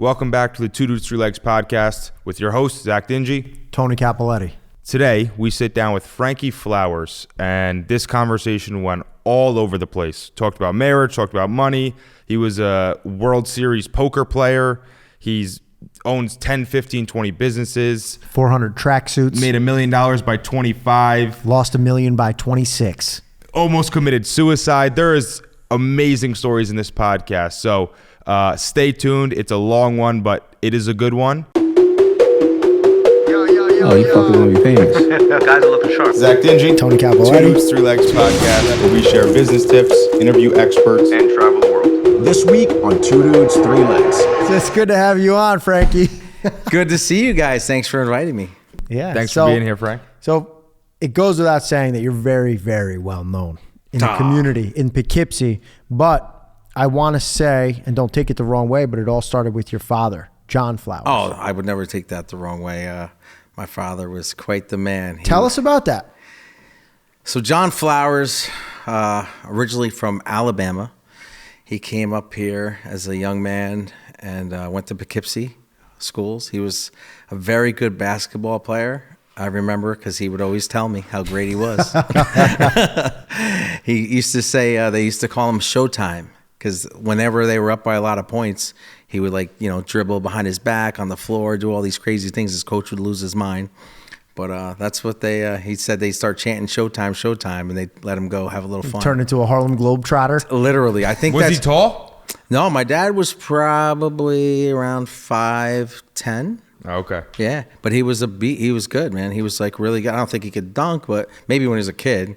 Welcome back to the Two Dudes, Three Legs podcast with your host, Zach Dingy. Tony Capoletti. Today, we sit down with Frankie Flowers, and this conversation went all over the place. Talked about marriage, talked about money. He was a World Series poker player. He's owns 10, 15, 20 businesses. 400 tracksuits. Made $1 million by 25. Lost $1 million by 26. Almost committed suicide. There is amazing stories in this podcast. So stay tuned. It's a long one, but it is a good one. Oh, you fucking gonna be famous. Guys are looking sharp. Zach Dingy. Tony Two Capoletti. Dudes, Three Legs podcast, where we share business tips, interview experts, And travel the world. This week on Two Dudes, Three Legs. It's good to have you on, Frankie. Good to see you guys. Thanks for inviting me. Yeah. Thanks for being here, Frank. So it goes without saying that you're very, very well known in the community in Poughkeepsie. But I want to say, and don't take it the wrong way, but it all started with your father, John Flowers. Oh, I would never take that the wrong way. My father was quite the man. Tell us about that. So John Flowers, originally from Alabama, he came up here as a young man and went to Poughkeepsie schools. He was a very good basketball player. I remember because he would always tell me how great he was. He used to say they used to call him Showtime because whenever they were up by a lot of points, he would dribble behind his back on the floor, do all these crazy things. His coach would lose his mind. But that's what he said. They start chanting Showtime, Showtime, and they let him go have a little fun. Turned into a Harlem Globetrotter. Literally, I think Was he tall? No, my dad was probably around 5'10". Okay. Yeah, but he was he was good, man. He was really good. I don't think he could dunk, but maybe when he was a kid.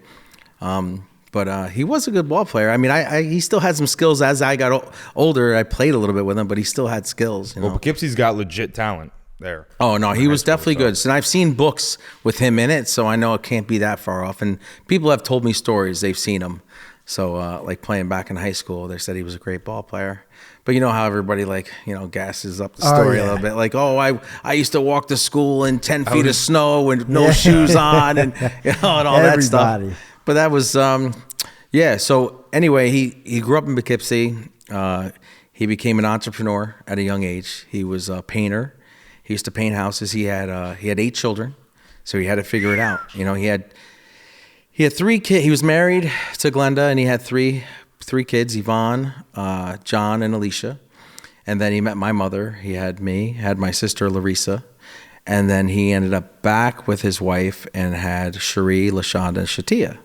But he was a good ball player. I mean, he still had some skills as I got older. I played a little bit with him, but he still had skills. Well, Poughkeepsie's got legit talent there. Oh, no, he was definitely good. So, and I've seen books with him in it, so I know it can't be that far off. And people have told me stories. They've seen him. So, like playing back in high school, they said he was a great ball player. But you know how everybody gasses up the story a little bit. Like, I used to walk to school in 10 feet of snow with no shoes on and and all that stuff. But that was, So anyway, he grew up in Poughkeepsie. He became an entrepreneur at a young age. He was a painter. He used to paint houses. He had 8 children, so he had to figure it out. He had 3 kids. He was married to Glenda, and he had three kids: Yvonne, John, and Alicia. And then he met my mother. He had me. Had my sister Larissa. And then he ended up back with his wife and had Cherie, LaShonda, and Shatia.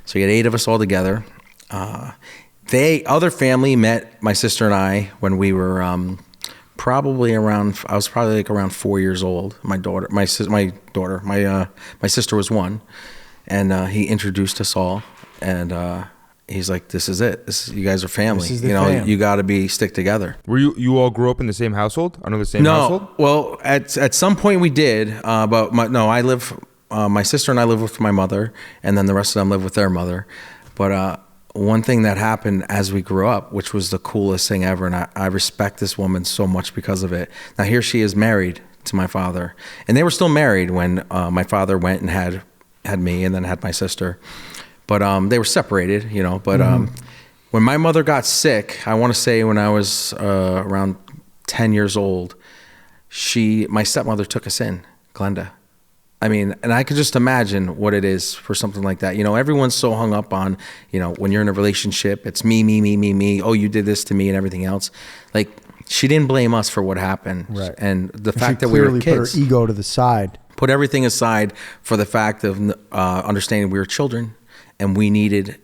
So he had 8 of us all together. Other family met my sister and I when we were probably around 4 years old. My sister was 1, and he introduced us all, and he's like, "This is it. You guys are family. You got to stick together." Were you all grew up in the same household? Under the same household? No. Well, at some point we did, but I live. My sister and I live with my mother, and then the rest of them live with their mother. But one thing that happened as we grew up, which was the coolest thing ever, and I respect this woman so much because of it. Now here she is married to my father, and they were still married when my father went and had me, and then had my sister. But they were separated, But when my mother got sick, I want to say when I was around 10 years old, my stepmother took us in, Glenda. I mean, and I could just imagine what it is for something like that. Everyone's so hung up on, when you're in a relationship, it's me, me, me, me, me. Oh, you did this to me and everything else. Like, she didn't blame us for what happened. Right. And the fact that we were kids. Put her ego to the side. Put everything aside for the fact of understanding we were children and we needed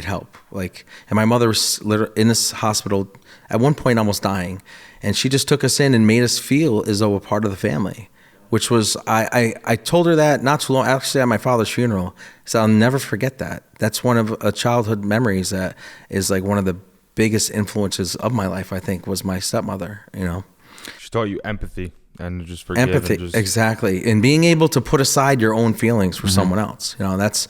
help. And my mother was in this hospital at one point almost dying. And she just took us in and made us feel as though we're part of the family. Which was, I told her that not too long, actually at my father's funeral. So I'll never forget that. That's one of a childhood memories that is one of the biggest influences of my life, I think, was my stepmother, She taught you empathy and just forgive. Empathy, exactly. And being able to put aside your own feelings for someone else, that's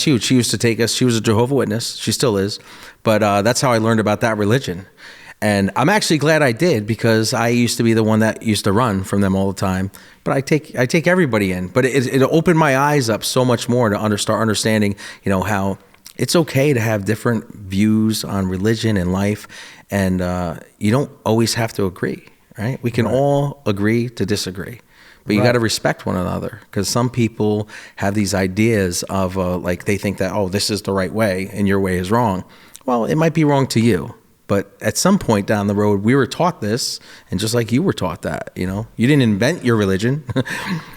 huge. She used to take us, she was a Jehovah's Witness, she still is, but that's how I learned about that religion. And I'm actually glad I did, because I used to be the one that used to run from them all the time. But I take everybody in. But it opened my eyes up so much more to start understanding, how it's okay to have different views on religion and life, and you don't always have to agree. right? We can all agree to disagree. But you got to respect one another, because some people have these ideas of like they think that, oh, this is the right way and your way is wrong. Well, it might be wrong to you. But at some point down the road, we were taught this, and just like you were taught that, you know, you didn't invent your religion.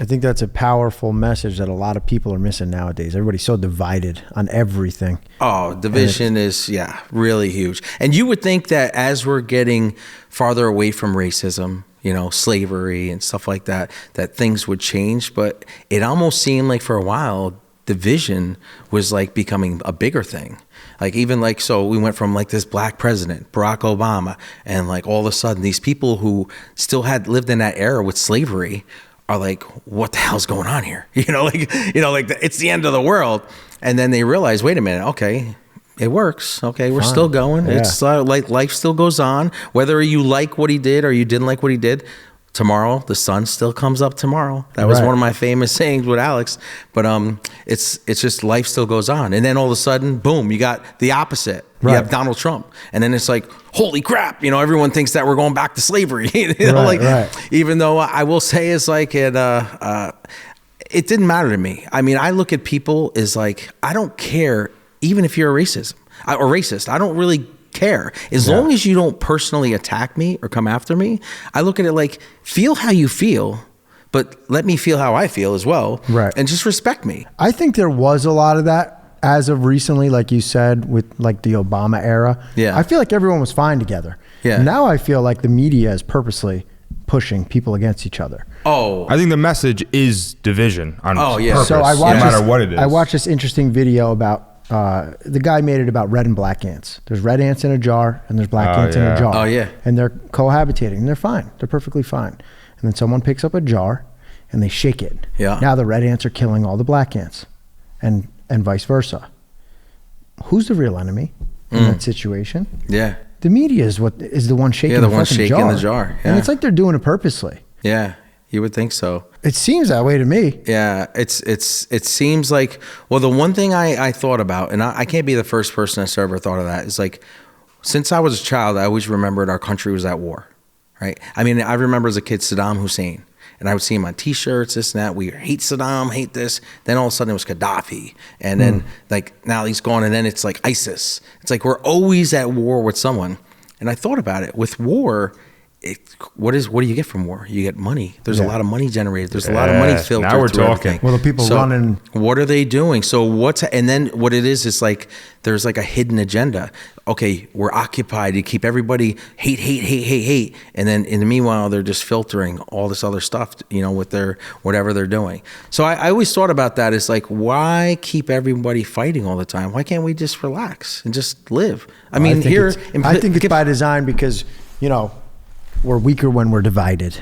I think that's a powerful message that a lot of people are missing nowadays. Everybody's so divided on everything. Oh, division is, really huge. And you would think that as we're getting farther away from racism, you know, slavery and stuff like that, that things would change. But it almost seemed like for a while, division was like becoming a bigger thing. Like even like, so we went from like this black president, Barack Obama, and like all of a sudden these people who still had lived in that era with slavery are like, what the hell's going on here? Like it's the end of the world. And then they realize, wait a minute, okay, it works. Okay, we're still going. Yeah. It's like life still goes on. Whether you like what he did or you didn't like what he did, tomorrow the sun still comes up tomorrow. That was one of my famous sayings with Alex. But it's just life still goes on. And then all of a sudden, boom, you got the opposite. You have Donald Trump. And then it's like, holy crap, everyone thinks that we're going back to slavery. Even though I will say it's like it didn't matter to me. I mean, I look at people as like, I don't care even if you're a racist. I don't really care as long as you don't personally attack me or come after me. I look at it like, feel how you feel, but let me feel how I feel as well, and just respect me. I think there was a lot of that as of recently, like you said, with like the Obama era. I feel like everyone was fine together. Now I feel like the media is purposely pushing people against each other. I think the message is division on purpose, so I watched no matter what it is. I watched this interesting video about the guy made it about red and black ants. There's red ants in a jar and there's black ants in a jar. And they're cohabitating and they're fine. They're perfectly fine. And then someone picks up a jar and they shake it. Now the red ants are killing all the black ants and vice versa. Who's the real enemy in that situation? The media is the one shaking the jar. And it's like they're doing it purposely. You would think so. It seems that way to me. It seems like, well, the one thing I thought about, and I can't be the first person that's ever thought of that, is like, since I was a child, I always remembered our country was at war, right? I mean, I remember as a kid, Saddam Hussein, and I would see him on t-shirts, this and that. We hate Saddam, hate this. Then all of a sudden it was Gaddafi. And then like now he's gone, and then it's like ISIS. It's like we're always at war with someone. And I thought about it. With war, what do you get from war? You get money. There's a lot of money generated. There's a lot of money filtered. Now we're through talking. everything. Well, the people running. What are they doing? So and then what it is like there's like a hidden agenda. Okay, we're occupied to keep everybody hate. And then in the meanwhile, they're just filtering all this other stuff, with their whatever they're doing. So I always thought about that. It's like, why keep everybody fighting all the time? Why can't we just relax and just live? I mean, I think it's by design because, we're weaker when we're divided.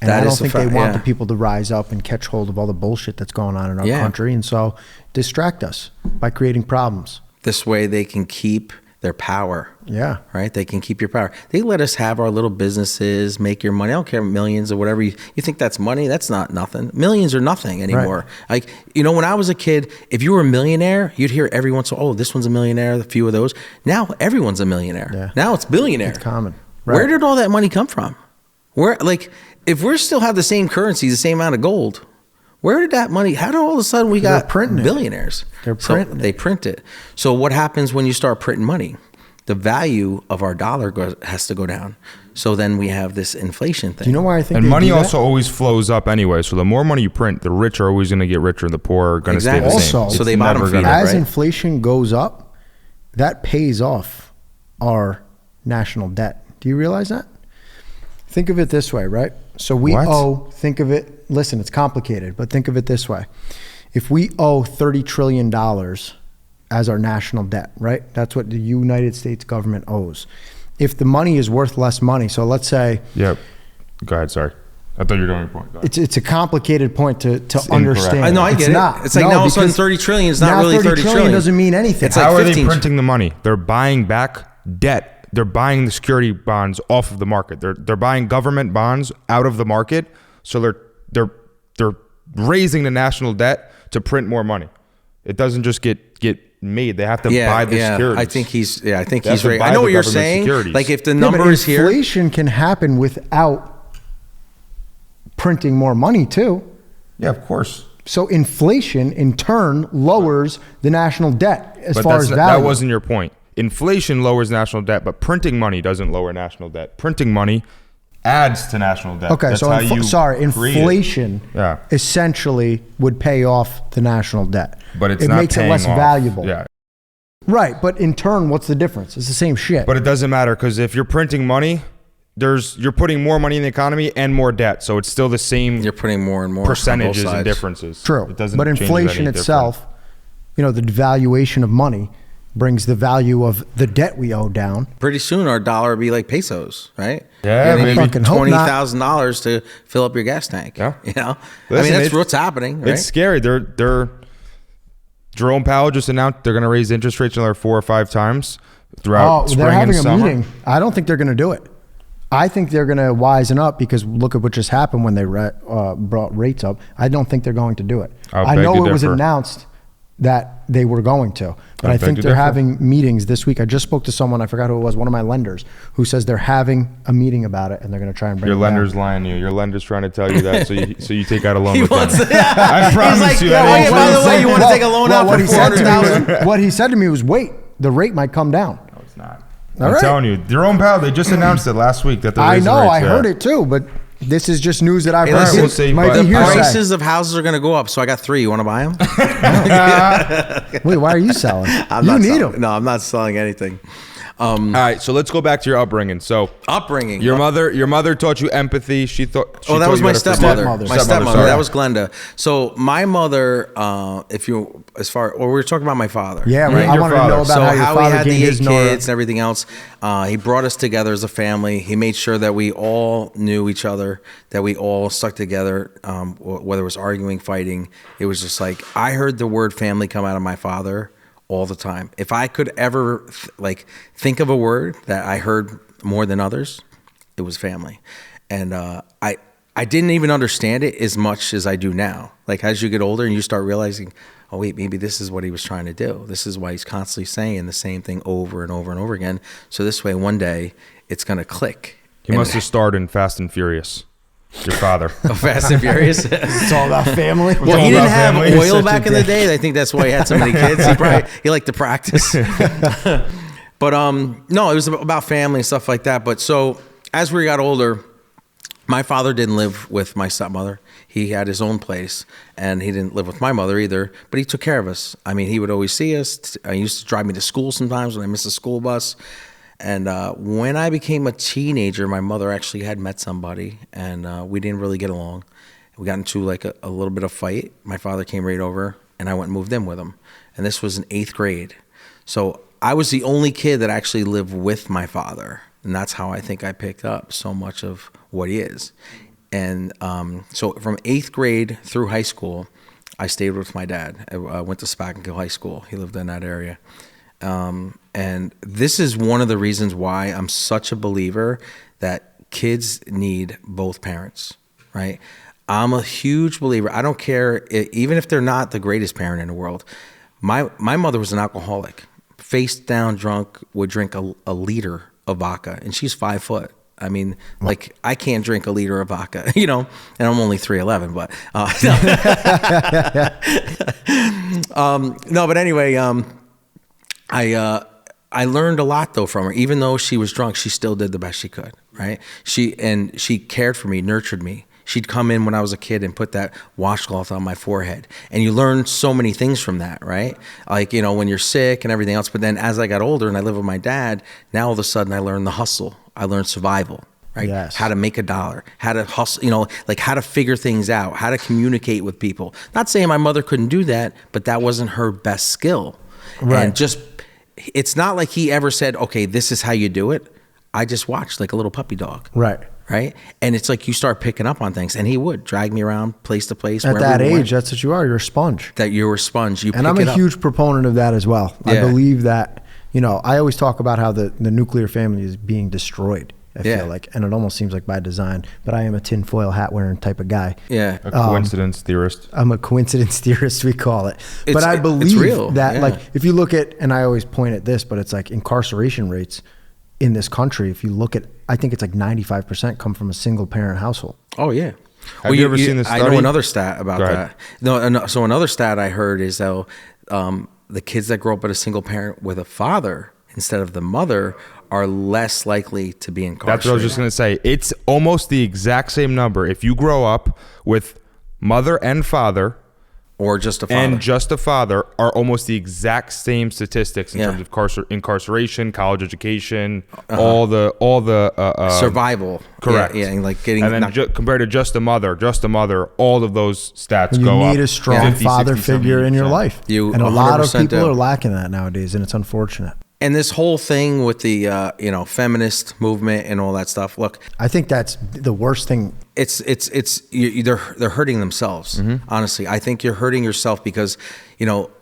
And I don't think they want the people to rise up and catch hold of all the bullshit that's going on in our country. And so distract us by creating problems. This way they can keep their power. Right? They can keep your power. They let us have our little businesses, make your money. I don't care, millions or whatever. You think that's money? That's not nothing. Millions are nothing anymore. Like, when I was a kid, if you were a millionaire, you'd hear every once in a while, oh, this one's a millionaire, a few of those. Now everyone's a millionaire. Now it's billionaire. It's common. Where did all that money come from? If we still have the same currency, the same amount of gold, where did that money, how did all of a sudden we got billionaires? They print it. So what happens when you start printing money? The value of our dollar has to go down. So then we have this inflation thing. Do you know why I think And money also always flows up anyway. So the more money you print, the rich are always going to get richer and the poor are going to stay the same. Also, so they bottom feed it, as inflation goes up, that pays off our national debt. Do you realize that? Think of it this way, right? So we listen, it's complicated, but think of it this way. If we owe $30 trillion as our national debt, right? That's what the United States government owes. If the money is worth less money, so let's say... Yep. Go ahead, sorry. I thought you were doing your point. It's a complicated point to understand. I know, I get it. It's like now all of a sudden 30 trillion is not really 30 trillion. Doesn't mean anything. It's like how are they printing the money? They're buying back debt. They're buying the security bonds off of the market. They're buying government bonds out of the market. So they're raising the national debt to print more money. It doesn't just get made. They have to buy the securities. I think he's right. I know what you're saying. Securities. Like if the number is here, inflation can happen without printing more money too. Yeah, of course. So inflation in turn lowers the national debt as far as value. That wasn't your point. Inflation lowers national debt, but printing money doesn't lower national debt. Printing money adds to national debt. Okay, That's so how you create it. inflation Yeah. essentially would pay off the national debt. But it makes it less valuable. Yeah. Right, but in turn, what's the difference? It's the same shit. But it doesn't matter because if you're printing money, you're putting more money in the economy and more debt, so it's still the same. You're putting more and more percentages on both and sides. differences. True, It doesn't but change inflation any itself, the devaluation of money brings the value of the debt we owe down. Pretty soon our dollar will be like pesos, right? Yeah, you maybe. Fucking hope not. $20,000 to fill up your gas tank. Yeah. I Listen, mean, that's it's- what's happening, right? It's scary. Jerome Powell just announced they're going to raise interest rates another 4 or 5 times throughout spring they're having and a summer. meeting. I don't think they're going to do it. I think they're going to wisen up because look at what just happened when they brought rates up. I don't think they're going to do it. I beg know to it was differ. announced that they were going to, but I beg think to they're differ. having meetings this week. I just spoke to someone, I forgot who it was, one of my lenders, who says they're having a meeting about it and they're going to try and bring Your it down. lender's lying to you. Your lender's trying to tell you that so you take out a loan He with wants them. to- I promise like, you. yeah, that ain't by true. the way, you want to take a loan out what for he said to me $400,000? was- What he said to me was, wait, the rate might come down. No, it's not. All I'm right. telling you, Jerome Powell, they just announced it last week that they're I raising know, rates. I Yeah. heard it too, but this is just news that I've Hey, heard. listen, we'll see, Might but be the hearsay. Prices of houses are going to go up, so I got 3. You want to buy them? Wait, why are you selling? I'm You not need selling. them. No, I'm not selling anything. All right, so let's go back to your upbringing. So Upbringing. your mother taught you empathy. She that taught was you my how to forgive. stepmother. Stepmother. My stepmother. sorry. That was Glenda. So my mother, or we were talking about my father. Yeah, Right. I Your wanted to know father. about So how your how he father had gained the 8 his Nora. kids and everything else. He brought us together as a family. He made sure that we all knew each other, that we all stuck together, whether it was arguing, fighting. It was just like, I heard the word family come out of my father all the time. If I could ever think of a word that I heard more than others, it was family. And I didn't even understand it as much as I do now. Like as you get older and you start realizing, oh wait, maybe this is what he was trying to do. This is why he's constantly saying the same thing over and over and over again. So this way, one day it's going to click. He must have starred in Fast and Furious. Your father. Fast and Furious. It's all about family. Well, he all didn't about have family. oil Such a back in the dick. day. I think that's why he had so many kids. He liked to practice. But no, it was about family and stuff like that. But so as we got older, my father didn't live with my stepmother. He had his own place, and he didn't live with my mother either. But he took care of us. I mean, he would always see us. He used to drive me to school sometimes when I missed the school bus. And when I became a teenager, my mother actually had met somebody, and we didn't really get along. We got into like a little bit of fight. My father came right over, and I went and moved in with him. And this was in 8th grade. So I was the only kid that actually lived with my father. And that's how I think I picked up so much of what he is. And so from 8th grade through high school, I stayed with my dad. I went to Spackenkill High School. He lived in that area. And this is one of the reasons why I'm such a believer that kids need both parents, right? I'm a huge believer. I don't care, even if they're not the greatest parent in the world. My mother was an alcoholic, face down drunk, would drink a liter of vodka, and she's 5 foot. I mean, like I can't drink a liter of vodka, and I'm only 3'11", but no, but anyway, I learned a lot though from her. Even though she was drunk, she still did the best she could, right? She cared for me, nurtured me. She'd come in when I was a kid and put that washcloth on my forehead. And you learn so many things from that, right? Like, when you're sick and everything else. But then as I got older and I lived with my dad, now all of a sudden I learned the hustle. I learned survival, right? Yes. How to make a dollar, how to hustle, like how to figure things out, how to communicate with people. Not saying my mother couldn't do that, but that wasn't her best skill. Right. And it's not like he ever said, okay, this is how you do it. I just watched like a little puppy dog. Right. Right. And it's like you start picking up on things, and he would drag me around place to place. At wherever that we age, went. that's what you are. You're a sponge. That you're a sponge. You And pick I'm it a up. huge proponent of that as well. I Yeah. believe that, I always talk about how the nuclear family is being destroyed, I Yeah. feel like. And it almost seems like by design. But I am a tinfoil hat wearing type of guy. Yeah. A coincidence theorist. I'm a coincidence theorist, we call it. But I it's believe real, that, yeah. like, if you look at, and I always point at this, but it's like incarceration rates in this country, if you look at, I think it's like 95% come from a single parent household. Oh yeah. Have you ever seen this study? I know another stat about Go ahead. that. No, so another stat I heard is though, the kids that grow up with a single parent with a father instead of the mother are less likely to be incarcerated. That's what I was just going to say. It's almost the exact same number. If you grow up with mother and father, or just a father. and just a father, are almost the exact same statistics in terms of incarceration, college education, all the survival. Correct. Yeah, and like getting. And then compared to just a mother, all of those stats You go up. need a strong 50, father 60, figure in your 70%. life. You and a lot of 100% people do. are lacking that nowadays, and it's unfortunate. And this whole thing with the feminist movement and all that stuff. Look, I think that's the worst thing. they're hurting themselves. Honestly, I think you're hurting yourself because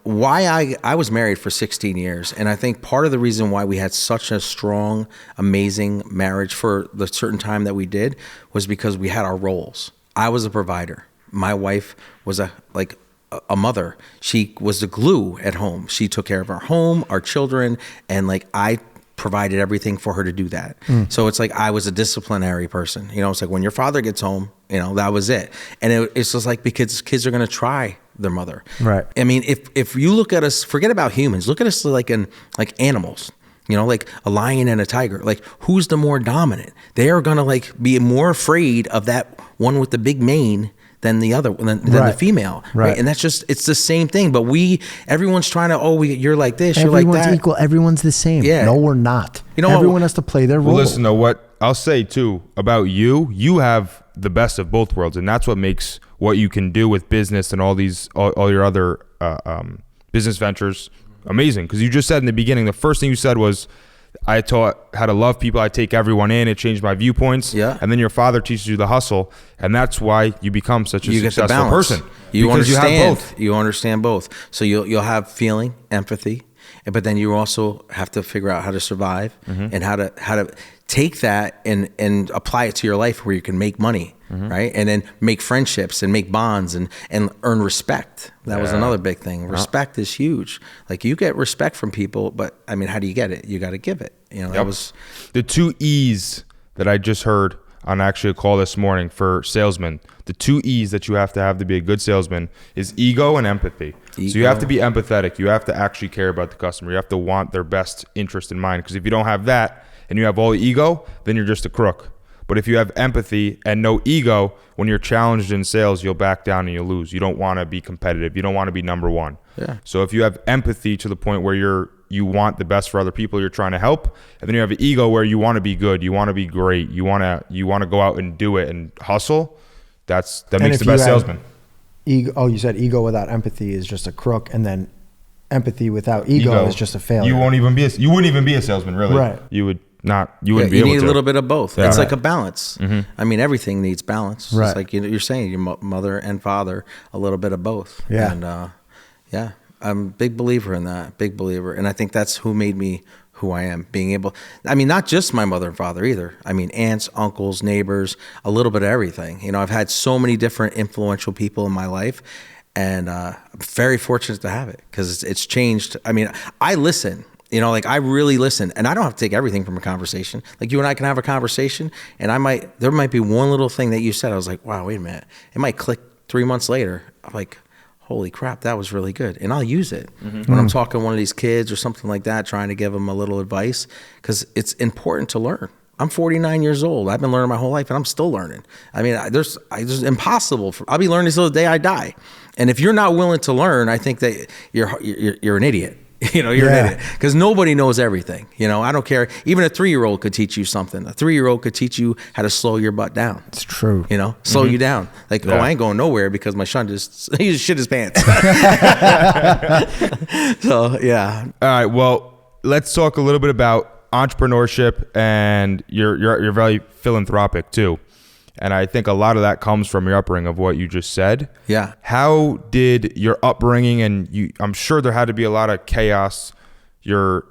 why I was married for 16 years, and I think part of the reason why we had such a strong, amazing marriage for the certain time that we did was because we had our roles. I was a provider. My wife was a mother. She was the glue at home. She took care of our home, our children, and I provided everything for her to do that. So it's like I was a disciplinary person. It's like when your father gets home, that was it. And it's just like because kids are going to try their mother. Right. I mean, if you look at us, forget about humans, look at us like animals. Like a lion and a tiger. Like, who's the more dominant? They are going to be more afraid of that one with the big mane than the other, than the female, right? And that's just, it's the same thing. But everyone's trying to, you're like this, you're like that. Everyone's equal. Everyone's the same. Yeah. No, we're not. What? Everyone has to play their role. Well, listen to what I'll say too about you. You have the best of both worlds, and that's what makes what you can do with business and all your other business ventures amazing. Because you just said in the beginning, the first thing you said was, I taught how to love people. I take everyone in. It changed my viewpoints. Yeah. And then your father teaches you the hustle, and that's why you become such a successful person. You because understand. You have both. You understand both. So you'll have feeling, empathy, but then you also have to figure out how to survive and how to take that and apply it to your life where you can make money, right? And then make friendships and make bonds and earn respect. That was another big thing. Respect is huge. Like, you get respect from people, but I mean, how do you get it? You got to give it. That was the 2 E's that I just heard on actually a call this morning for salesmen. The 2 E's that you have to be a good salesman is ego and empathy. So you have to be empathetic. You have to actually care about the customer. You have to want their best interest in mind. Because if you don't have that and you have all the ego, then you're just a crook. But if you have empathy and no ego, when you're challenged in sales, you'll back down and you'll lose. You don't want to be competitive. You don't want to be number one. Yeah. So if you have empathy to the point where you want the best for other people you're trying to help, and then you have an ego where you want to be good, you want to be great, you want to go out and do it and hustle, that makes the best salesman. Ego, you said ego without empathy is just a crook, and then empathy without ego is just a failure. You wouldn't even be a salesman, really. Right. You wouldn't be able to. You need a little bit of both. Yeah. It's like a balance. I mean, everything needs balance. Right. It's like you're saying, your mother and father, a little bit of both. Yeah. And I'm a big believer in that. Big believer. And I think that's who made me who I am. Being able, I mean, not just my mother and father either. I mean, aunts, uncles, neighbors, a little bit of everything. I've had so many different influential people in my life, and I'm very fortunate to have it because it's changed. I mean, I listen. I really listen, and I don't have to take everything from a conversation. Like, you and I can have a conversation, and there might be one little thing that you said. I was like, wow, wait a minute. It might click 3 months later. I'm like, holy crap, that was really good. And I'll use it when I'm talking to one of these kids or something like that, trying to give them a little advice, because it's important to learn. I'm 49 years old. I've been learning my whole life, and I'm still learning. I mean, there's impossible. I'll be learning until the day I die. And if you're not willing to learn, I think that you're an idiot. You're an idiot, because nobody knows everything. I don't care. Even a 3-year-old could teach you something. A 3-year-old could teach you how to slow your butt down. It's true. Slow you down. Like, I ain't going nowhere because my son he just shit his pants. So, yeah. All right. Well, let's talk a little bit about entrepreneurship, and you're very philanthropic too. And I think a lot of that comes from your upbringing of what you just said. Yeah. How did your upbringing, and I'm sure there had to be a lot of chaos. You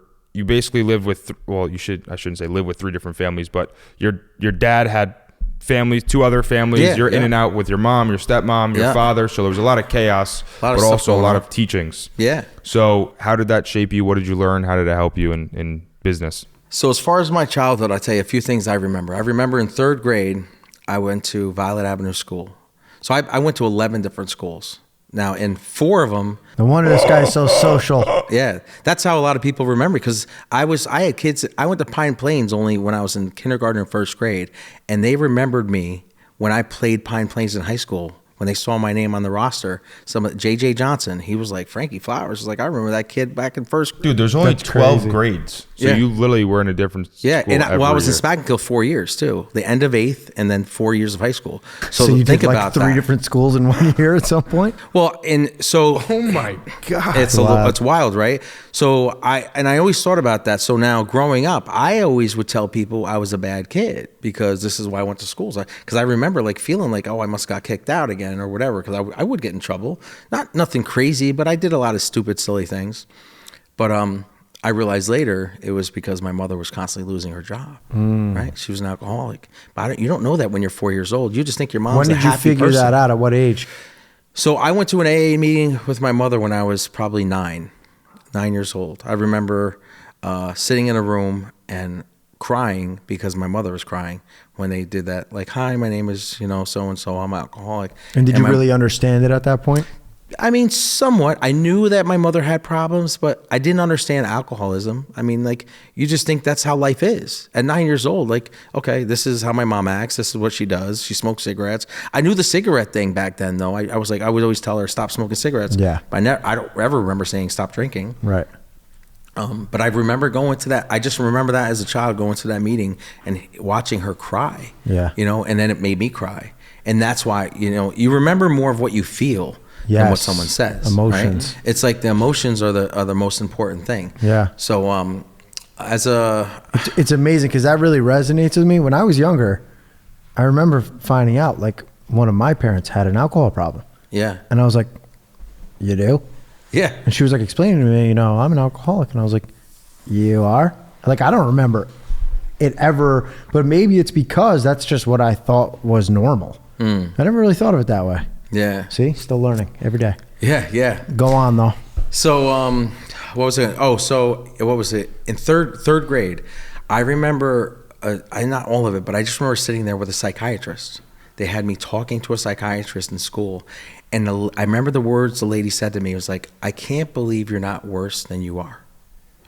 basically lived with, I shouldn't say live with 3 different families, but your dad had families, 2 other families. Yeah, you're in and out with your mom, your stepmom, your father. So there was a lot of chaos, but also a lot of teachings. Yeah. So how did that shape you? What did you learn? How did it help you in business? So as far as my childhood, I'll tell you a few things I remember. I remember in 3rd grade, I went to Violet Avenue School. So I went to 11 different schools. Now, in 4 of them, No wonder this guy's so social. yeah, that's how a lot of people remember, because I had kids. I went to Pine Plains only when I was in kindergarten and first grade, and they remembered me when I played Pine Plains in high school. When they saw my name on the roster, JJ Johnson, he was like, Frankie Flowers was like, I remember that kid back in first grade. Dude, there's only That's 12 crazy. grades. So Yeah. you literally were in a different school And I was in year. Spackkill 4 years too. The end of 8th and then 4 years of high school. So, So you think did like about 3 that. different schools in 1 year at some point? Well, and so Oh my God. it's Wow. it's wild, right? So I always thought about that. So now growing up, I always would tell people I was a bad kid because this is why I went to schools. Because I remember like feeling like, oh, I must got kicked out again or whatever. Because I would get in trouble. Nothing crazy, but I did a lot of stupid, silly things. But I realized later it was because my mother was constantly losing her job. Right? She was an alcoholic. But you don't know that when you're 4 years old. You just think your mom's When a did you happy figure person. that out? At what age? So I went to an AA meeting with my mother when I was probably 9 years old. I remember sitting in a room and crying because my mother was crying when they did that. Like, hi, my name is, so-and-so, I'm an alcoholic. And did you my- really understand it at that point? I mean, somewhat. I knew that my mother had problems, but I didn't understand alcoholism. I mean, like, you just think that's how life is. At 9 years old, like, okay, this is how my mom acts. This is what she does. She smokes cigarettes. I knew the cigarette thing back then, though. I was like, I would always tell her, stop smoking cigarettes. Yeah. But I don't ever remember saying stop drinking. Right. But I remember going to that. I just remember that as a child, going to that meeting and watching her cry. Yeah. And then it made me cry. And that's why, you remember more of what you feel than what Yes. someone says. Emotions. Right? It's like the emotions are the most important thing. Yeah. So It's amazing because that really resonates with me. When I was younger, I remember finding out like one of my parents had an alcohol problem. yeah. And I was like, you do? Yeah. And she was like explaining to me, I'm an alcoholic. And I was like, you are? Like, I don't remember it ever, but maybe it's because that's just what I thought was normal. I never really thought of it that way. Yeah. See, still learning every day. Yeah. Yeah. Go on though. So, what was it? Oh, so what was it? In third grade, I remember, not all of it, but I just remember sitting there with a psychiatrist. They had me talking to a psychiatrist in school. And I remember the words the lady said to me. It was like, I can't believe you're not worse than you are.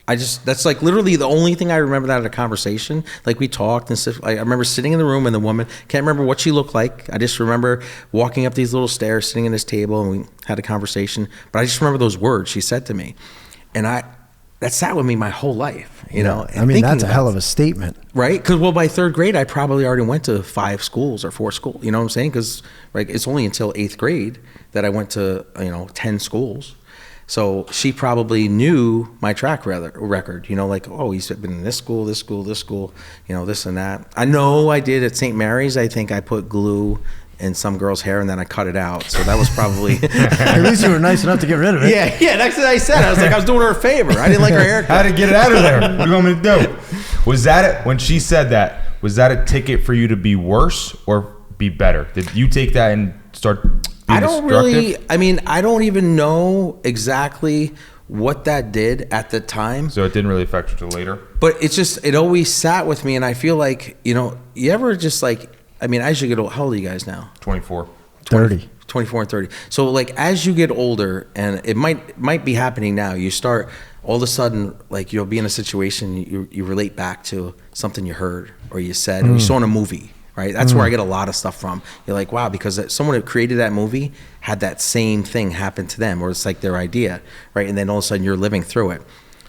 That's like literally the only thing I remember out of the conversation. Like we talked and stuff. I remember sitting in the room and the woman, can't remember what she looked like. I just remember walking up these little stairs, sitting at this table, and we had a conversation. But I just remember those words she said to me. And that sat with me my whole life, you know. I mean, that's a hell of a statement. Right? Because, by third grade, I probably already went to 5 schools or 4 schools. You know what I'm saying? Because it's only until 8th grade that I went to, 10 schools. So she probably knew my track record, like, oh, he's been in this school, this and that. I know I did at St. Mary's. I think I put glue in some girl's hair and then I cut it out. So that was probably... At least you were nice enough to get rid of it. Yeah, that's what I said. I was like, I was doing her a favor. I didn't like her haircut. How to get it out of there? What do you want me to do? Was that it? When she said that, was that a ticket for you to be worse or be better? Did you take that and start being I don't destructive? I don't even know exactly what that did at the time. So it didn't really affect you till later? But it always sat with me. And I feel like, you ever just like, as you get old, how old are you guys now? 24. 30. 24 and 30. So like as you get older, and it might be happening now, you start all of a sudden, like you'll be in a situation, you relate back to something you heard or you said or you saw in a movie. Right, that's where I get a lot of stuff from. You're like, wow, because someone who created that movie had that same thing happen to them, or it's like their idea, right? And then all of a sudden you're living through it.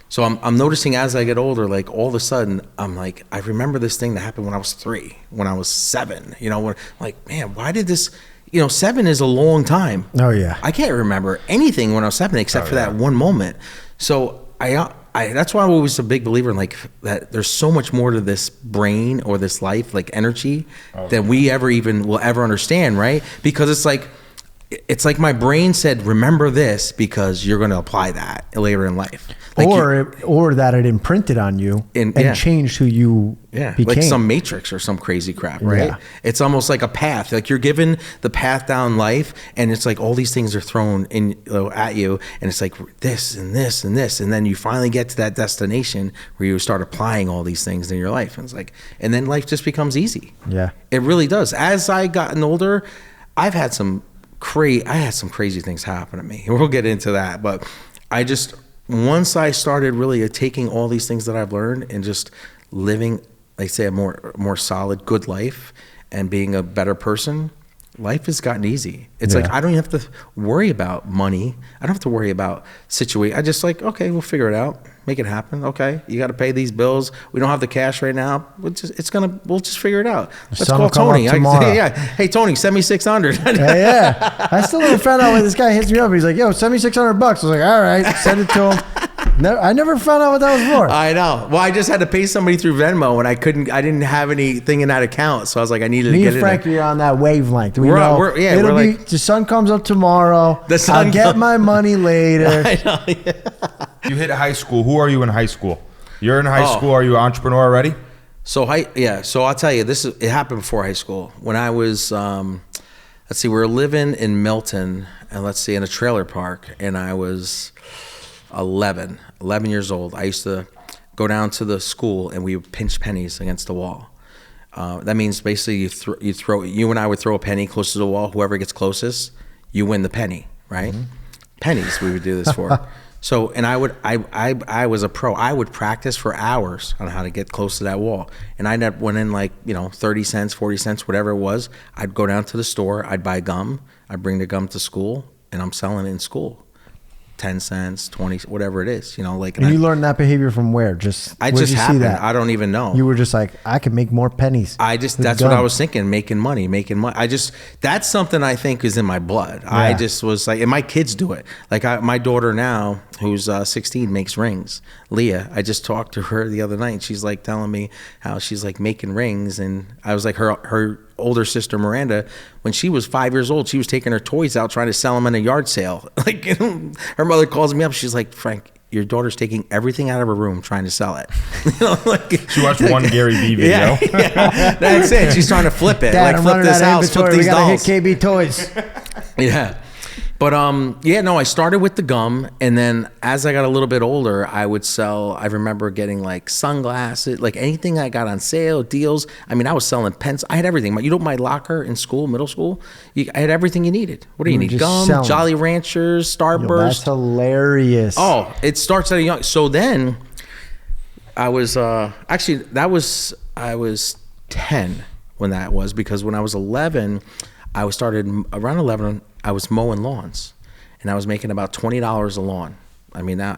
So I'm noticing as I get older, like all of a sudden I'm like, I remember this thing that happened when I was 3, when I was 7. when, like, man, why did this? 7 is a long time. Oh yeah. I can't remember anything when I was 7 except for that one moment. So that's why I'm always a big believer in like that there's so much more to this brain or this life, like energy, than we will ever understand, right? Because it's like my brain said, remember this because you're going to apply that later in life. Like or that it imprinted on you and changed who you became. like some matrix or some crazy crap, right? Yeah. It's almost like a path. Like you're given the path down life, and it's like all these things are thrown in at you, and it's like this and this and this, and then you finally get to that destination where you start applying all these things in your life, and it's like, and then life just becomes easy. Yeah. It really does. As I gotten older, I had some crazy things happen to me. We'll get into that, but once I started really taking all these things that I've learned and just living, like say, a more solid, good life and being a better person, life has gotten easy. It's like I don't even have to worry about money. I don't have to worry about situation. I just like, okay, we'll figure it out, make it happen. Okay, you got to pay these bills. We don't have the cash right now. We'll just figure it out. Let's call Tony. Hey Tony, send me $600. yeah. I still never found out when this guy hits me up. He's like, yo, send me $600. I was like, all right, send it to him. I never found out what that was for. I know. Well, I just had to pay somebody through Venmo, and I didn't have anything in that account, so I was like, I needed to get it. Me and Frankie are on that wavelength. The sun comes up tomorrow. I'll get my money later. I know. Yeah. You hit high school. Who are you in high school? You're in high school. Are you an entrepreneur already? So I'll tell you, it happened before high school. When I was, we were living in Milton, and in a trailer park, and I was 11 years old. I used to go down to the school and we would pinch pennies against the wall. That means basically you and I would throw a penny close to the wall. Whoever gets closest, you win the penny, right? Mm-hmm. Pennies we would do this for. So, and I was a pro. I would practice for hours on how to get close to that wall. And I went in 30 cents, 40 cents, whatever it was. I'd go down to the store. I'd buy gum. I'd bring the gum to school, and I'm selling it in school. 10 cents, 20, whatever it is, And you learned that behavior from where? I just happened. I don't even know. You were just like, I can make more pennies. That's what I was thinking, making money. That's something I think is in my blood. Yeah. I just was like, and my kids do it. My daughter now, who's 16, makes rings. Leah, I just talked to her the other night. She's telling me how she's making rings. And I was like, her older sister Miranda, when she was 5 years old, she was taking her toys out trying to sell them in a yard sale. Her mother calls me up. She's like, Frank, your daughter's taking everything out of her room trying to sell it. She watched one Gary Vee video. Yeah, that's it. She's trying to flip it. Dad, flip this house, flip these dolls. We gotta hit KB Toys. Yeah. But I started with the gum, and then as I got a little bit older, I would sell. I remember getting sunglasses, anything I got on sale, deals. I was selling pens. I had everything. My locker in school, middle school, I had everything you needed. What do you need? Gum, selling. Jolly Ranchers, Starburst. That's hilarious. Oh, it starts at a young. So then, I was I was 10 when that was, because when I was 11, I started around 11. I was mowing lawns, and I was making about $20 a lawn. Now,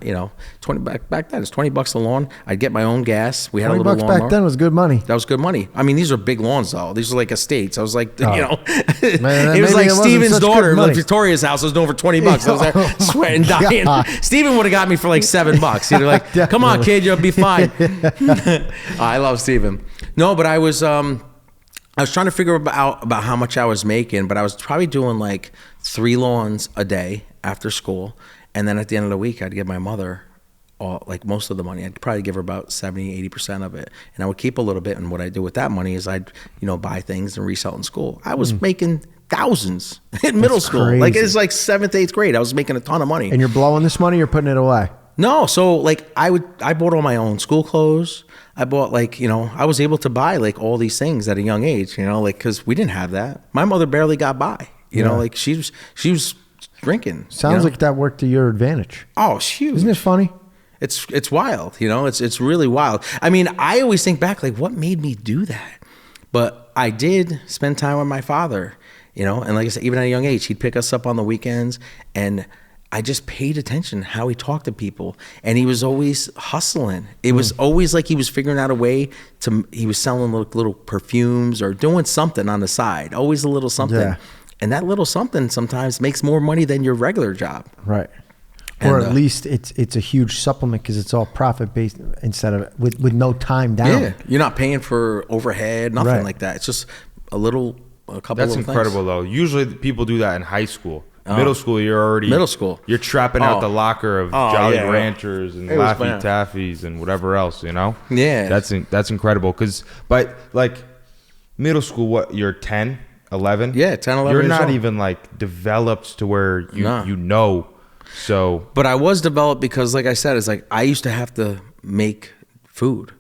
20 back then it's $20 a lawn. I'd get my own gas. We had a little $20 lawnmower. back then was good money. That was good money. These are big lawns though. These are estates. I was like, Man, it was like Steven's daughter, Victoria's house. I was doing for $20. I was there sweating, dying. God. Steven would have got me for $7. He'd be like, come on, kid, you'll be fine. I love Steven. No, but I was trying to figure out about how much I was making, but I was probably doing 3 lawns a day after school. And then at the end of the week, I'd give my mother most of the money. I'd probably give her about 70-80% of it. And I would keep a little bit. And what I do with that money is I'd, buy things and resell in school. I was making thousands in middle school. Crazy. It's 7th, 8th grade. I was making a ton of money. And you're blowing this money, you're putting it away? No. So I bought all my own school clothes. I bought I was able to buy all these things at a young age, because we didn't have that. My mother barely got by, she was drinking. Sounds like that worked to your advantage. Oh, it's huge. Isn't it funny? It's wild, it's really wild. I always think back, what made me do that? But I did spend time with my father, and like I said, even at a young age, he'd pick us up on the weekends, and I just paid attention how he talked to people, and he was always hustling. It was always he was figuring out a way he was selling little perfumes or doing something on the side, always a little something. Yeah. And that little something sometimes makes more money than your regular job. Right. Or at least it's a huge supplement because it's all profit based instead of with no time down. Yeah, you're not paying for overhead, nothing like that. It's just a couple. That's incredible though. Usually people do that in high school. Middle school, you're trapping out the locker of Jolly Ranchers and Laffy Taffies and whatever else, Yeah, that's incredible. But middle school, what, you're 10, 11? Yeah, 10, 11. You're years not old. even developed to where you. So, but I was developed because, like I said, it's I used to have to make food.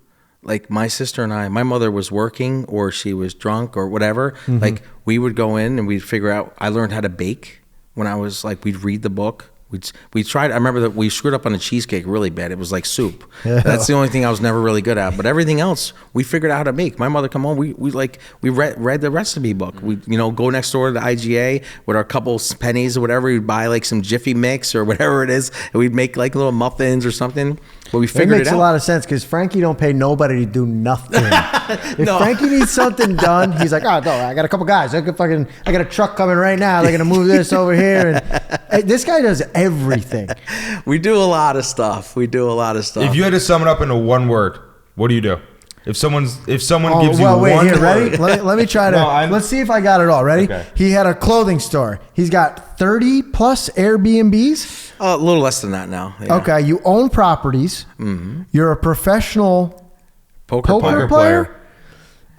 like my sister and I, my mother was working or she was drunk or whatever. Like we would go in and we'd figure out, I learned how to bake when I was like, we'd read the book. We tried. I remember that we screwed up on a cheesecake really bad. It was like soup. That's the only thing I was never really good at. But everything else, we figured out how to make. My mother come home. We read the recipe book. We go next door to the IGA with our couple pennies or whatever. We'd buy like some Jiffy Mix or whatever it is, and we'd make like little muffins or something. But we figured it out. It makes a lot of sense because Frankie don't pay nobody to do nothing. If Frankie needs something done, he's like, oh no, I got a couple guys. I got a truck coming right now. They're gonna move this over here, and this guy does everything. We do a lot of stuff. If you had to sum it up into one word, what do you do? If someone gives you one here, ready? word. Let me try to. Let's see if I got it all. Ready? Okay. He had a clothing store. He's got 30 plus Airbnbs. A little less than that now. Yeah. Okay, you own properties. You're a professional poker player.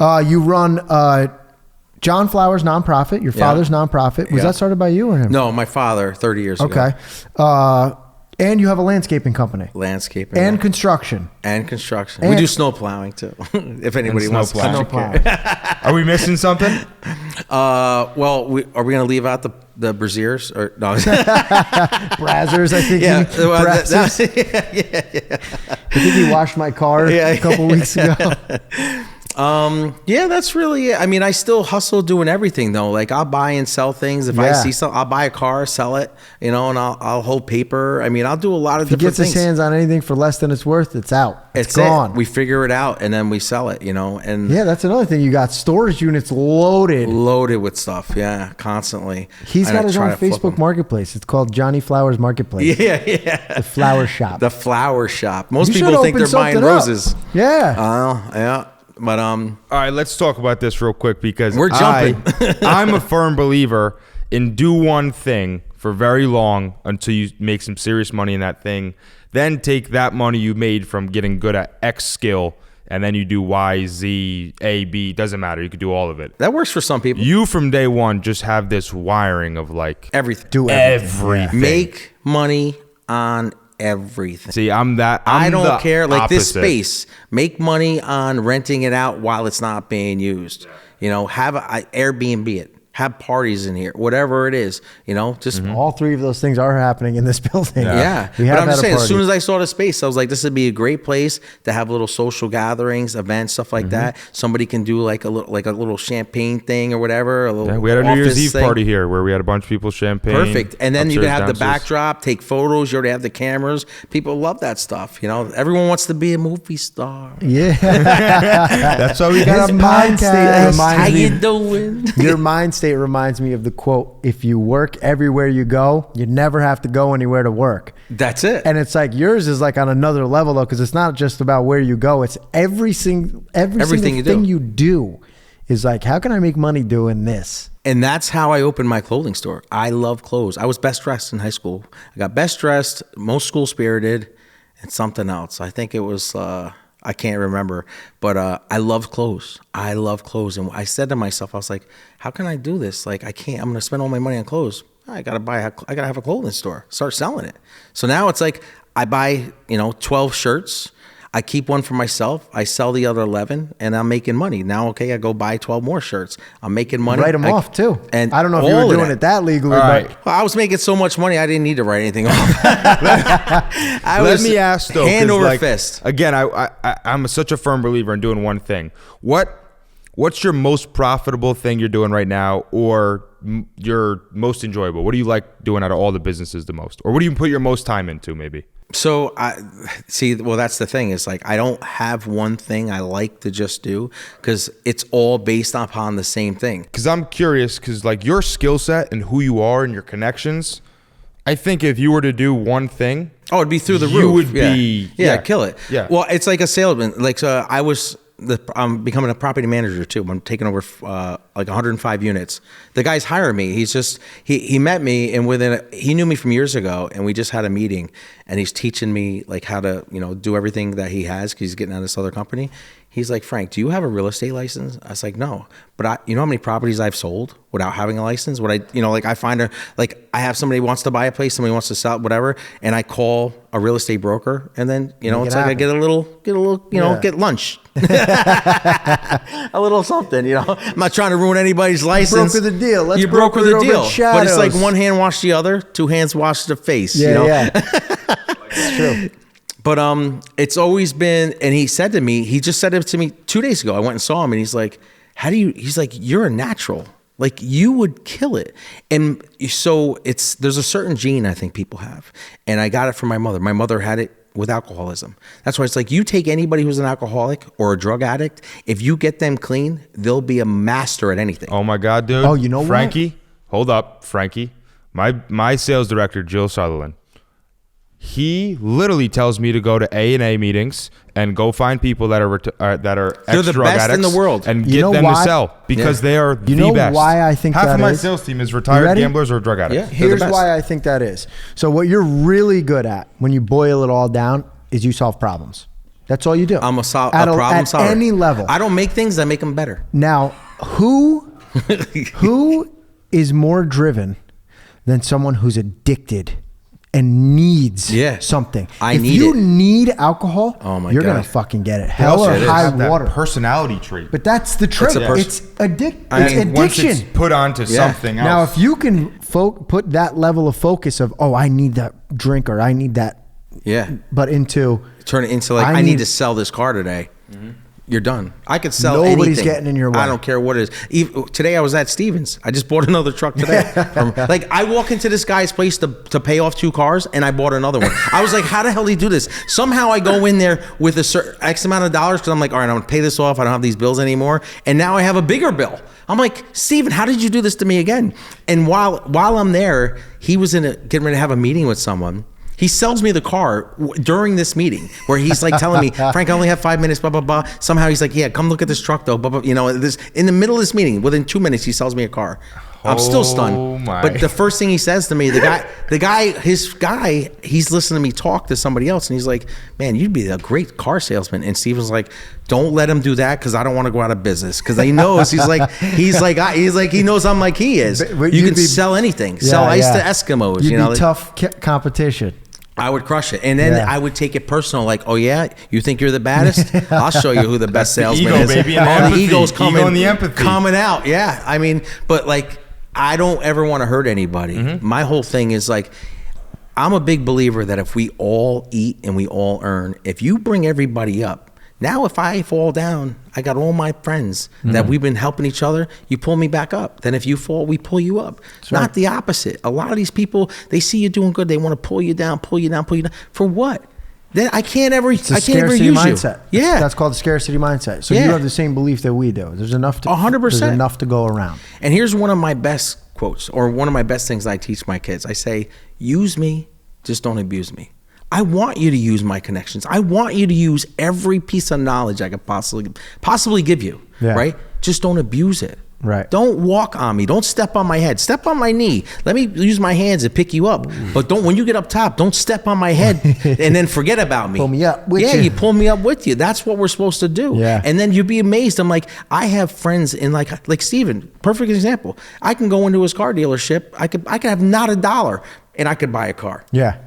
You run John Flowers nonprofit. Your father's nonprofit. Was that started by you or him? No, my father 30 years ago. Okay. And you have a landscaping company. Landscaping. And construction. And we do snow plowing too. If anybody wants to. Snow plowing. Are we missing something? Well, are we going to leave out the braziers or no? Brazzers, I think. Yeah. Yeah. I think he washed my car a couple weeks ago. Yeah, that's really it. I mean, I still hustle doing everything though. Like I'll buy and sell things. If I see something, I'll buy a car, sell it, and I'll hold paper. I mean, I'll do a lot of different things. If he gets his hands on anything for less than it's worth, it's out. It's gone. We figure it out and then we sell it, and yeah, that's another thing. You got storage units loaded with stuff. Yeah, constantly. He's got his own Facebook marketplace. It's called Johnny Flowers Marketplace. Yeah. The flower shop. The flower shop. Most people think they're buying roses. Yeah. Yeah. But all right, let's talk about this real quick because we're jumping. I'm a firm believer in do one thing for very long until you make some serious money in that thing. Then take that money you made from getting good at X skill, and then you do Y, Z, A, B. Doesn't matter. You could do all of it. That works for some people. You from day one just have this wiring of like everything. Do everything. Make money on everything. See, I don't care. Like opposite. This space, make money on renting it out while it's not being used. Have Airbnb it. Have parties in here, whatever it is, just all three of those things are happening in this building. Yeah. But I'm just saying, as soon as I saw the space, I was like, this would be a great place to have little social gatherings, events, stuff like that. Somebody can do like a little champagne thing or whatever. We had a New Year's Eve party here where we had a bunch of people champagne. Perfect. And then you can have downstairs. the backdrop, take photos. You already have the cameras. People love that stuff. Everyone wants to be a movie star. Yeah. That's why we got a mind state. How you doing? Your mind state reminds me of the quote, if you work everywhere you go, you never have to go anywhere to work. That's it. And it's like yours is like on another level though, because it's not just about where you go. It's everything you do is like, how can I make money doing this? And that's how I opened my clothing store. I love clothes. I was best dressed in high school. I got best dressed, most school spirited, and something else. I think it was... I can't remember, but I love clothes. And I said to myself, I was like, how can I do this? Like, I can't. I'm going to spend all my money on clothes. I got to have a clothing store. Start selling it. So now it's like I buy, 12 shirts. I keep one for myself. I sell the other 11, and I'm making money. Now, okay, I go buy 12 more shirts. I'm making money. Write them off, too. And I don't know if you were doing it that legally, right. but... Well, I was making so much money, I didn't need to write anything off. Let me ask, though. Hand over fist. Again, I'm such a firm believer in doing one thing. What's your most profitable thing you're doing right now, or your most enjoyable? What do you like doing out of all the businesses the most? Or what do you put your most time into, maybe? So that's the thing is like, I don't have one thing I like to just do because it's all based upon the same thing. Because I'm curious, because like your skill set and who you are and your connections, I think if you were to do one thing, it'd be through the roof. You would be, kill it. Yeah. Well, it's like a salesman. Like I'm becoming a property manager too. I'm taking over like 105 units. The guy's hiring me. He's just he met me and he knew me from years ago, and we just had a meeting. And he's teaching me like how to do everything that he has because he's getting out of this other company. He's like, Frank, do you have a real estate license? I was like, no. But you know how many properties I've sold without having a license? I find I have somebody who wants to buy a place, somebody wants to sell it, whatever, and I call a real estate broker, and then, it's like I get a little, get lunch. A little something, I'm not trying to ruin anybody's license. Broker the deal. Let's you broker the deal. Shadows. But it's like one hand wash the other, two hands wash the face. Yeah. It's true. But it's always been, and he just said it to me 2 days ago. I went and saw him, and he's like, he's like, you're a natural. Like, you would kill it. And so there's a certain gene I think people have. And I got it from my mother. My mother had it with alcoholism. That's why it's like, you take anybody who's an alcoholic or a drug addict, if you get them clean, they'll be a master at anything. Oh my God, dude. Oh, you know what? Frankie, hold up, Frankie. My sales director, Jill Sutherland, he literally tells me to go to A&A meetings and go find people that are They're the ex-drug best addicts in the world. and You get know them why? to sell because they are You the know best. why I think half that of my is? sales team is You retired ready? gamblers or drug addicts. Yeah. They're the Here's best. why I think that is. So what you're really good at when you boil it all down is you solve problems. That's all you do. I'm a problem at solver. At any level. I don't make things, I make them better. Now, who is more driven than someone who's addicted and needs something? If you need alcohol, you're going to fucking get it. Hell or high water. Personality trait. But that's the trick. It's addiction. Once it's put onto something else. Now, if you can put that level of focus of, I need that drink or I need that. Yeah. But turn it into like, I need to sell this car today. Mm-hmm. You're done. I could sell Nobody's anything. getting in your way. I don't care what it is. Today I was at Stevens. I just bought another truck today. I walk into this guy's place to pay off 2 cars, and I bought another one. I was like, how the hell do you do this? Somehow I go in there with a certain X amount of dollars because I'm like, all right, I'm going to pay this off. I don't have these bills anymore. And now I have a bigger bill. I'm like, Steven, how did you do this to me again? And while I'm there, he was getting ready to have a meeting with someone. He sells me the car during this meeting where he's like telling me, Frank, I only have 5 minutes, blah, blah, blah. Somehow he's like, yeah, come look at this truck though, blah, blah. In the middle of this meeting, within 2 minutes, he sells me a car. I'm still stunned. But the first thing he says to me, he's listening to me talk to somebody else, and he's like, man, you'd be a great car salesman. And Steven's like, don't let him do that because I don't want to go out of business. Because he knows he knows I'm like he is. But you can sell anything. Sell ice to Eskimos. You'd be tough competition. I would crush it. And then I would take it personal, like, oh yeah, you think you're the baddest? I'll show you who the best salesman is. Baby, the ego's coming, and the empathy. coming out. Yeah. I mean, but like, I don't ever want to hurt anybody. Mm-hmm. My whole thing is like, I'm a big believer that if we all eat and we all earn, if you bring everybody up, now if I fall down, I got all my friends that we've been helping each other. You pull me back up. Then if you fall, we pull you up. That's not the opposite. A lot of these people, they see you doing good. They want to pull you down. For what? Then I can't ever use mindset. You. Yeah. That's called the scarcity mindset. So you have the same belief that we do. There's enough to 100%. There's enough to go around. And here's one of my best quotes, or one of my best things I teach my kids. I say, use me, just don't abuse me. I want you to use my connections. I want you to use every piece of knowledge I could possibly give you, right? Just don't abuse it. Right. Don't walk on me. Don't step on my head. Step on my knee. Let me use my hands to pick you up. But when you get up top, don't step on my head and then forget about me. Pull me up with you. Yeah, you pull me up with you. That's what we're supposed to do. Yeah. And then you'd be amazed. I'm like, I have friends in like Steven, perfect example. I can go into his car dealership. I could have not $1 and I could buy a car. Yeah.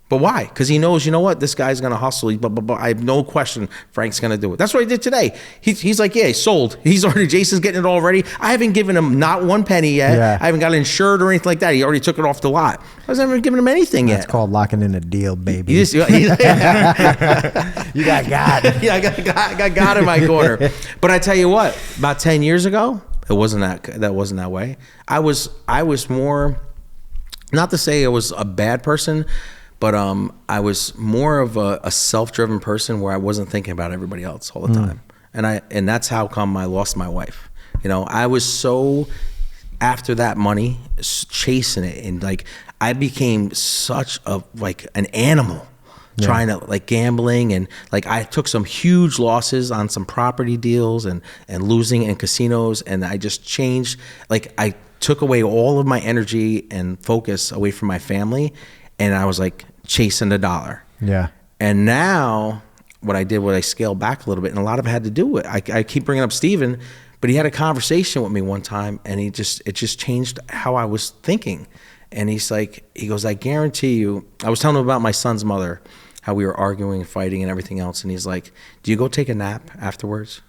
But why? Because he knows, you know what? This guy's going to hustle. I have no question Frank's going to do it. That's what he did today. He's like, yeah, he sold. Jason's getting it all ready. I haven't given him not one penny yet. Yeah. I haven't got it insured or anything like that. He already took it off the lot. I wasn't even giving him anything yet. That's called locking in a deal, baby. You got God. Yeah, I got God in my corner. But I tell you what, about 10 years ago, that wasn't that way. I was more, not to say I was a bad person, but I was more of a self-driven person where I wasn't thinking about everybody else all the time. And that's how come I lost my wife. I was so after that money, chasing it, and like I became such an animal. Trying to gambling, and I took some huge losses on some property deals and losing in casinos, and I just changed. I took away all of my energy and focus away from my family, and I was chasing the dollar. Yeah. And now what I did was I scaled back a little bit, and a lot of it had to do with I keep bringing up Steven, but he had a conversation with me one time, and it just changed how I was thinking. And he goes, I guarantee you, I was telling him about my son's mother, how we were arguing and fighting and everything else, and he's like, do you go take a nap afterwards?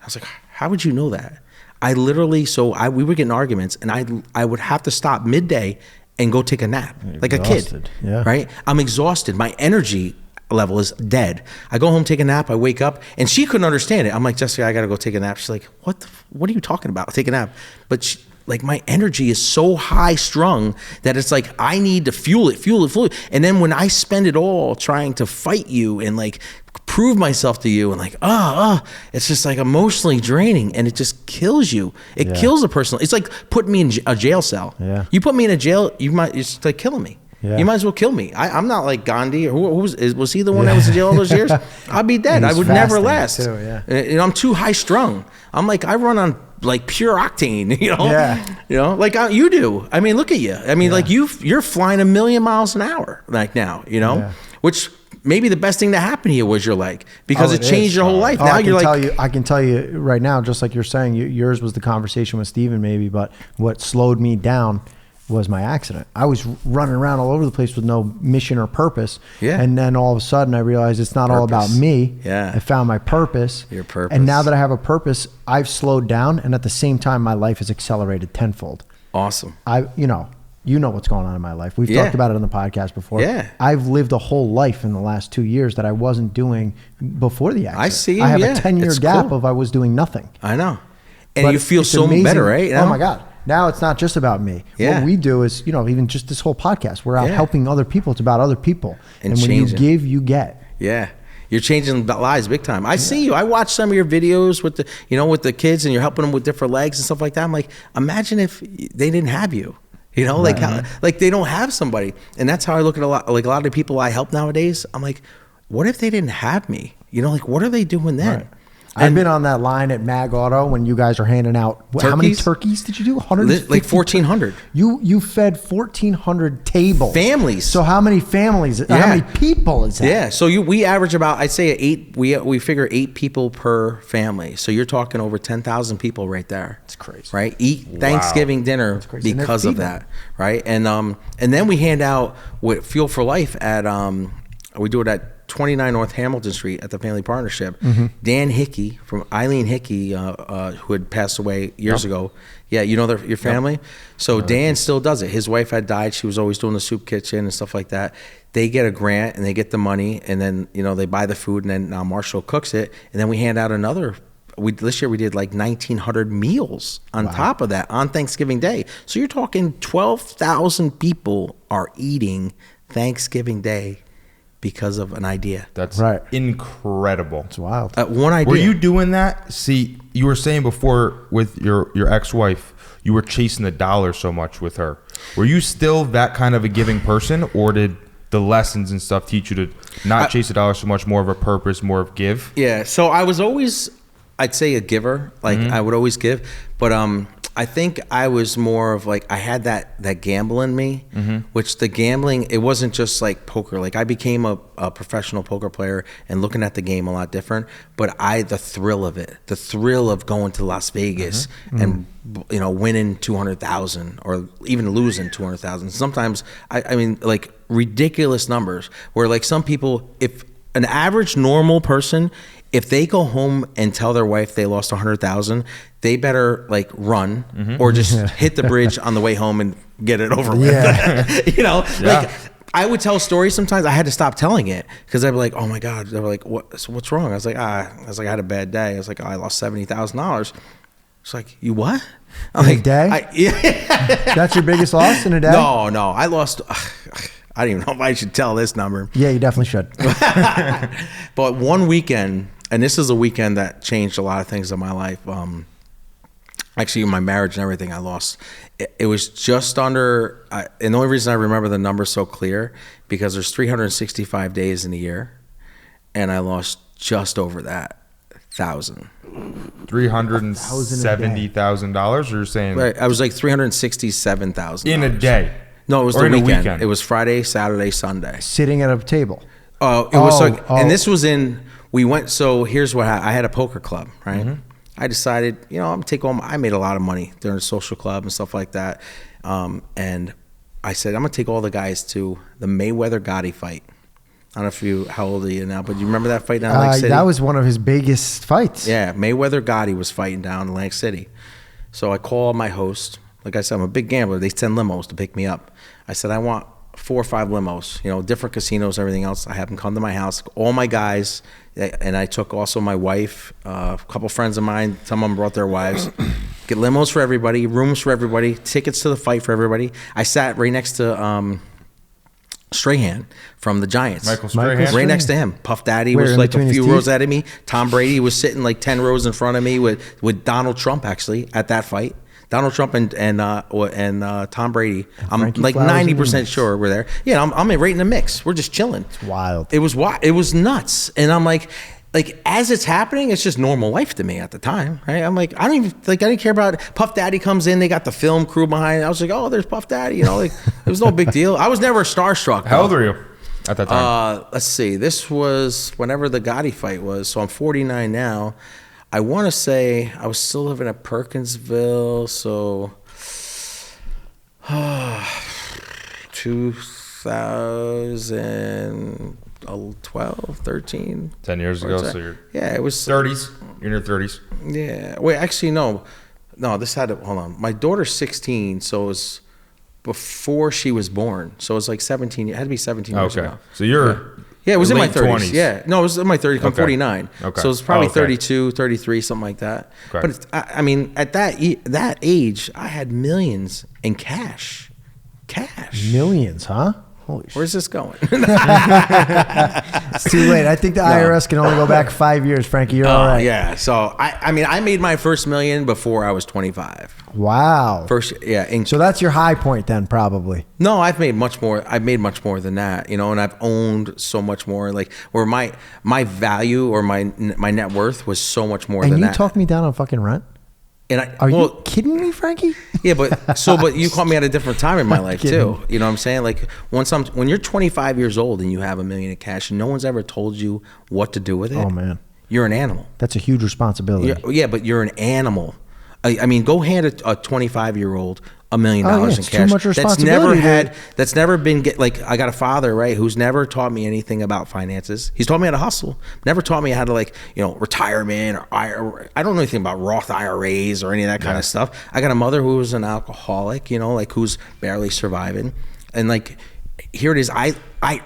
I was like, how would you know that? I literally, we would get in arguments, and I would have to stop midday and go take a nap, like exhausted. A kid, yeah. right? I'm exhausted. My energy level is dead. I go home, take a nap, I wake up, and she couldn't understand it. I'm like, Jessica, I gotta go take a nap. She's like, what are you talking about? Take a nap. But my energy is so high strung that it's like, I need to fuel it. And then when I spend it all trying to fight you and like prove myself to you and like, it's just like emotionally draining, and it just kills you. It kills a person. It's like putting me in a jail cell. Yeah. You put me in a jail, it's like killing me. Yeah. You might as well kill me. I'm not like Gandhi. Who was he the one that was in jail all those years? I'd be dead. I would never last. Too, yeah. I'm too high strung. I'm like, I run on like pure octane, you know? Yeah. You know, like you do. I mean, look at you. I mean, like you're flying 1,000,000 miles an hour like now, you know, which maybe the best thing that happened to you was your leg, because it changed your whole life. Now I can tell you right now, just like you're saying, yours was the conversation with Steven maybe, but what slowed me down was my accident. I was running around all over the place with no mission or purpose. Yeah. And then all of a sudden I realized it's not all about me. Yeah. I found my purpose. Your purpose. And now that I have a purpose, I've slowed down, and at the same time my life has accelerated tenfold. Awesome. You know what's going on in my life. We've talked about it on the podcast before. Yeah. I've lived a whole life in the last 2 years that I wasn't doing before the accident. I see. I have a 10-year It's gap cool. of I was doing nothing. I know. And But you feel it's so amazing. better, right? You know? Oh my God. Now it's not just about me. Yeah. What we do is, even just this whole podcast, we're out helping other people. It's about other people. And when you changing. give, you get. Yeah. You're changing lives big time. I see you. I watch some of your videos with the kids, and you're helping them with different legs and stuff like that. I'm like, imagine if they didn't have you. You know, like how, like they don't have somebody. And that's how I look at a lot of the people I help nowadays. I'm like, what if they didn't have me? You know, like what are they doing then? Right. I've been on that line at Mag Auto when you guys are handing out. How many turkeys did you do? 150? Like 1,400. You fed 1,400 tables. Families. So how many families? How many people is that? Yeah. So we average about, I'd say 8. We figure 8 people per family. So you're talking over 10,000 people right there. It's crazy. Right. Eat Thanksgiving dinner because of that. Right. And then we hand out with Fuel for Life at we do it at 29 North Hamilton Street at the Family Partnership. Mm-hmm. Dan Hickey from Eileen Hickey, who had passed away years ago. Yeah, you know your family? Yep. So Dan still does it. His wife had died. She was always doing the soup kitchen and stuff like that. They get a grant and they get the money, and then they buy the food, and then now Marshall cooks it, and then we hand out another. This year we did like 1,900 meals on top of that on Thanksgiving Day. So you're talking 12,000 people are eating Thanksgiving Day because of an idea. That's incredible. It's wild. One idea. Were you doing that? See, you were saying before with your ex-wife, you were chasing the dollar so much with her. Were you still that kind of a giving person, or did the lessons and stuff teach you to not chase the dollar so much, more of a purpose, more of give? Yeah. So I was always, I'd say, a giver. Like I would always give, but I think I was more of like, I had that gamble in me, which the gambling, it wasn't just like poker. Like I became a professional poker player and looking at the game a lot different, but the thrill of it, the thrill of going to Las Vegas and, winning 200,000 or even losing 200,000. Sometimes I mean, like ridiculous numbers where like some people, if an average normal person, if they go home and tell their wife they lost 100,000, they better like run or just hit the bridge on the way home and get it over with. Like I would tell stories sometimes. I had to stop telling it because I'd be like, oh my God. They were like, what's wrong? I was like, I had a bad day. I was like, I lost $70,000. It's like, you what? I'm in a day? That's your biggest loss in a day? No. I lost... I don't even know if I should tell this number. Yeah, you definitely should. But one weekend, and this is a weekend that changed a lot of things in my life. Actually, my marriage and everything, I lost. It was just under, and the only reason I remember the number so clear, because there's 365 days in a year, and I lost just over that. $370,000, or you're saying? Right, I was like $367,000 in a day. No, it was or the in weekend. a weekend. It was Friday, Saturday, Sunday. Sitting at a table. And this was in we went. So here's what I had a poker club, right? I decided, I'm gonna take I made a lot of money during a social club and stuff like that, and I said I'm gonna take all the guys to the Mayweather Gotti fight. I don't know how old are you now, but you remember that fight down in Atlantic City? That was one of his biggest fights. Yeah, Mayweather Gotti was fighting down in Atlantic City. So I called my host. Like I said, I'm a big gambler. They send limos to pick me up. I said, I want 4 or 5 limos, different casinos, everything else. I have them come to my house, all my guys, and I took also my wife, a couple friends of mine, some of them brought their wives. Get limos for everybody, rooms for everybody, tickets to the fight for everybody. I sat right next to Strahan from the Giants. Michael Strahan. Right next to him. Puff Daddy was like a few rows ahead of me. Tom Brady was sitting like 10 rows in front of me with Donald Trump actually at that fight. Donald Trump and Tom Brady. I'm Frankie like Flowers 90% sure we're there. Yeah, I'm right in the mix. We're just chilling. It's wild. It was nuts. And I'm like as it's happening, it's just normal life to me at the time, right? I'm like, I didn't care about it. Puff Daddy comes in, they got the film crew behind it. I was like, oh, there's Puff Daddy, it was no big deal. I was never starstruck. How old were you at that time? Let's see, this was whenever the Gotti fight was, so I'm 49 now. I want to say I was still living at Perkinsville, so 2012, 13. 10 years ago, so you're it was 30s. You're in your 30s. Yeah. Wait, actually, no. This had to, hold on. My daughter's 16, so it was before she was born. So it was like 17. It had to be 17 years ago. So you're... Yeah, it was in my late 30s. 20s. Yeah. No, it was in my 30s. I'm Okay. 49. Okay. So it's probably okay. 32, 33, something like that. Okay. But I mean, at that age, I had millions in cash. Millions, huh? Holy shit. Where's this going? It's too late. I think the IRS can only go back 5 years, Frankie. You're all right. Yeah. So I mean, I made my first million before I was 25. Wow. So that's your high point then, probably. no, I've made much more. I've made much more than that, and I've owned so much more. Like where my value or my net worth was so much more And than you that. talk me down on fucking rent? And Are you kidding me, Frankie? Yeah, but you caught me at a different time in my life too. You know what I'm saying? Like when you're 25 years old and you have $1 million in cash and no one's ever told you what to do with it. Oh man, you're an animal. That's a huge responsibility. Yeah, but you're an animal. I mean, go hand a 25-year-old $1 million in it's cash. too much responsibility. That's never been like I got a father, right, who's never taught me anything about finances. He's taught me how to hustle. Never taught me how to retirement or I don't know anything about Roth IRAs or any of that kind of stuff. I got a mother who was an alcoholic, who's barely surviving. And like here it is, I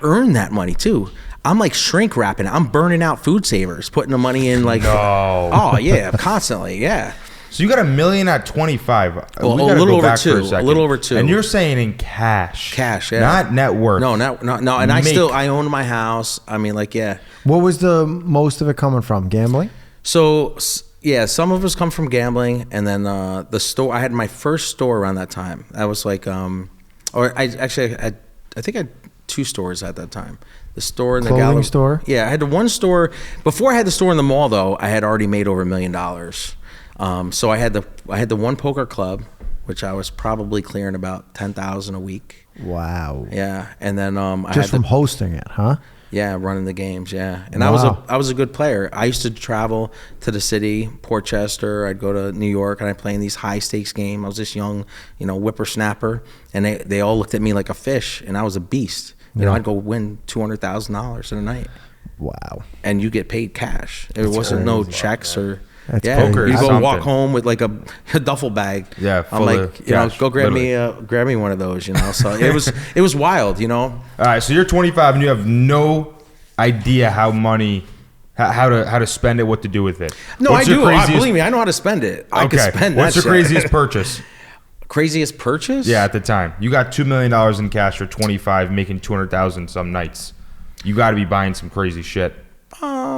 earned that money too. I'm like shrink wrapping. I'm burning out food savers, putting the money in like oh yeah, constantly, yeah. So you got $1 million at 25. Well, a little over 2. A little over 2. And you're saying in cash. Cash, yeah. Not net worth. No. And I owned my house. I mean, like, yeah. What was the most of it coming from? Gambling? So, yeah, some of us come from gambling. And then the store, I had my first store around that time. I was like, I think I had 2 stores at that time. The store and the clothing gallery store? Yeah, I had the one store. Before I had the store in the mall, though, I had already made over $1 million. So I had the one poker club, which I was probably clearing about $10,000 a week. Wow. Yeah, and then just from hosting it, huh? Yeah, running the games. Yeah, and Wow. I was a good player. I used to travel to the city, Port Chester. I'd go to New York, and I'd play in these high stakes games. I was this young, whippersnapper, and they all looked at me like a fish, and I was a beast. I'd go win $200,000 in a night. Wow. And you get paid cash. It wasn't no checks or. That's poker You is go something. walk home with like a duffel bag. Yeah, I'm full like, of cash, go grab me one of those. So it was wild. All right, so you're 25 and you have no idea how to spend it, what to do with it. No, What's I your do. craziest- Believe me, I know how to spend it. I could spend What's that your shit. craziest purchase? Craziest purchase? Yeah, at the time. You got $2 million in cash for 25, making 200,000 some nights. You got to be buying some crazy shit.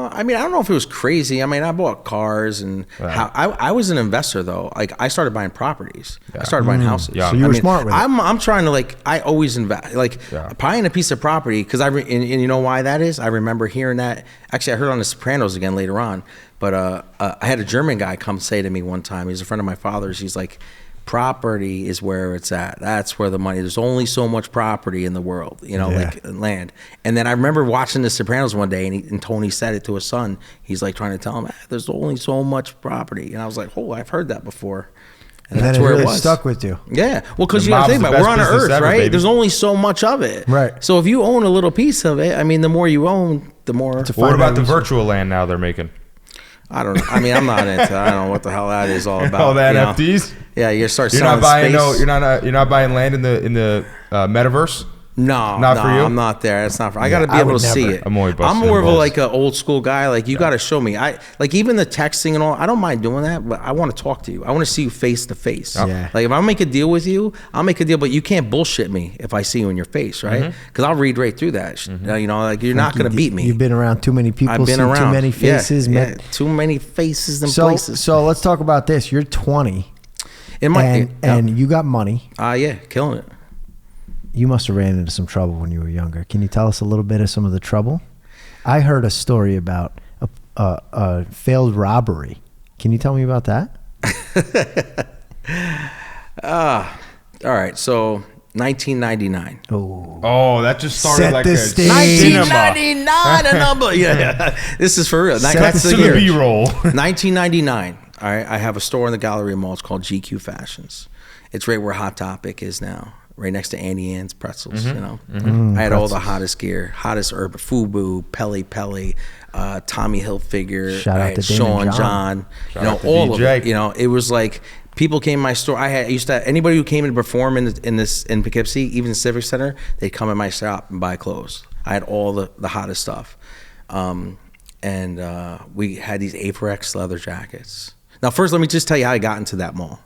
I mean, I don't know if it was crazy. I mean, I bought cars and I was an investor though. Like I started buying properties. Yeah. I started buying houses. Yeah. So you were smart with it. I'm trying to I always invest. Buying a piece of property because and you know why that is? I remember hearing that. Actually, I heard it on The Sopranos again later on. But I had a German guy come say to me one time. He's a friend of my father's. He's like, property is where it's at. That's where the money. There's only so much property in the world, like land. And then I remember watching The Sopranos one day, and Tony said it to his son. He's like trying to tell him, there's only so much property. And I was like, oh, I've heard that before. And that's then where it really it was. stuck with you. Yeah. Well, because The you got to think mob's about it. the We're on best Earth, business ever, right? baby. There's only so much of it. Right. So if you own a little piece of it, I mean, the more you own, the more. What about the virtual land now they're making? I don't know. I mean, I'm not into. I don't know what the hell that is all about. All the you know? NFTs. Yeah, you start You're selling not buying space. you're not buying land in the metaverse. No, Not for you? I'm not there. That's not for. I got to be I able would to see never. it. I'm only busting more of a balls. like an old school guy. Like you got to show me. I like even the texting and all. I don't mind doing that, but I want to talk to you. I want to see you face to face. Yeah. Like if I make a deal with you, I'll make a deal, but you can't bullshit me if I see you in your face, right? Because I'll read right through that. Like you're not gonna beat me. You've been around too many people, I've been seen around too many faces. Yeah, too many faces and So, places. so let's talk about this. You're 20, In my and you got money. killing it. You must have ran into some trouble when you were younger. Can you tell us a little bit of some of the trouble? I heard a story about a failed robbery. Can you tell me about that? All right, so 1999. Oh, that just started Set like the a stage. cinema. 1999, a number. Yeah. This is for real. Set To the B-roll. 1999. All right, I have a store in the Galleria Mall. It's called GQ Fashions. It's right where Hot Topic is now, right next to Annie Ann's Pretzels. I had all the hottest gear, hottest urban FUBU, Pele, Tommy Hilfiger, Shout out I had to Damon Sean John. John, out to all DJ. of it. It was like people came to my store. I used to anybody who came in to perform in Poughkeepsie, even the Civic Center, they'd come in my shop and buy clothes. I had all the hottest stuff, and we had these Apex leather jackets. Now, first, let me just tell you how I got into that mall.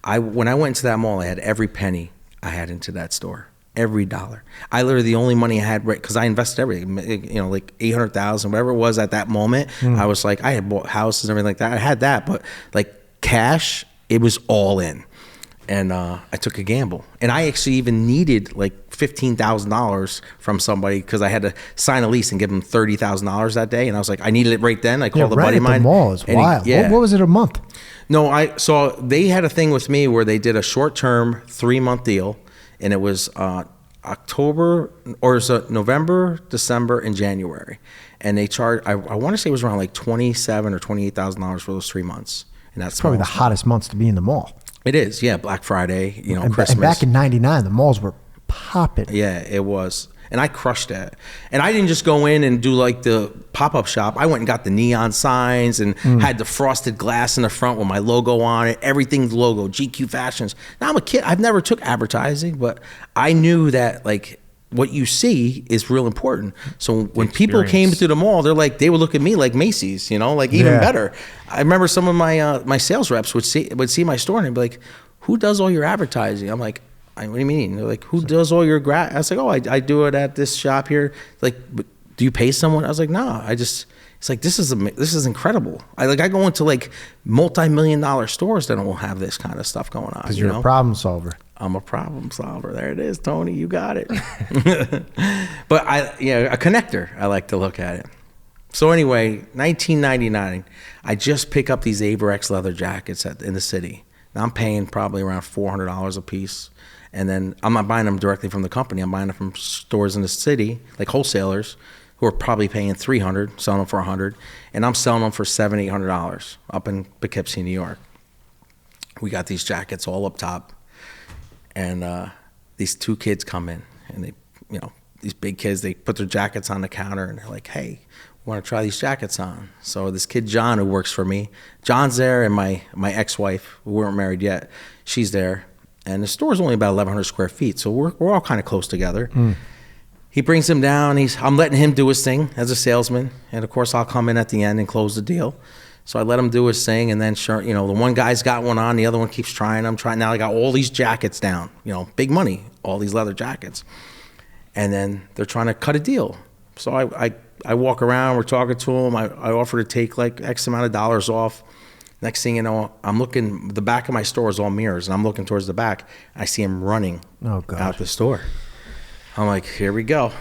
When I went into that mall, I had every penny I had into that store, every dollar. I literally the only money I had, right, because I invested everything, like 800,000, whatever it was at that moment. I was like, I had bought houses and everything like that. I had that, but like cash, it was all in. And I took a gamble. And I actually even needed like $15,000 from somebody because I had to sign a lease and give them $30,000 that day. And I was like, I needed it right then. I called a buddy of mine. At the mall is wild. What was it a month? No, so they had a thing with me where they did a short-term 3-month deal, and it was October, or is it November, December, and January. And they charged, I want to say it was around like $27,000 or $28,000 for those 3 months. And that's Probably the hottest months to be in the mall. It is, yeah. Black Friday, Christmas. And back in '99, the malls were popping. Yeah, it was. And I crushed that. And I didn't just go in and do like the pop-up shop. I went and got the neon signs and had the frosted glass in the front with my logo on it. Everything's logo, GQ Fashions. Now I'm a kid. I've never took advertising, but I knew that like what you see is real important. So when people came to the mall, they would look at me like Macy's, like even better. I remember some of my my sales reps would see my store and they'd be like, "Who does all your advertising?" I'm like, "What do you mean?" They're like, "Who does all your I was like, "Oh, I do it at this shop here." Like, do you pay someone? I was like, "No, it's like this is incredible." I go into like multi-million-dollar stores that don't have this kind of stuff going on. Because you're a problem solver. I'm a problem solver. There it is, Tony. You got it. But a connector. I like to look at it. So anyway, 1999, I just pick up these Averex leather jackets in the city. Now I'm paying probably around $400 a piece. And then I'm not buying them directly from the company. I'm buying them from stores in the city, like wholesalers, who are probably paying $300, selling them for $100. And I'm selling them for $700, $800 up in Poughkeepsie, New York. We got these jackets all up top. And these two kids come in, and they, these big kids, they put their jackets on the counter, and they're like, "Hey, we want to try these jackets on." So this kid, John, who works for me, John's there, and my ex-wife, we weren't married yet, she's there. And the store's only about 1,100 square feet, so we're all kind of close together. He brings him down. I'm letting him do his thing as a salesman, and of course I'll come in at the end and close the deal. So I let him do his thing, and then sure, the one guy's got one on, the other one keeps trying. I'm trying. Now I got all these jackets down, big money, all these leather jackets, and then they're trying to cut a deal. So I walk around, we're talking to him. I offer to take like X amount of dollars off. Next thing you know, I'm looking, the back of my store is all mirrors, and I'm looking towards the back. I see him running out the store. I'm like, here we go.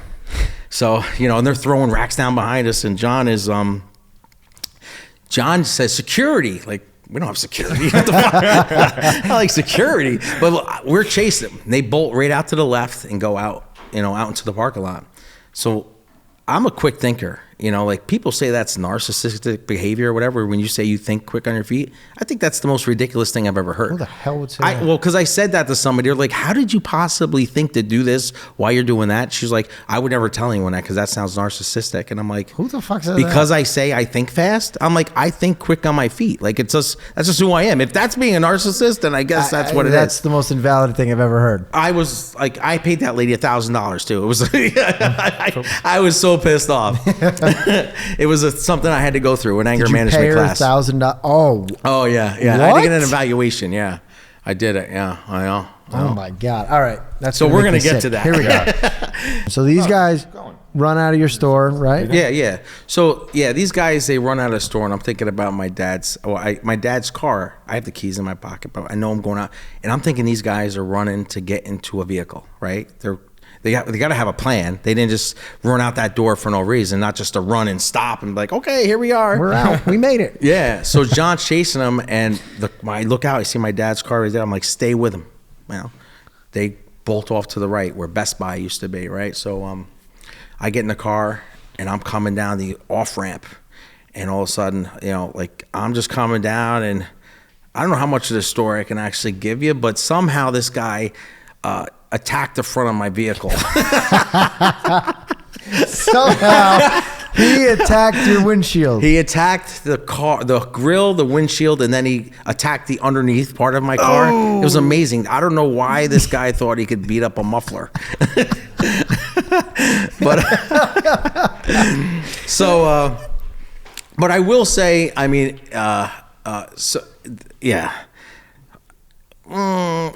So, and they're throwing racks down behind us, and John says, "Security." Like, we don't have security. What the fuck? I like security. But look, we're chasing them. They bolt right out to the left and go out, out into the parking lot. So I'm a quick thinker. Like people say that's narcissistic behavior or whatever. When you say you think quick on your feet, I think that's the most ridiculous thing I've ever heard. Who the hell would say that? Well, because I said that to somebody. They're like, how did you possibly think to do this while you're doing that? She's like, I would never tell anyone that because that sounds narcissistic. And I'm like, Who the fuck says because that? I say I think fast. I'm like, I think quick on my feet. Like that's just who I am. If that's being a narcissist, then I guess that's what it is. That's the most invalid thing I've ever heard. I was like, I paid that lady $1,000 too. It was, I was so pissed off. It was something I had to go through, an anger management class. $1,000. Oh yeah. I had to get an evaluation. Yeah, I did it. Yeah, I know. Oh my God. All right. That's So we're going gonna get to that. Here we go. So these guys run out of your store, right? Yeah. So yeah, these guys, they run out of the store, and I'm thinking about my dad's. My dad's car. I have the keys in my pocket, but I know I'm going out, and I'm thinking these guys are running to get into a vehicle, right? They got to have a plan. They didn't just run out that door for no reason, not just to run and stop and be like, okay, here we are. We're out. We made it. Yeah. So John's chasing them, and I look out, I see my dad's car right there. I'm like, stay with him. They bolt off to the right where Best Buy used to be, right? So I get in the car, and I'm coming down the off ramp, and all of a sudden, like I'm just coming down, and I don't know how much of the story I can actually give you, but somehow this guy attacked the front of my vehicle. Somehow he attacked your windshield. He attacked the car, the grill, the windshield, and then he attacked the underneath part of my car. It was amazing. I don't know why this guy thought he could beat up a muffler. But but I will say, I mean, yeah. Come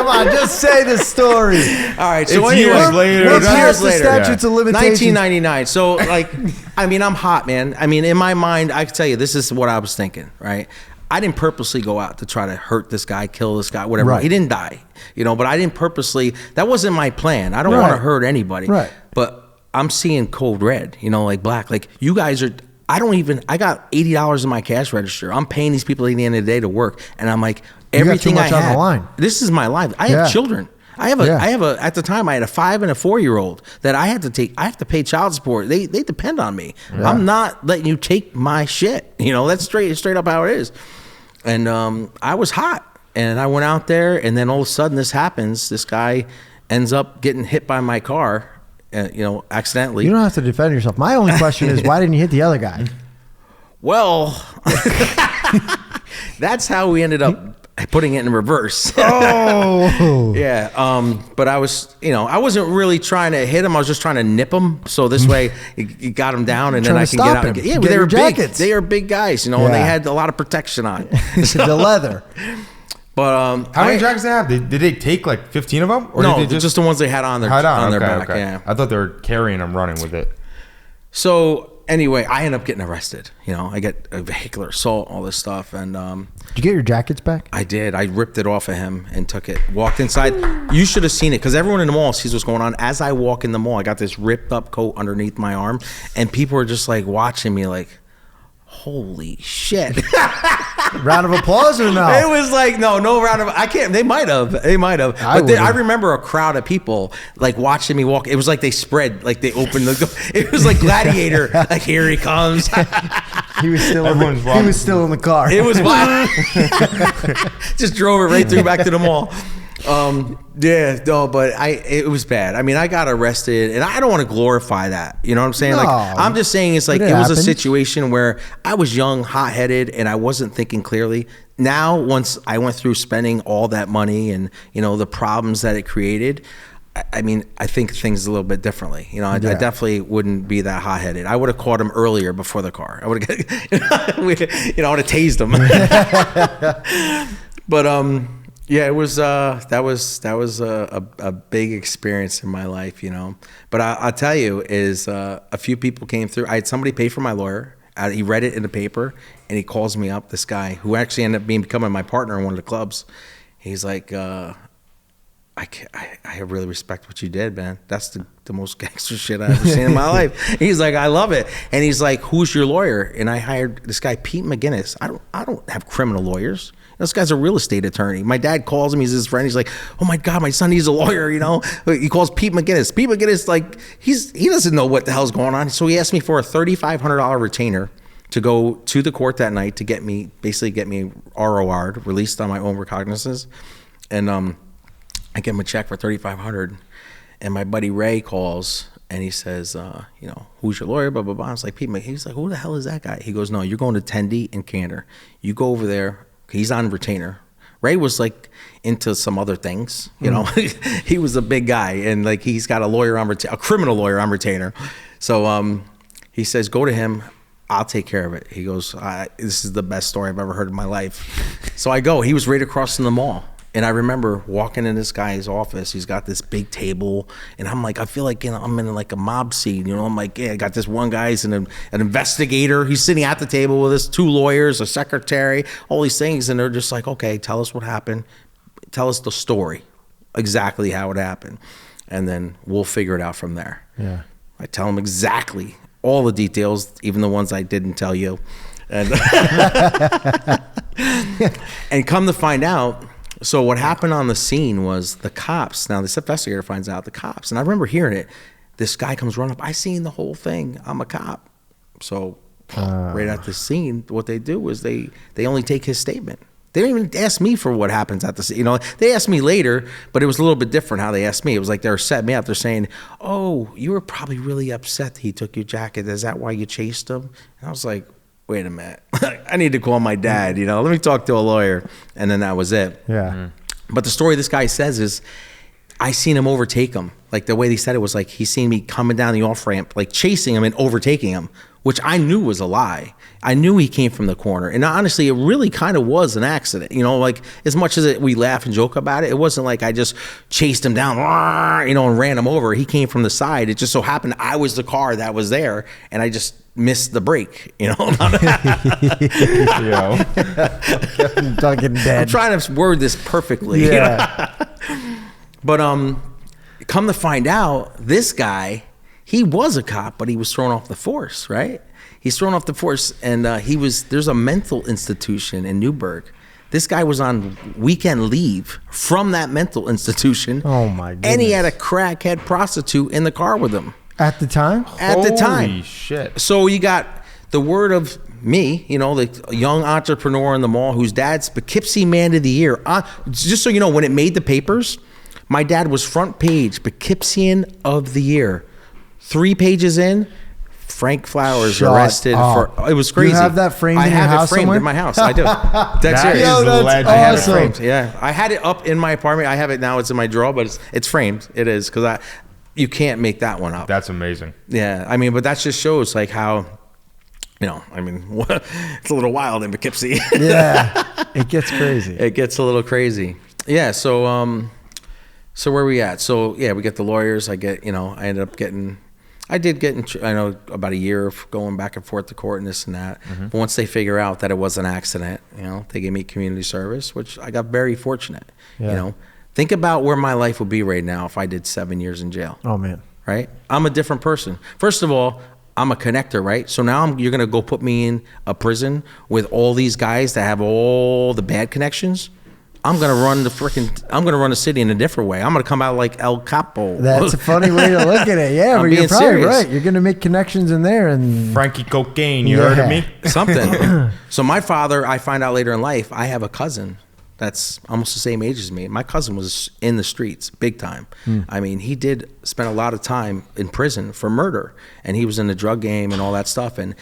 on, just say the story. All right, so It's anyway, years later. We're That's past years the later. statutes of limitations. 1999. So, like, I mean, I'm hot, man. I mean, in my mind, I can tell you, this is what I was thinking, right? I didn't purposely go out to try to hurt this guy, kill this guy, whatever. Right. He didn't die, but I didn't purposely. That wasn't my plan. I don't want to hurt anybody. Right. But I'm seeing code red, like black. Like, you guys are. I got $80 in my cash register. I'm paying these people at the end of the day to work, and I'm like, everything much I on the have. line. This is my life. I have children. I have a at the time I had a 5 and a 4-year-old that I have to pay child support. They depend on me. Yeah. I'm not letting you take my shit. That's straight up how it is. And I was hot, and I went out there, and then all of a sudden this happens. This guy ends up getting hit by my car, accidentally. You don't have to defend yourself. My only question is, why didn't you hit the other guy? Well, that's how we ended up putting it in reverse. Oh. Yeah. But I was, I wasn't really trying to hit him. I was just trying to nip him. So this way you got him down, and then I can get out. Him. Yeah, Get they were big. jackets. They are big guys, and they had a lot of protection on. The leather. But how many jackets they have? Did they take like 15 of them? Or no, did they just the ones they had on their back. Okay. Yeah. I thought they were carrying them, running with it. So anyway, I end up getting arrested. I get a vehicular assault, all this stuff, and did you get your jackets back? I did. I ripped it off of him and took it. Walked inside. You should have seen it because everyone in the mall sees what's going on. As I walk in the mall, I got this ripped up coat underneath my arm, and people are just like watching me, like, holy shit. Round of applause or no? It was like, no round of, I can't, they might have. But I remember a crowd of people like watching me walk. It was like they spread, like they opened it was like Gladiator, like here he comes. He was still in the car. It was wild. Just drove it right through back to the mall. But it was bad. I mean, I got arrested, and I don't want to glorify that. You know what I'm saying? No, I'm just saying it was happened. a situation where I was young, hot-headed, and I wasn't thinking clearly. Now, once I went through spending all that money and, the problems that it created, I mean, I think things a little bit differently. I definitely wouldn't be that hot-headed. I would have caught him earlier before the car. I would have, I would have tased him. But, yeah, it was that was a big experience in my life, But I'll tell you, is a few people came through. I had somebody pay for my lawyer. He read it in the paper, and he calls me up. This guy who actually ended up becoming my partner in one of the clubs. He's like, I I really respect what you did, man. That's the most gangster shit I've ever seen in my life. He's like, I love it. And he's like, who's your lawyer? And I hired this guy, Pete McGinnis. I don't have criminal lawyers. This guy's a real estate attorney. My dad calls him. He's his friend. He's like, oh my God, my son needs a lawyer, you know? He calls Pete McGinnis. Pete McGinnis, like, he doesn't know what the hell's going on. So he asked me for a $3,500 retainer to go to the court that night to get me ROR'd, released on my own recognizance. And I give him a check for $3,500. And my buddy Ray calls and he says, you know, who's your lawyer, blah, blah, blah. I was like, Pete McGinnis. He's like, who the hell is that guy? He goes, no, you're going to Tendy and Cantor. You go over there. He's on retainer. Ray was like into some other things, you know. He was a big guy, and like he's got a criminal lawyer on retainer. So he says, go to him. I'll take care of it. He goes, this is the best story I've ever heard in my life. So I go. He was right across from the mall. And I remember walking in this guy's office. He's got this big table, and I'm like, I feel like, you know, I'm in like a mob scene. You know, I'm like, yeah, I got this one guy. He's an investigator. He's sitting at the table with us, 2 lawyers, a secretary, all these things, and they're just like, okay, tell us what happened. Tell us the story, exactly how it happened, and then we'll figure it out from there. Yeah. I tell him exactly all the details, even the ones I didn't tell you, and and come to find out. So what happened on the scene was the cops. Now this investigator finds out the cops, and I remember hearing it. This guy comes running up. I seen the whole thing. I'm a cop. So right at the scene, what they do is they only take his statement. They don't even ask me for what happens at the scene. You know, they asked me later, but it was a little bit different how they asked me. It was like they were setting me up. They're saying, "Oh, you were probably really upset that he took your jacket. Is that why you chased him?" And I was like, wait a minute, I need to call my dad, you know, let me talk to a lawyer. And then that was it. Yeah. But the story this guy says is, I seen him overtake him. Like the way they said it was like, he seen me coming down the off ramp, like chasing him and overtaking him, which I knew was a lie. I knew he came from the corner. And honestly, it really kind of was an accident. You know, like as much as we laugh and joke about it, it wasn't like I just chased him down, you know, and ran him over. He came from the side. It just so happened I was the car that was there, and I just missed the brake, you know. Fucking dead. I'm trying to word this perfectly. Yeah. You know? But come to find out, this guy, he was a cop, but he was thrown off the force, right? He's thrown off the force, and there's a mental institution in Newburgh. This guy was on weekend leave from that mental institution. Oh my goodness. And he had a crackhead prostitute in the car with him. At the time? At the time. Holy shit. So you got the word of me, you know, the young entrepreneur in the mall whose dad's Poughkeepsie Man of the Year. Just so you know, when it made the papers, my dad was front page Poughkeepsian of the Year. 3 pages in, Frank Flowers Shut arrested up. for. It was crazy. You have that framed in your house I have it framed somewhere? in my house. I do. That's That serious. is Yo, that's legend. I have awesome. it framed. Yeah, I had it up in my apartment. I have it now. It's in my drawer, but it's framed. It is because you can't make that one up. That's amazing. Yeah, I mean, but that just shows like how, you know, I mean, it's a little wild in Poughkeepsie. Yeah. It gets crazy. It gets a little crazy. Yeah. So where are we at? So yeah, we get the lawyers. I ended up getting. I did get in, I know, about a year of going back and forth to court and this and that. But once they figure out that it was an accident, you know, they gave me community service, which I got very fortunate. Yeah. You know, think about where my life would be right now if I did 7 years in jail. Oh, man. Right? I'm a different person. First of all, I'm a connector, right? So now you're going to go put me in a prison with all these guys that have all the bad connections. I'm going to run the city in a different way. I'm going to come out like El Capo. That's a funny way to look at it. Yeah, I'm but you're being probably serious. right. You're going to make connections in there. And Frankie Cocaine, you Yeah. heard of me? Something. So my father, I find out later in life, I have a cousin that's almost the same age as me. My cousin was in the streets big time. I mean, he did spend a lot of time in prison for murder, and he was in the drug game and all that stuff. And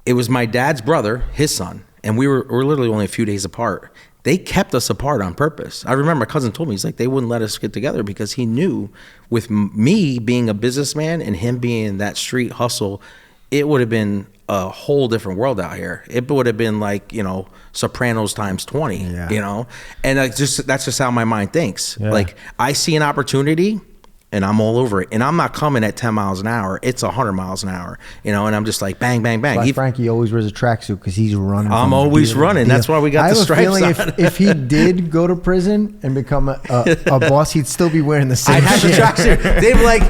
it was my dad's brother, his son, and we're literally only a few days apart. They kept us apart on purpose. I remember my cousin told me, he's like, they wouldn't let us get together because he knew with me being a businessman and him being that street hustle, it would have been a whole different world out here. It would have been like, you know, Sopranos times 20, Yeah. you know? And that's just how my mind thinks. Yeah. Like, I see an opportunity and I'm all over it. And I'm not coming at 10 miles an hour. It's 100 miles an hour, you know, and I'm just like bang, bang, bang. Like Frankie always wears a tracksuit because he's running. I'm always running. That's why we got the stripes on. I have a feeling if he did go to prison and become a boss, he'd still be wearing the same I'd have shit. the tracksuit. They'd be like,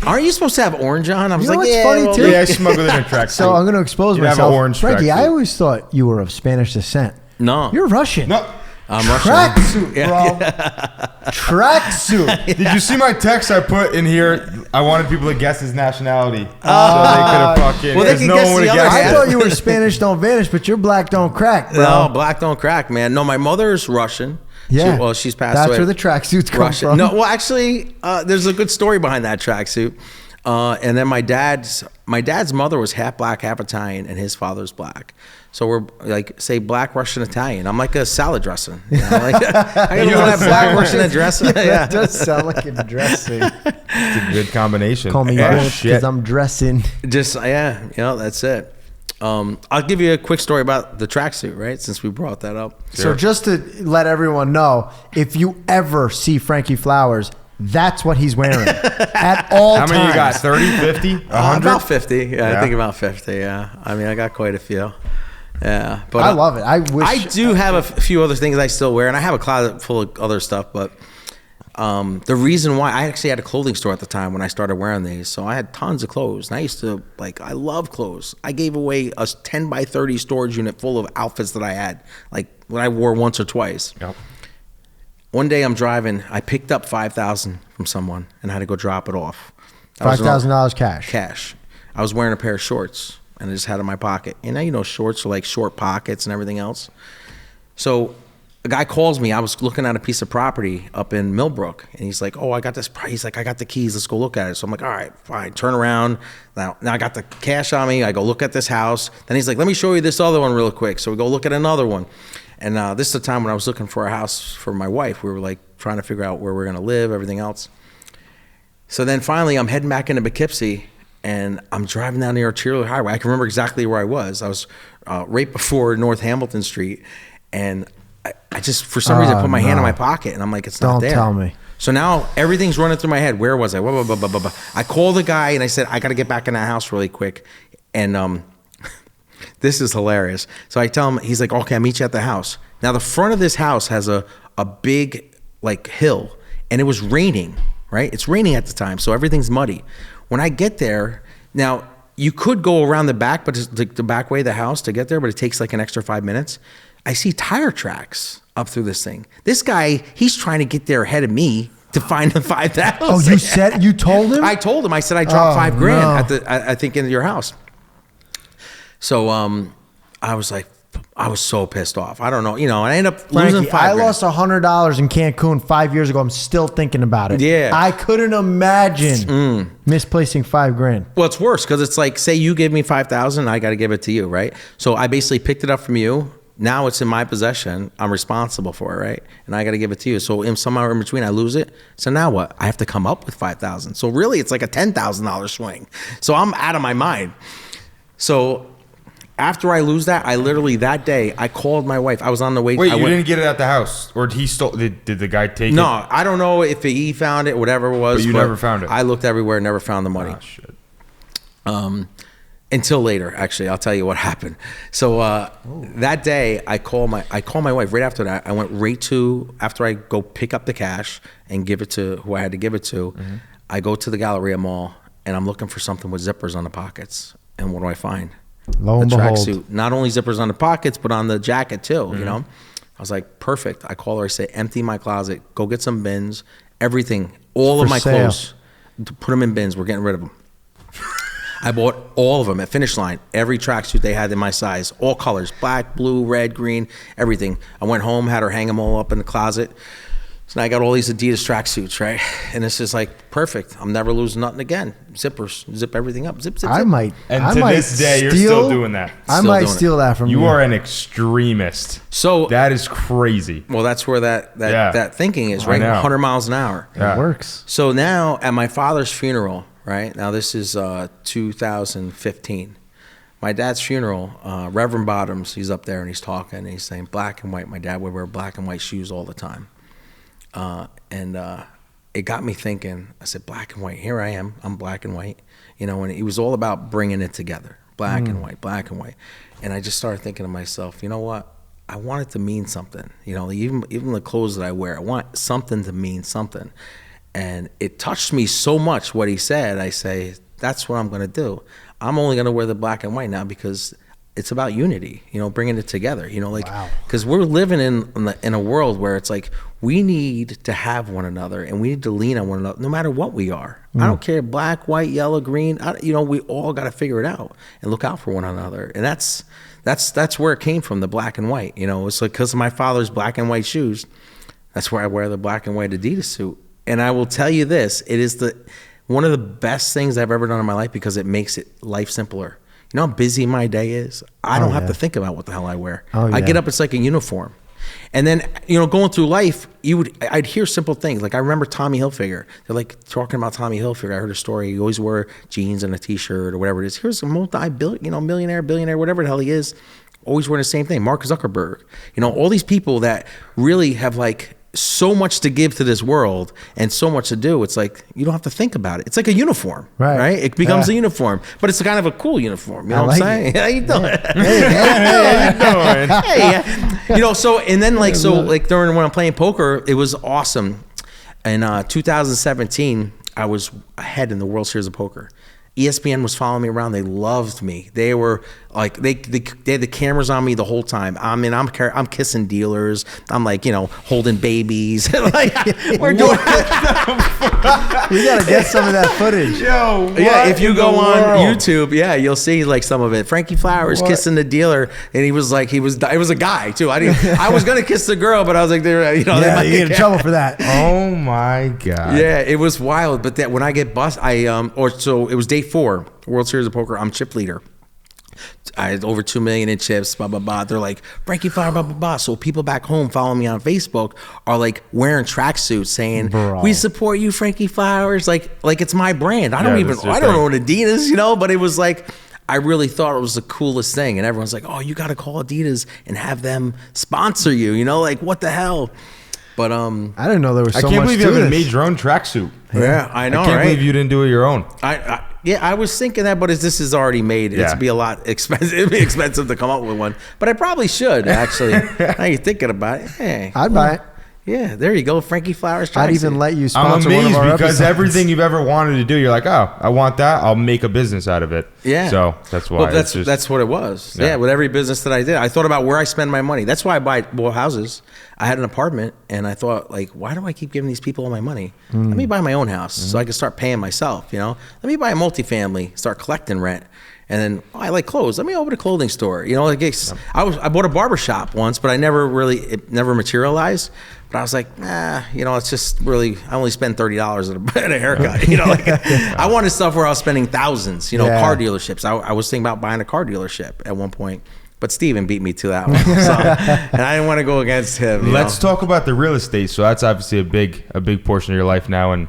aren't you supposed to have orange on? I was You know like, what's yeah. funny, well, too? Yeah, I smuggled in a tracksuit. So I'm going to expose You have myself. an orange Frankie, tracksuit. I always thought you were of Spanish descent. No. You're Russian. No. I'm Russian. Tracksuit, bro. Tracksuit. Did you see my text I put in here? I wanted people to guess his nationality. So they could have fucking. well, they Because can no guess one would the have other guessed I half. it. thought you were Spanish don't vanish, but you're black don't crack, bro. No, black don't crack, man. No, my mother's Russian. Yeah. She's passed That's away. where the tracksuits come Russian. from. No, well, actually, there's a good story behind that tracksuit. And then my dad's mother was half black, half Italian, and his father's black. So we're like, say, black, Russian, Italian. I'm like a salad dressing. You know? Like, I got a little that black Russian dressing. Yeah, Yeah. that does sound like a dressing. It's a good combination. Call me Yeah, because shit. I'm dressing. Just, yeah, that's it. I'll give you a quick story about the tracksuit, right? Since we brought that up. So just to let everyone know, if you ever see Frankie Flowers, that's what he's wearing at all How times. many you got? 30, 50, 100? About 50. Yeah, I Yeah. think about 50. Yeah. I mean, I got quite a few. Yeah. But I love it. I wish I do have a few other things I still wear, and I have a closet full of other stuff. But the reason why I actually had a clothing store at the time when I started wearing these, so I had tons of clothes. And I used to I love clothes. I gave away a 10 by 30 storage unit full of outfits that I had, like what I wore once or twice. Yep. One day I'm driving. I picked up $5,000 from someone and had to go drop it off. That was $5,000 cash. Cash. I was wearing a pair of shorts and I just had it in my pocket. And now you know shorts are like short pockets and everything else. So a guy calls me. I was looking at a piece of property up in Millbrook, and he's like, "Oh, I got this." He's like, "I got the keys. Let's go look at it." So I'm like, "All right, fine." Turn around. Now I got the cash on me. I go look at this house. Then he's like, "Let me show you this other one real quick." So we go look at another one. And this is the time when I was looking for a house for my wife. We were like trying to figure out where we're gonna live, everything else. So then finally, I'm heading back into Poughkeepsie, and I'm driving down the arterial highway. I can remember exactly where I was. I was right before North Hamilton Street, and I just, for some reason, put my hand in my pocket, and I'm like, it's not Don't there. tell me. So now everything's running through my head. Where was I? Blah, blah, blah, blah, blah. I called the guy, and I said, I got to get back in that house really quick. And this is hilarious. So I tell him, he's like, okay, I'll meet you at the house. Now, the front of this house has a big, like, hill, and it was raining, right? It's raining at the time, so everything's muddy. When I get there, now, you could go around the back, but it's like the back way of the house to get there, but it takes like an extra 5 minutes. I see tire tracks up through this thing. This guy, he's trying to get there ahead of me to find the 5,000. Oh, you told him? I told him. I said I dropped $5,000 no. at the, I think, into your house. So I was like, I was so pissed off. I don't know, and I ended up losing Frankie, I $5,000. lost $100 in Cancun 5 years ago. I'm still thinking about it. Yeah. I couldn't imagine misplacing $5,000. Well, it's worse because it's like, say you gave me $5,000, I got to give it to you, right? So I basically picked it up from you. Now it's in my possession. I'm responsible for it, right? And I got to give it to you. So somehow in between, I lose it. So now what? I have to come up with $5,000. So really, it's like a $10,000 swing. So I'm out of my mind. So after I lose that, I literally that day I called my wife. I was on the way. Wait, I you went, didn't get it at the house, or he stole? Did the guy take it? No, I don't know if he found it, whatever it was. But you never found it? I looked everywhere, never found the money. Oh, shit. Until later, actually, I'll tell you what happened. So that day, I call my wife. Right after that, I went right to, after I go pick up the cash and give it to who I had to give it to. Mm-hmm. I go to the Galleria Mall and I'm looking for something with zippers on the pockets. And what do I find? Lo and the behold. tracksuit. Not only zippers on the pockets, but on the jacket too. Mm-hmm. You know, I was like, perfect. I call her. I say, empty my closet. Go get some bins. Everything, all For of my sale. clothes, put them in bins. We're getting rid of them. I bought all of them at Finish Line, every tracksuit they had in my size, all colors, black, blue, red, green, everything. I went home, had her hang them all up in the closet. So now I got all these Adidas tracksuits, right? And it's just like, perfect. I'm never losing nothing again. Zippers, zip everything up, zip, zip, zip. I might. And I to might this day, you're steal- still doing that. I Still might doing it. steal that from you. You are an extremist. So That is crazy. well, that's where that thinking is, I right? know. 100 miles an hour. Yeah. It works. So now at my father's funeral, right? Now this is 2015. My dad's funeral, Reverend Bottoms, he's up there and he's talking and he's saying black and white. My dad would wear black and white shoes all the time. And it got me thinking. I said, black and white. Here I am. I'm black and white. You know, and it was all about bringing it together. Black and white, black and white. And I just started thinking to myself, you know what? I want it to mean something. You know, even the clothes that I wear, I want something to mean something. And it touched me so much what he said. I say, that's what I'm going to do. I'm only going to wear the black and white now because it's about unity, you know, bringing it together, you know, like, because we're living in a world where it's like, we need to have one another and we need to lean on one another, no matter what we are. I don't care, black, white, yellow, green, you know, we all got to figure it out and look out for one another. And that's where it came from, the black and white, you know, it's like, because of my father's black and white shoes, that's where I wear the black and white Adidas suit. And I will tell you this, it is one of the best things I've ever done in my life because it makes life simpler. You know how busy my day is? I don't have to think about what the hell I wear. I get up, it's like a uniform. And then, you know, going through life, I'd hear simple things. Like I remember Tommy Hilfiger. They're like talking about Tommy Hilfiger. I heard a story. He always wore jeans and a t-shirt or whatever it is. Here's a millionaire, billionaire, whatever the hell he is, always wearing the same thing. Mark Zuckerberg. You know, all these people that really have like so much to give to this world and so much to do. It's like you don't have to think about it. It's like a uniform, right? It becomes a uniform, but it's kind of a cool uniform. You know what I'm saying? How you doing? How you doing? Hey, you know. So and then like during when I'm playing poker, it was awesome. In 2017, I was ahead in the World Series of Poker. ESPN was following me around. They loved me. They were like, they had the cameras on me the whole time. I mean, I'm kissing dealers. I'm like, you know, holding babies. Like, we're doing. We gotta get some of that footage. Yo, yeah, if you go on YouTube, yeah, you'll see like some of it. Frankie Flowers kissing the dealer, and it was a guy too. I was gonna kiss the girl, but I was like, you know, yeah, you get in trouble for that. Oh my god. Yeah, it was wild. But that when I get bust, so it was day 4, World Series of Poker. I'm chip leader. I had over 2 million in chips, blah, blah, blah. They're like, Frankie Flower, blah, blah, blah. So people back home following me on Facebook are like wearing tracksuits saying, we support you, Frankie Flowers. Like it's my brand. I don't own Adidas, you know, but it was like, I really thought it was the coolest thing. And everyone's like, oh, you got to call Adidas and have them sponsor you, you know, like what the hell? But I didn't know there was so much. I can't believe you haven't made your own tracksuit. Yeah, I know, I can't believe you didn't do it your own. I was thinking that, but this is already made, it'd be a lot expensive. It'd be expensive to come up with one, but I probably should actually. Now you're thinking about it. Hey, I'd buy it. Yeah, there you go, Frankie Flowers. I'd even let you sponsor I'm one amazed of our because episodes. everything you've ever wanted to do, you're like, oh, I want that. I'll make a business out of it. Yeah. So that's why. Well, that's what it was. Yeah. With every business that I did, I thought about where I spend my money. That's why I bought houses. I had an apartment, and I thought, like, why do I keep giving these people all my money? Let me buy my own house so I can start paying myself. You know, let me buy a multifamily, start collecting rent. And then I like clothes. Let me open a clothing store. You know, like I bought a barbershop once, but it never materialized. But I was like, you know, it's just really, I only spend $30 at a haircut. You know, like I wanted stuff where I was spending thousands. You know, car dealerships. I was thinking about buying a car dealership at one point. But Steven beat me to that one, and I didn't want to go against him. Let's talk about the real estate. So that's obviously a big portion of your life now, and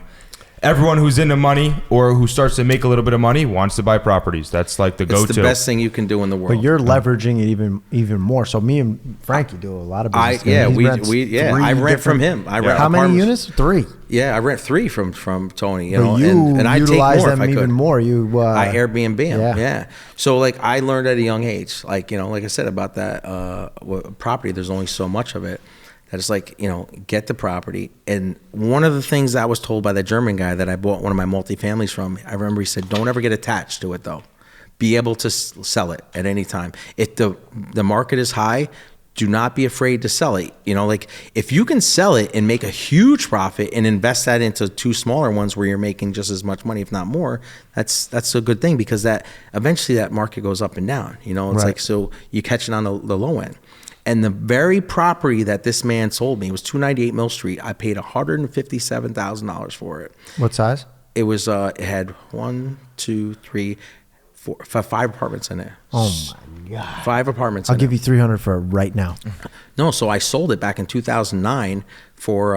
everyone who's into money or who starts to make a little bit of money wants to buy proproperties. That's like the go-to. It's the best thing you can do in the world. But you're leveraging it even more. So me and Frankie do a lot of business. I rent from him. I rent how many apartments. units? 3. Yeah, I rent 3 from Tony. You know, you and I take utilize more them if I even could. more. I Airbnb them. Yeah. Yeah. So like I learned at a young age, like, you know, like I said about that property. There's only so much of it. That it's like, you know, get the property. And one of the things I was told by the German guy that I bought one of my multifamilies from, I remember he said, don't ever get attached to it though. Be able to sell it at any time. If the market is high, do not be afraid to sell it. You know, like if you can sell it and make a huge profit and invest that into 2 smaller ones where you're making just as much money, if not more, that's a good thing because that eventually that market goes up and down. You know, it's like, so you catch it on the low end. And the very property that this man sold me was 298 Mill Street. I paid $157,000 for it. What size? It was it had 1, 2, 3, 4, 5 apartments in it. Oh my God. 5 apartments. I'll give you $300 for it right now. No, so I sold it back in 2009 for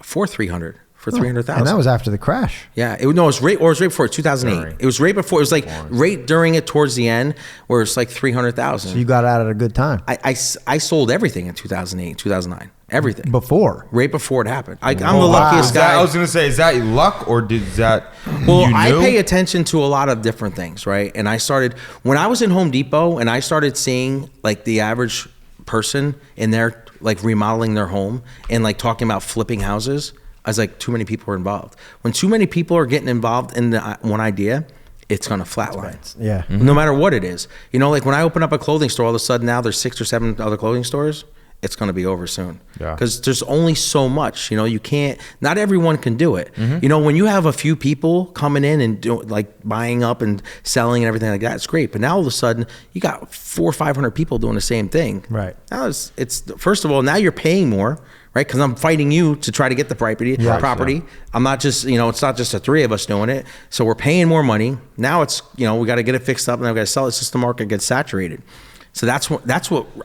$300. for $300,000. And that was after the crash. Yeah, it was right before 2008. During. It was right before. It was like right during it, towards the end, where it's like 300,000. So you got out at a good time. I sold everything in 2008, 2009, everything Before. right before it happened. I'm the luckiest guy. I was gonna say, is that luck or did that? Well, you I knew? pay attention to a lot of different things, right? And I started when I was in Home Depot, and I started seeing like the average person in there, like remodeling their home and like talking about flipping houses. I was like, too many people are involved. When too many people are getting involved in the one idea, it's gonna flatline. Yeah. No matter what it is. You know, like when I open up a clothing store, all of a sudden now there's 6 or 7 other clothing stores. It's going to be over soon. Yeah. Because there's only so much, you know, you can't, not everyone can do it. You know, when you have a few people coming in and like buying up and selling and everything like that, it's great. But now all of a sudden you got 400 or 500 people doing the same thing. Right. Now it's first of all, now you're paying more, right? Because I'm fighting you to try to get the property. Yeah. I'm not just, you know, it's not just the 3 of us doing it. So we're paying more money. Now it's, you know, we got to get it fixed up and then we got to sell it. It's just the market gets saturated. So that's what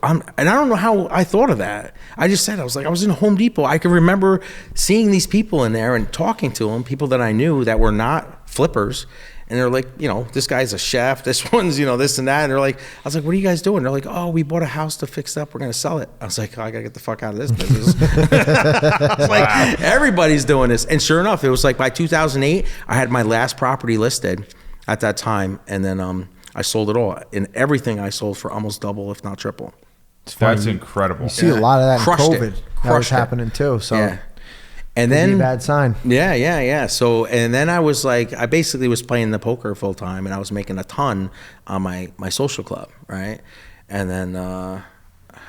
and I don't know how I thought of that. I just said, I was in Home Depot. I can remember seeing these people in there and talking to them, people that I knew that were not flippers. And they're like, you know, this guy's a chef. This one's, you know, this and that. And they're like, I was like, what are you guys doing? They're like, oh, we bought a house to fix up. We're going to sell it. I was like, oh, I got to get the fuck out of this business. It's like, everybody's doing this. And sure enough, it was like by 2008, I had my last property listed at that time. And then, I sold it all, and everything I sold for almost double, if not triple. That's incredible. You see a lot of that Crushed in it. COVID. That was Crushed it. happening too. So Yeah. And could be a then bad sign. Yeah. So, and then I was like, I basically was playing the poker full time, and I was making a ton on my social club, right? And then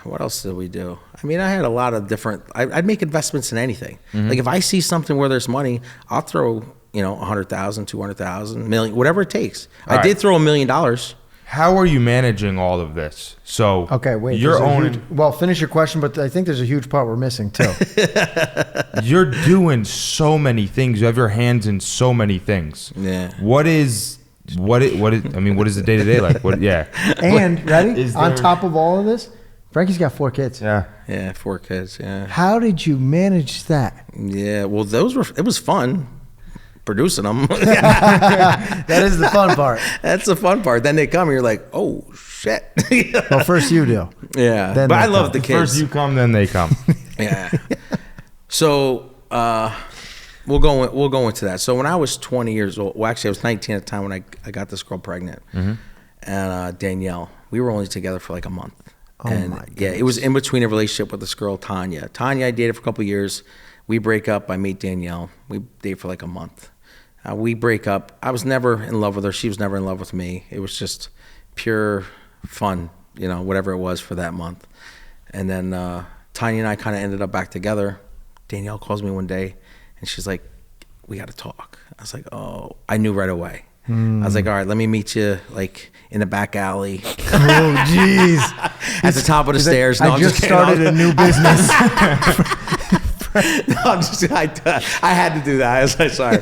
what else did we do? I mean, I had a lot of different. I'd make investments in anything. Like if I see something where there's money, I'll throw, you know, 100,000, 200,000, million, whatever it takes. I did throw $1 million. How are you managing all of this? So Okay, wait. you're there's a owning. huge- well, finish your question, but I think there's a huge part we're missing too. You're doing so many things. You have your hands in so many things. Yeah. What is I mean, what is the day to day like? What? Yeah. And ready? Is On there- top of all of this, Frankie's got 4 kids. Yeah. Yeah, 4 kids. Yeah. How did you manage that? Yeah. Well, it was fun producing them. That is the fun part. That's the fun part. Then they come and you're like, oh shit. Well, first you do. Yeah. Then But they I love come. the kids. First you come, then they come. Yeah. So we'll go into that. So when I was 20 years old, well, actually I was 19 at the time when I got this girl pregnant, and Danielle. We were only together for like a month. And my yeah, it was in between a relationship with this girl Tanya. Tanya I dated for a couple of years. We break up. I meet Danielle. We date for like a month. We break up. I was never in love with her. She was never in love with me. It was just pure fun, you know, whatever it was for that month. And then Tanya and I kind of ended up back together. Danielle calls me one day, and she's like, we got to talk. I was like, oh, I knew right away. I was like, all right, let me meet you like in the back alley. Oh, jeez. At the top of the stairs. I just started a new business. No, I had to do that. I was like, sorry.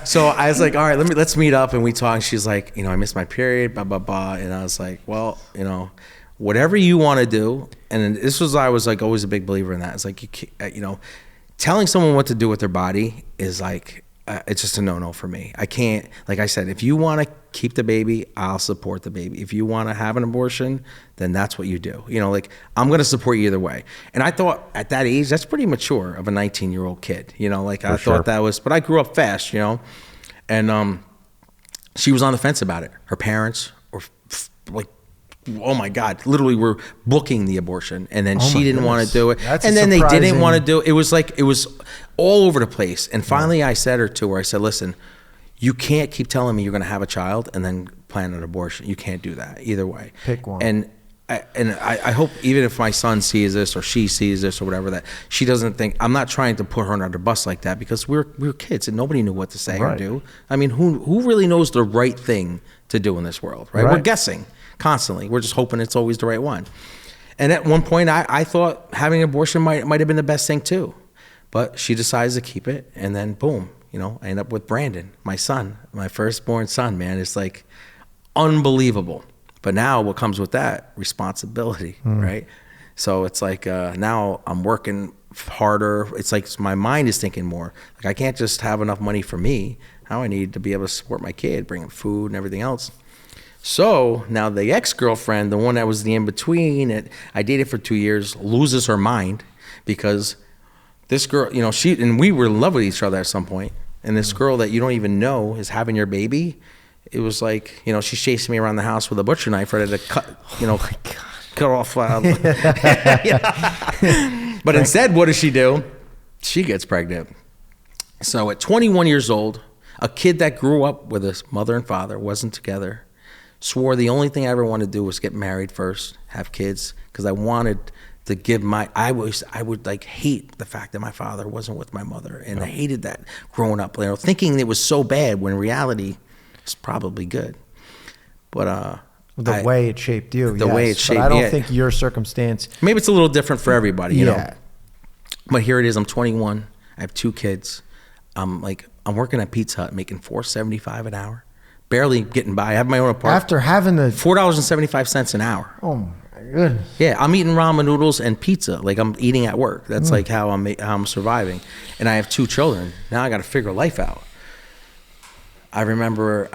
So I was like, all right, let's meet up, and we talk. And she's like, you know, I missed my period, blah, blah, blah. And I was like, well, you know, whatever you want to do. And I was like always a big believer in that. It's like, you know, telling someone what to do with their body is like, it's just a no-no for me. I can't, like I said, if you want to keep the baby, I'll support the baby. If you want to have an abortion, then that's what you do. You know, like I'm going to support you either way. And I thought at that age, that's pretty mature of a 19-year-old kid. You know, like I thought that was, but I grew up fast, you know, and she was on the fence about it. Her parents were like, oh my God, literally were booking the abortion. And then she didn't want to do it. That's and then they surprising. didn't want to do it. It was like, it was all over the place. And finally I said I said, listen, you can't keep telling me you're going to have a child and then plan an abortion. You can't do that either way. Pick one. And I hope even if my son sees this or she sees this or whatever, that she doesn't think, I'm not trying to put her under the bus like that, because we were kids and nobody knew what to say or do. I mean, who really knows the right thing to do in this world, right? We're guessing constantly. We're just hoping it's always the right one. And at one point I thought having an abortion might have been the best thing too. But she decides to keep it, and then boom, you know, I end up with Brandon, my son, my firstborn son, man. It's like unbelievable. But now what comes with that? Responsibility, right? So it's like now I'm working harder. It's like my mind is thinking more. Like I can't just have enough money for me. Now I need to be able to support my kid, bring him food and everything else. So now the ex-girlfriend, the one that was the in-between, I dated for 2 years, loses her mind because this girl, you know, we were in love with each other at some point. And this girl that you don't even know is having your baby. It was like, you know, she's chasing me around the house with a butcher knife ready to cut, you know, cut off. But instead, what does she do? She gets pregnant. So at 21 years old, a kid that grew up with his mother and father, wasn't together, swore the only thing I ever wanted to do was get married first, have kids, because I wanted to give I would like hate the fact that my father wasn't with my mother. And I hated that growing up, you know, thinking it was so bad when in reality it's probably good. But the way it shaped you. The way it shaped me. But I don't think your circumstance. Maybe it's a little different for everybody, you know. But here it is, I'm 21, I have 2 kids. I'm working at Pizza Hut making $4.75 an hour. Barely getting by. I have my own apartment. After having the $4.75 an hour. Oh my goodness. Yeah, I'm eating ramen noodles and pizza. Like I'm eating at work. That's like how I'm surviving. And I have 2 children. Now I got to figure life out. I remember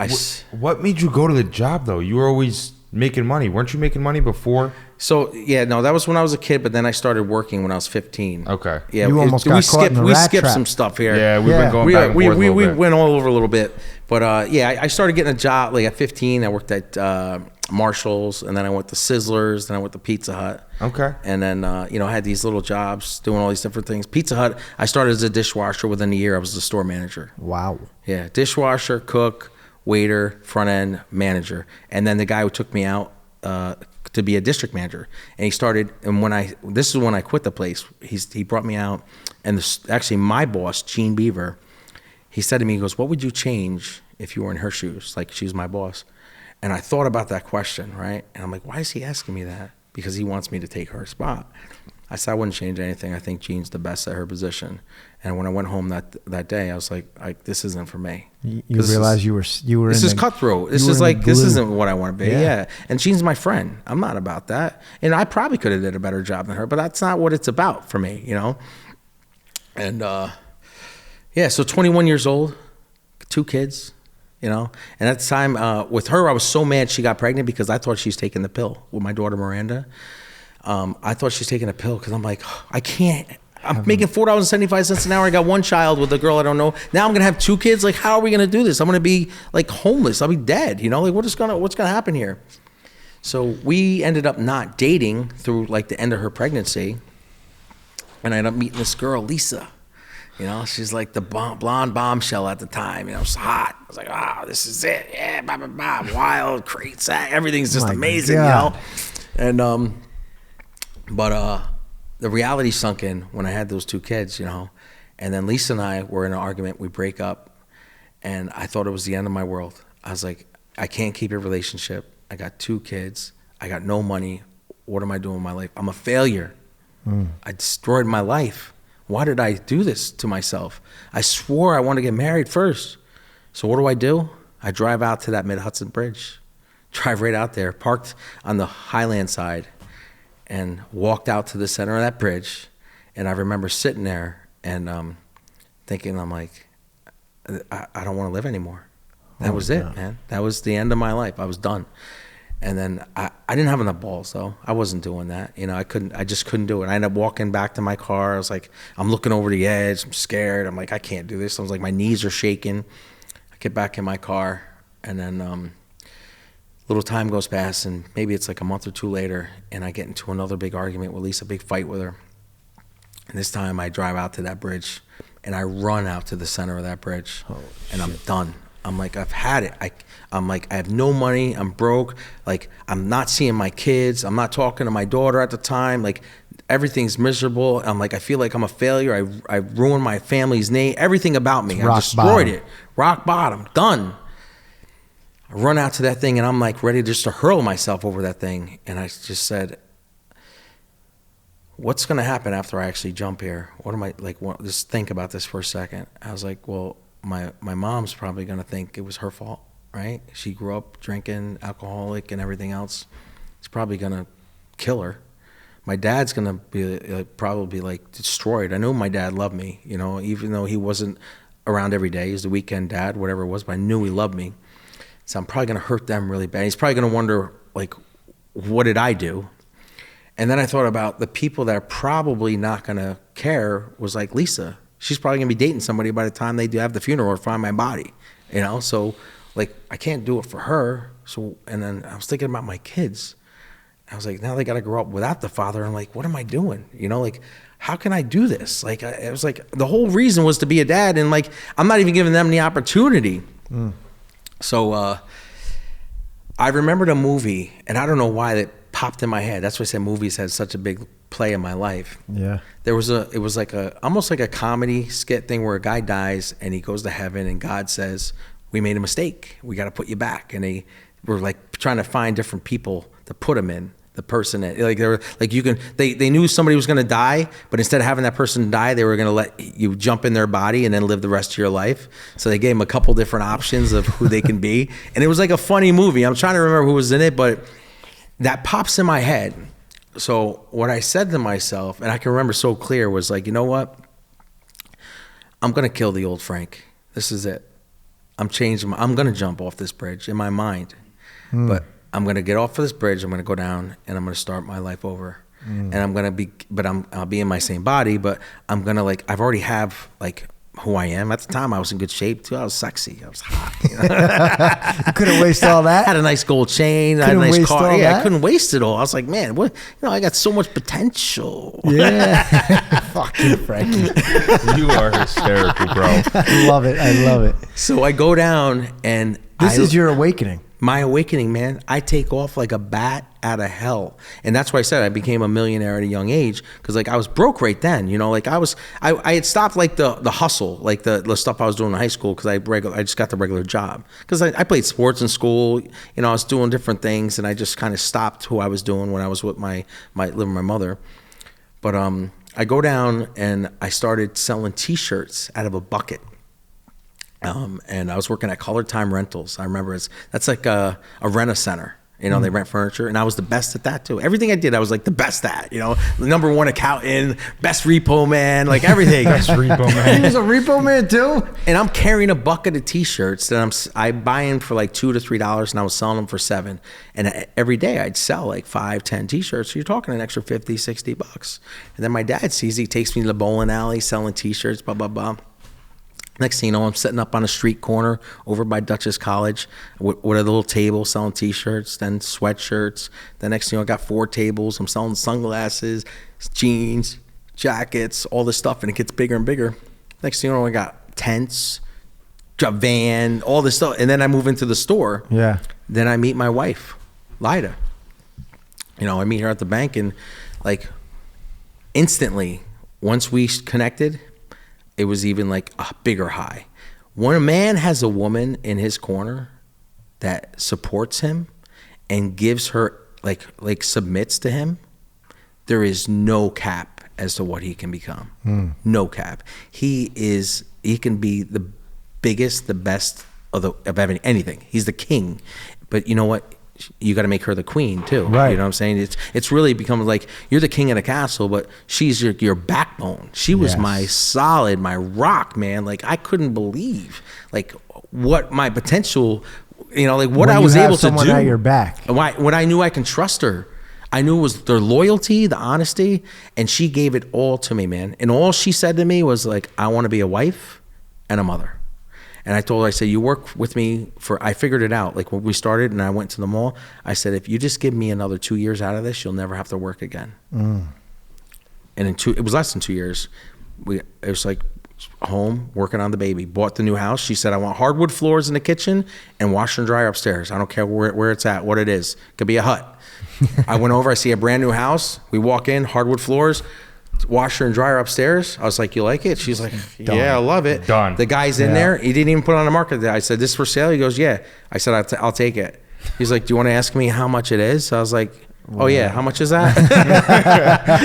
What made you go to the job though? You were always making money. Weren't you making money before? So yeah, no, that was when I was a kid. But then I started working when I was 15. Okay. Yeah, You almost got caught in the we rat skipped trap. some stuff here. Yeah, we've been going back and forth a little we bit. went all over a little bit. But yeah, I started getting a job like at 15. I worked at Marshall's, and then I went to Sizzlers, then I went to Pizza Hut. Okay. And then you know, I had these little jobs doing all these different things. Pizza Hut, I started as a dishwasher. Within a year, I was the store manager. Wow. Yeah, dishwasher, cook, waiter, front end, manager. And then the guy who took me out to be a district manager, and he started. And this is when I quit the place. He brought me out, and actually my boss, Gene Beaver, he said to me, he goes, "What would you change if you were in her shoes? Like she's my boss." And I thought about that question, right? And I'm like, why is he asking me that? Because he wants me to take her spot. I said I wouldn't change anything. I think Jean's the best at her position. And when I went home that day, I was like, this isn't for me. You realized you were This is cutthroat. This is like, this isn't what I want to be. Yeah. Yeah. And Jean's my friend. I'm not about that. And I probably could have did a better job than her, but that's not what it's about for me, you know? And yeah, so 21 years old, 2 kids, you know? And at the time, with her, I was so mad she got pregnant because I thought she was taking the pill with my daughter Miranda. I thought she was taking a pill because I'm like, I can't. I'm making $4.75 an hour. I got 1 child with a girl I don't know. Now I'm gonna have 2 kids. Like, how are we gonna do this? I'm gonna be like homeless. I'll be dead. You know, like what's gonna happen here? So we ended up not dating through like the end of her pregnancy, and I ended up meeting this girl, Lisa. You know, she's like the blonde bombshell at the time. You know, it's hot. I was like, oh, this is it. Yeah, blah, blah, blah. Wild, crazy. Everything's just amazing, God. you know? And but the reality sunk in when I had those 2 kids, you know. And then Lisa and I were in an argument. We break up, and I thought it was the end of my world. I was like, I can't keep a relationship. I got 2 kids. I got no money. What am I doing with my life? I'm a failure. I destroyed my life. Why did I do this to myself? I swore I wanted to get married first. So what do? I drive out to that Mid-Hudson Bridge. Drive right out there, parked on the Highland side, and walked out to the center of that bridge. And I remember sitting there and thinking, I'm like, I don't want to live anymore. That was it, man. That was the end of my life. I was done. And then I didn't have enough balls, though. I wasn't doing that. You know, I just couldn't do it. I ended up walking back to my car. I was like, I'm looking over the edge. I'm scared. I'm like, I can't do this. I was like, my knees are shaking. I get back in my car, and then little time goes past, and maybe it's like a month or 2 later, and I get into another big argument with Lisa, a big fight with her. And this time I drive out to that bridge, and I run out to the center of that bridge, and I'm done. I'm like, I've had it. I'm like, I have no money. I'm broke. Like, I'm not seeing my kids. I'm not talking to my daughter at the time. Like, everything's miserable. I'm like, I feel like I'm a failure. I ruined my family's name. Everything about me. I destroyed it. Rock bottom. Done. I run out to that thing, and I'm like ready just to hurl myself over that thing. And I just said, what's going to happen after I actually jump here? What am I, like, just think about this for a second. I was like, well, my mom's probably going to think it was her fault, right? She grew up drinking, alcoholic, and everything else. It's probably going to kill her. my dad's gonna be probably like destroyed. I knew my dad loved me, you know, even though he wasn't around every day. He's the weekend dad, whatever it was, but I knew he loved me. So I'm probably gonna hurt them really bad. He's probably gonna wonder, like, what did I do? And then I thought about the people that are probably not gonna care was like Lisa. She's probably gonna be dating somebody by the time they do have the funeral or find my body, you know? So like, I can't do it for her. So, and then I was thinking about my kids. I was like, now they got to grow up without the father. I'm like, what am I doing? You know, like, how can I do this? Like, it was like, the whole reason was to be a dad. And like, I'm not even giving them the opportunity. So I remembered a movie, and I don't know why that popped in my head. That's why I said movies had such a big play in my life. Yeah. It was like almost like a comedy skit thing where a guy dies and he goes to heaven and God says, we made a mistake. We got to put you back. And they were like trying to find different people to put him in. The person that, like, they were like, they knew somebody was going to die, but instead of having that person die, they were going to let you jump in their body and then live the rest of your life. So they gave him a couple different options of who they can be. And it was like a funny movie. I'm trying to remember who was in it, but that pops in my head. So what I said to myself, and I can remember so clear, was like, you know what? I'm going to kill the old Frank. This is it. I'm changing. I'm going to jump off this bridge in my mind. But I'm going to get off of this bridge. I'm going to go down and I'm going to start my life over. And I'm going to be, but I'll be in my same body, but I'm going to, like, I've already have like who I am. At the time I was in good shape too. I was sexy. I was hot. You know? You couldn't waste all that. Had a nice gold chain. I had a nice car. Yeah, I couldn't waste it all. I was like, man, what? You know, I got so much potential. Yeah. Fucking Frankie. You are hysterical, bro. I love it. I love it. So I go down and This is your awakening. my awakening, man. I take off like a bat out of hell. And that's why I said I became a millionaire at a young age, because like I was broke right then, you know, like I had stopped like the hustle, like the stuff I was doing in high school, because I just got the regular job, because I played sports in school, you know, I was doing different things, and I just kind of stopped who I was doing when I was with my living with my mother. But I go down and I started selling t-shirts out of a bucket. And I was working at Color Time Rentals. I remember that's like a rent-a-center. You know, they rent furniture, and I was the best at that too. Everything I did, I was like the best at. You know, the #1 accountant, best repo man, like everything. Best repo man. He was a repo man too. And I'm carrying a bucket of t-shirts that I buy in for like $2 to $3, and I was selling them for $7. And every day I'd sell like 5, 10 t-shirts. So you're talking an extra $50, $60. And then my dad sees, he takes me to the bowling alley selling t-shirts, blah, blah, blah. Next thing you know, I'm sitting up on a street corner over by Dutchess College with a little table selling t-shirts, then sweatshirts. The next thing you know, I got 4 tables. I'm selling sunglasses, jeans, jackets, all this stuff, and it gets bigger and bigger. Next thing you know, I got tents, a van, all this stuff. And then I move into the store. Yeah. Then I meet my wife, Lida. You know, I meet her at the bank, and like instantly, once we connected, it was even like a bigger high. When a man has a woman in his corner that supports him and gives her, like submits to him, there is no cap as to what he can become. No cap. He can be the biggest, the best of anything. He's the king. But you know what? You got to make her the queen too. Right. You know what I'm saying? It's really become like you're the king of the castle, but she's your backbone. She was my solid, my rock, man. Like I couldn't believe like what my potential, you know, like what When I you was have able to someone do. at your back. When I knew I can trust her. I knew it was their loyalty, the honesty, and she gave it all to me, man. And all she said to me was like, I want to be a wife and a mother. And I told her, I said, you work with me I figured it out. Like when we started and I went to the mall, I said, if you just give me another 2 years out of this, you'll never have to work again. And it was less than 2 years. It was like home, working on the baby, bought the new house. She said, I want hardwood floors in the kitchen and washer and dryer upstairs. I don't care where it's at, what it is. It could be a hut. I went over, I see a brand new house. We walk in, hardwood floors, washer and dryer upstairs. I was like, you like it? She's like, yeah, I love it. Done. The guy's in there. He didn't even put it on the market. I said, this for sale? He goes, yeah. I said, I'll take it. He's like, do you want to ask me how much it is? I was like, oh yeah, how much is that?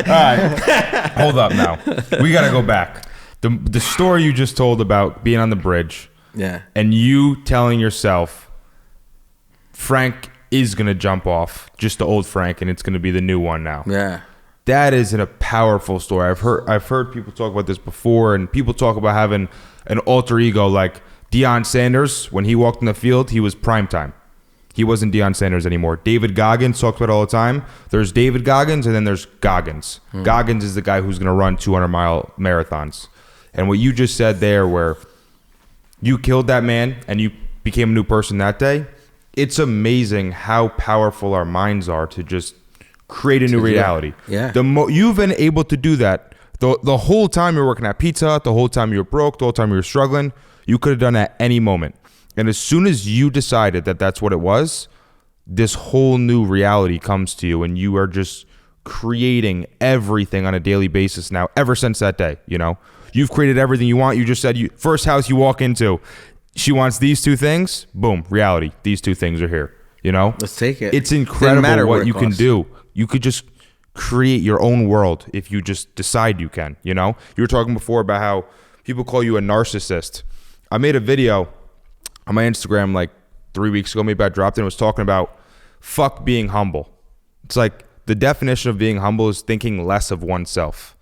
All right. Hold up now. We got to go back. The story you just told about being on the bridge. Yeah. And you telling yourself, Frank is going to jump off, just the old Frank, and it's going to be the new one now. Yeah. That is a powerful story. I've heard people talk about this before, and people talk about having an alter ego. Like Deion Sanders, when he walked in the field, he was primetime. He wasn't Deion Sanders anymore. David Goggins talks about it all the time. There's David Goggins, and then there's Goggins. Goggins is the guy who's going to run 200-mile marathons. And what you just said there, where you killed that man and you became a new person that day, it's amazing how powerful our minds are to just create a new reality. Yeah. You've been able to do that the whole time you're working at Pizza Hut, the whole time you were broke, the whole time you were struggling. You could have done that at any moment. And as soon as you decided that that's what it was, this whole new reality comes to you, and you are just creating everything on a daily basis now, ever since that day. You know, you've created everything you want. You just said, first house you walk into, she wants these two things. Boom, reality. These two things are here. You know, let's take it. It's incredible what you can do. You could just create your own world if you just decide you can. You know, you were talking before about how people call you a narcissist. I made a video on my Instagram like 3 weeks ago, maybe I dropped it, and was talking about fuck being humble. It's like the definition of being humble is thinking less of oneself.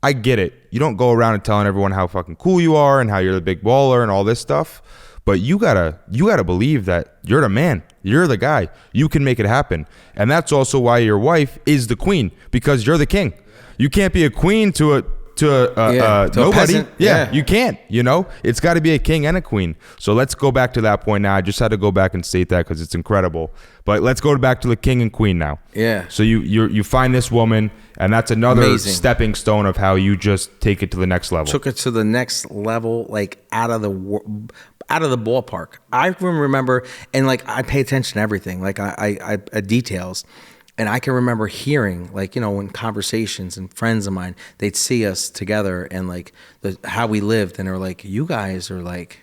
I get it. You don't go around and telling everyone how fucking cool you are and how you're the big baller and all this stuff, but you gotta believe that you're the man. You're the guy. You can make it happen. And that's also why your wife is the queen, because you're the king. You can't be a queen to a nobody. Peasant. Yeah, you can't. You know, it's got to be a king and a queen. So let's go back to that point now. I just had to go back and state that because it's incredible. But let's go back to the king and queen now. Yeah. So you find this woman, and that's another Amazing. stepping stone of how you just take it to the next level. Took it to the next level, like out of the ballpark. I remember, and like I pay attention to everything, like I details. And I can remember hearing, like, you know, in conversations and friends of mine, they'd see us together and like how we lived, and they were like, you guys are like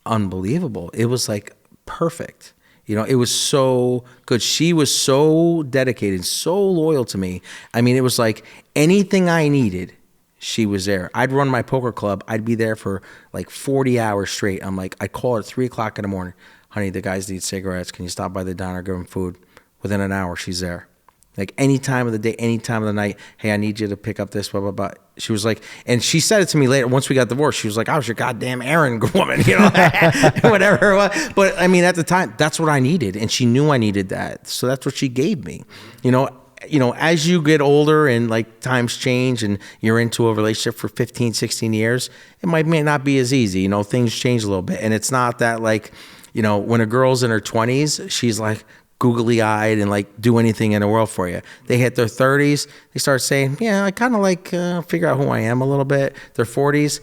unbelievable. It was like perfect. You know, it was so good. She was so dedicated, so loyal to me. I mean, it was like anything I needed, she was there. I'd run my poker club. I'd be there for like 40 hours straight. I'm like, I'd call at 3 o'clock in the morning. Honey, the guys need cigarettes. Can you stop by the diner, give them food? Within an hour, she's there. Like any time of the day, any time of the night. Hey, I need you to pick up this, blah, blah, blah. She was like, and she said it to me later, once we got divorced, she was like, I was your goddamn errand woman, you know, whatever it was. But I mean, at the time, that's what I needed. And she knew I needed that. So that's what she gave me. You know, as you get older and like times change and you're into a relationship for 15, 16 years, it may not be as easy. You know, things change a little bit. And it's not that like, you know, when a girl's in her 20s, she's like, googly-eyed and like do anything in the world for you. They hit their 30s, they start saying, yeah, I kind of like figure out who I am a little bit. Their 40s,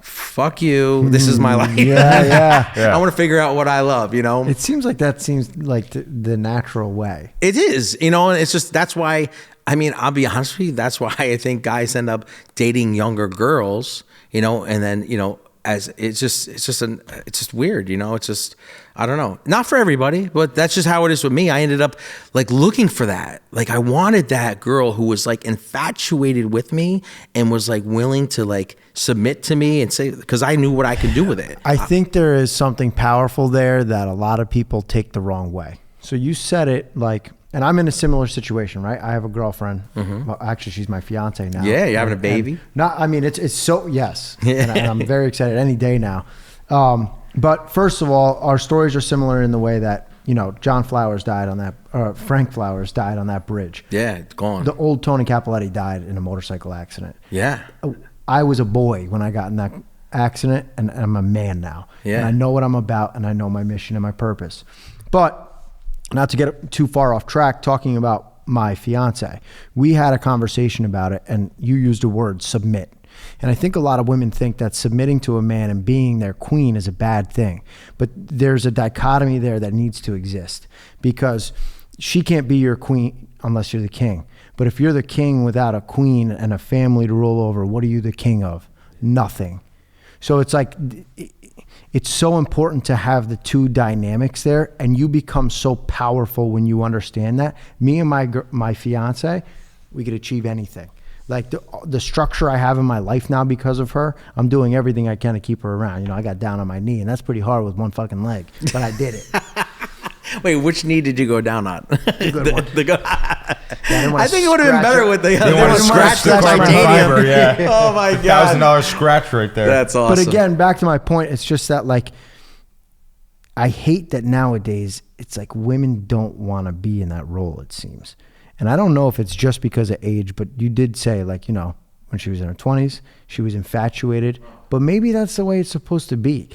fuck you, this is my life. Yeah. I want to figure out what I love, you know? It seems like that seems like the natural way. It is, you know, and it's just, that's why, I mean, I'll be honest with you, that's why I think guys end up dating younger girls, you know, and then, you know, as it's just weird, you know, it's just, I don't know, not for everybody, but that's just how it is with me. I ended up like looking for that. Like I wanted that girl who was like infatuated with me and was like willing to like submit to me and say, because I knew what I could do with it. I think there is something powerful there that a lot of people take the wrong way. So you said it like, and I'm in a similar situation, right? I have a girlfriend. Well, actually, she's my fiance now. Yeah, you're having a baby. I mean, it's so, yes. And I'm very excited any day now. But first of all, our stories are similar in the way that, you know, John Flowers died on that, Frank Flowers died on that bridge. Yeah, it's gone. The old Tony Capoletti died in a motorcycle accident. Yeah. I was a boy when I got in that accident, and I'm a man now. Yeah. And I know what I'm about, and I know my mission and my purpose. But not to get too far off track, talking about my fiance, we had a conversation about it, and you used the word submit. And I think a lot of women think that submitting to a man and being their queen is a bad thing. But there's a dichotomy there that needs to exist, because she can't be your queen unless you're the king. But if you're the king without a queen and a family to rule over, what are you the king of? Nothing. So it's like, it's so important to have the two dynamics there, and you become so powerful when you understand that. Me and my fiance, we could achieve anything. Like the structure I have in my life now because of her, I'm doing everything I can to keep her around. You know, I got down on my knee, and that's pretty hard with one fucking leg, but I did it. Wait, which knee did you go down on? one. I think it would have been scratch better it. with the They want to scratch the carbon fiber, yeah. Oh my God. $1,000 scratch right there. That's awesome. But again, back to my point, it's just that like, I hate that nowadays it's like women don't want to be in that role, it seems. And I don't know if it's just because of age, but you did say like, you know, when she was in her 20s, she was infatuated, but maybe that's the way it's supposed to be.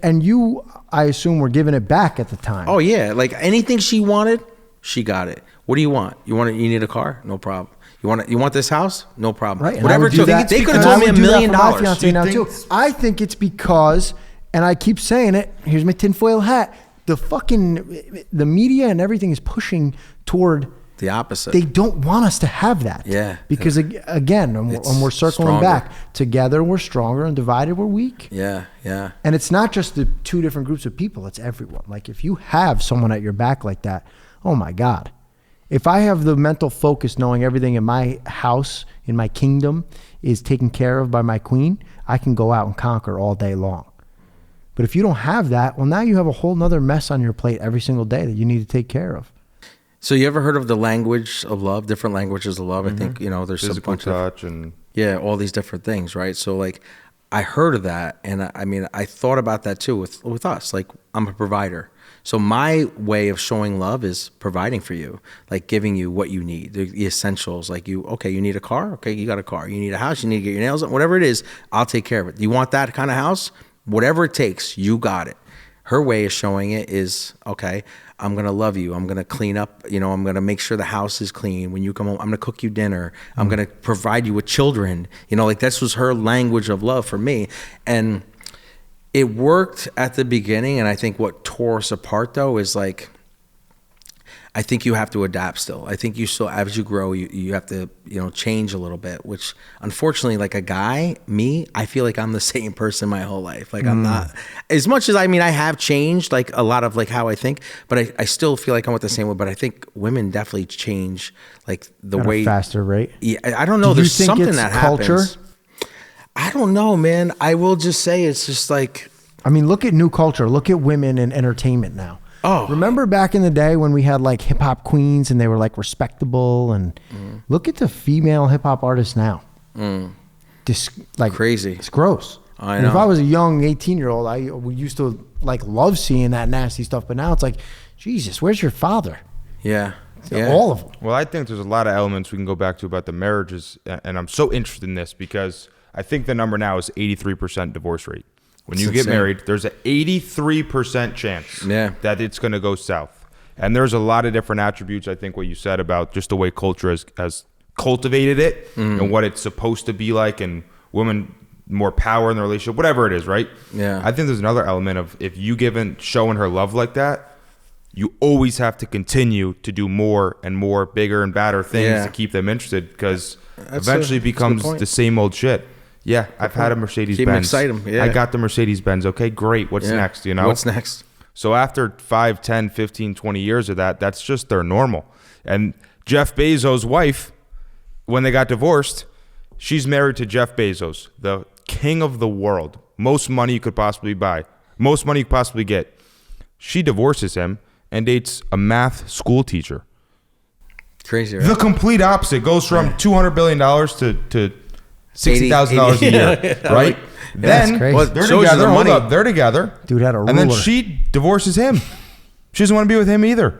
And you, I assume, were giving it back at the time. Oh yeah, like anything she wanted, she got it. What do you want? You need a car? No problem. You want this house? No problem. Right. And Whatever I it would took. do that- They could have and I told me would $1 do that million. for my fiance now You too. think- I think it's because, and I keep saying it, here's my tinfoil hat, the media and everything is pushing toward, The opposite. they don't want us to have that. Yeah. Because again, and we're circling stronger. back, together we're stronger and divided we're weak. Yeah. And it's not just the two different groups of people, it's everyone. Like if you have someone at your back like that, oh my God. If I have the mental focus knowing everything in my house, in my kingdom is taken care of by my queen, I can go out and conquer all day long. But if you don't have that, well, now you have a whole nother mess on your plate every single day that you need to take care of. So you ever heard of the language of love, different languages of love? I think, there's some Physical bunch of, touch and all these different things, right? So like I heard of that, and I thought about that too with us. Like I'm a provider. So my way of showing love is providing for you, like giving you what you need, the essentials. Like you need a car? Okay, you got a car. You need a house? You need to get your nails done? Whatever it is, I'll take care of it. You want that kind of house? Whatever it takes, you got it. Her way of showing it is, okay, I'm going to love you. I'm going to clean up. I'm going to make sure the house is clean. When you come home, I'm going to cook you dinner. I'm going to provide you with children. Like this was her language of love for me. And it worked at the beginning. And I think what tore us apart though is like, I think you have to adapt still. I think you still, as you grow, you have to, change a little bit, which unfortunately, like a guy, me, I feel like I'm the same person my whole life. Like I'm not, as much as I have changed like a lot of like how I think, but I still feel like I'm with the same way. But I think women definitely change like the At way. a faster rate. Yeah, I don't know. Do you There's think something it's that culture? happens. I don't know, man. I will just say it's just like. I mean, look at new culture. Look at women in entertainment now. Oh. Remember back in the day when we had like hip hop queens and they were like respectable, and look at the female hip hop artists now. Like Crazy. It's gross. I And if know. I was a young 18-year-old, we used to like love seeing that nasty stuff, but now it's like, Jesus, where's your father? Yeah. All of them. Well, I think there's a lot of elements we can go back to about the marriages, and I'm so interested in this because I think the number now is 83% divorce rate. When you It's get insane. married, there's an 83% chance that it's going to go south. And there's a lot of different attributes, I think, what you said about just the way culture has cultivated it and what it's supposed to be like, and women more power in the relationship, whatever it is, right? Yeah. I think there's another element of if you showing her love like that, you always have to continue to do more and more, bigger and badder things to keep them interested, because eventually it becomes the same old shit. Yeah, I've had a Mercedes Keep 'em Benz. excited, yeah. I got the Mercedes Benz. Okay, great. What's next, What's next? So after 5, 10, 15, 20 years of that, that's just their normal. And Jeff Bezos' wife, when they got divorced, she's married to Jeff Bezos, the king of the world. Most money you could possibly buy. Most money you could possibly get. She divorces him and dates a math school teacher. Crazy, right? The complete opposite. Goes from $200 billion to $60,000 a year, right? that's Then crazy. Well, they're shows you together. the Hold money. up, they're together. Dude had a And then ruler. she divorces him. She doesn't want to be with him either.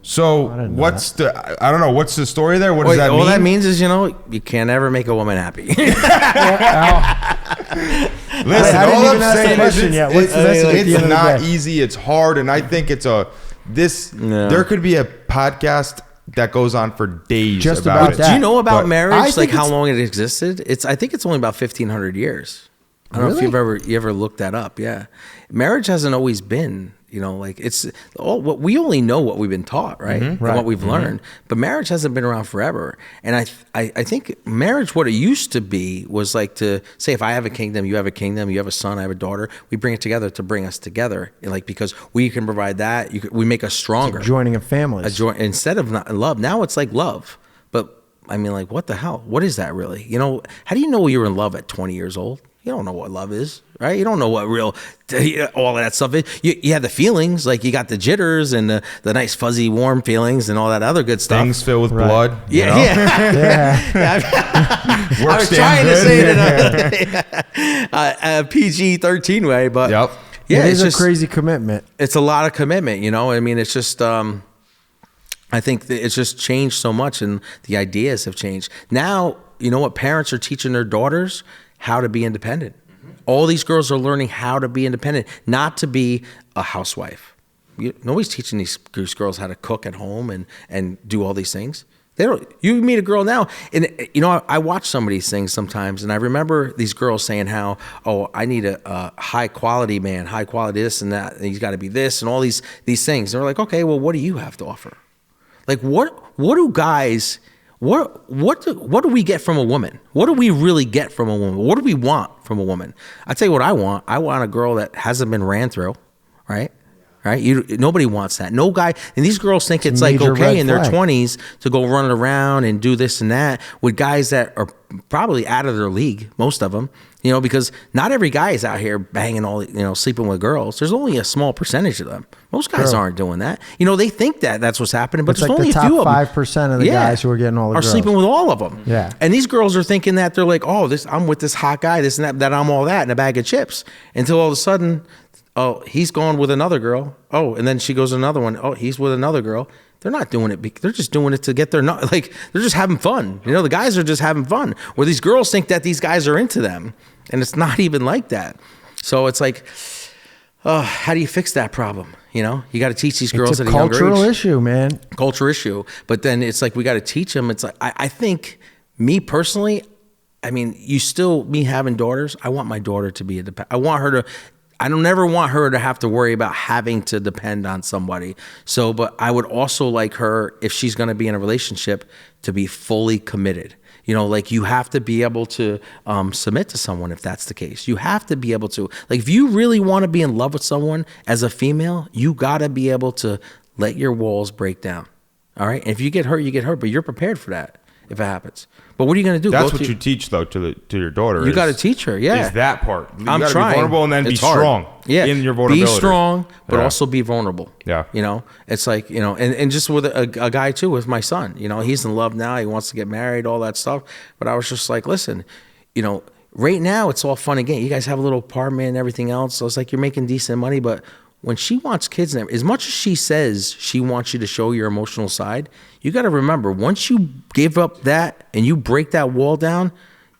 So didn't know what's the? I don't know. What's the story there? What does that all mean? that means is, you can't ever make a woman happy. Listen, I didn't all even I'm ask the saying question is yet. What's the message at the it's end of the not day? easy. It's hard, and I think it's there could be a podcast that goes on for days Just about about it. that. Do you know about But I marriage? think Like how it's- long it existed? I think it's only about 1,500 years. I don't know if you ever looked that up. Yeah, marriage hasn't always been. Like it's all what we only know what we've been taught, right? And what we've learned. But marriage hasn't been around forever. And I think marriage, what it used to be, was like to say, if I have a kingdom, you have a kingdom, you have a son, I have a daughter, we bring it together to bring us together. And like because we can provide that, we make us stronger. Joining of families. Instead of not love, now it's like love. But I mean, like, what the hell? What is that really? How do you know you're in love at 20 years old? You don't know what love is, right? You don't know what real, all of that stuff is. You have the feelings, like you got the jitters and the nice fuzzy warm feelings and all that other good stuff. Things filled with blood. you know? I was trying to say it in a PG-13 way, but Yep. yeah, it is it's a crazy commitment. It's a lot of commitment, you know. I mean, it's just I think that it's just changed so much, and the ideas have changed. Now, you know what? Parents are teaching their daughters how to be independent. All these girls are learning how to be independent, not to be a housewife. Nobody's teaching these girls how to cook at home and do all these things. They don't. You meet a girl now, and you know, I watch some of these things sometimes, and I remember these girls saying how, "Oh, I need a high quality man, high quality this and that. And he's got to be this and all these things." And we're like, "Okay, well, what do you have to offer? Like, what do guys? What do we get from a woman? What do we really get from a woman? What do we want from a woman? I tell you what I want. I want a girl that hasn't been ran through, right? Right? Nobody wants that. No guy. And these girls think it's like okay in their 20s to go running around and do this and that with guys that are probably out of their league, most of them, you know, because not every guy is out here banging all, you know, sleeping with girls. There's only a small percentage of them. Most guys aren't doing that. You know, they think that that's what's happening, but It's there's like only the a few top of them. 5% of the guys who are getting all the are girls. sleeping with all of them. Yeah. And these girls are thinking that they're like, oh, I'm with this hot guy, this and that I'm all that in a bag of chips. Until all of a sudden, oh, he's gone with another girl. Oh, and then she goes to another one. Oh, he's with another girl. They're not doing it. They're just doing it to get their, like, they're just having fun. You know, the guys are just having fun. Where these girls think that these guys are into them. And it's not even like that. So it's like, how do you fix that problem? You know, you got to teach these girls It's a at a younger age. cultural issue, man. Culture issue. But then it's like, we got to teach them. It's like, I think, me personally, I mean, me having daughters, I want my daughter to be I don't never want her to have to worry about having to depend on somebody. So, but I would also like her, if she's going to be in a relationship, to be fully committed. You know, like you have to be able to submit to someone if that's the case. You have to be able to, like, if you really want to be in love with someone as a female, you got to be able to let your walls break down. All right. And if you get hurt, you get hurt, but you're prepared for that if it happens. But what are you going to do? That's what you teach, though, to your daughter. You got to teach her, yeah. Is that part. You I'm gotta trying. be vulnerable and then It's be hard. strong in your vulnerability. Be strong, but Yeah. also be vulnerable. Yeah. You know, it's like, you know, and just with a guy, too, with my son. You know, he's in love now. He wants to get married, all that stuff. But I was just like, listen, you know, right now it's all fun again. You guys have a little apartment and everything else. So it's like you're making decent money, but when she wants kids, and as much as she says she wants you to show your emotional side, you got to remember, once you give up that and you break that wall down,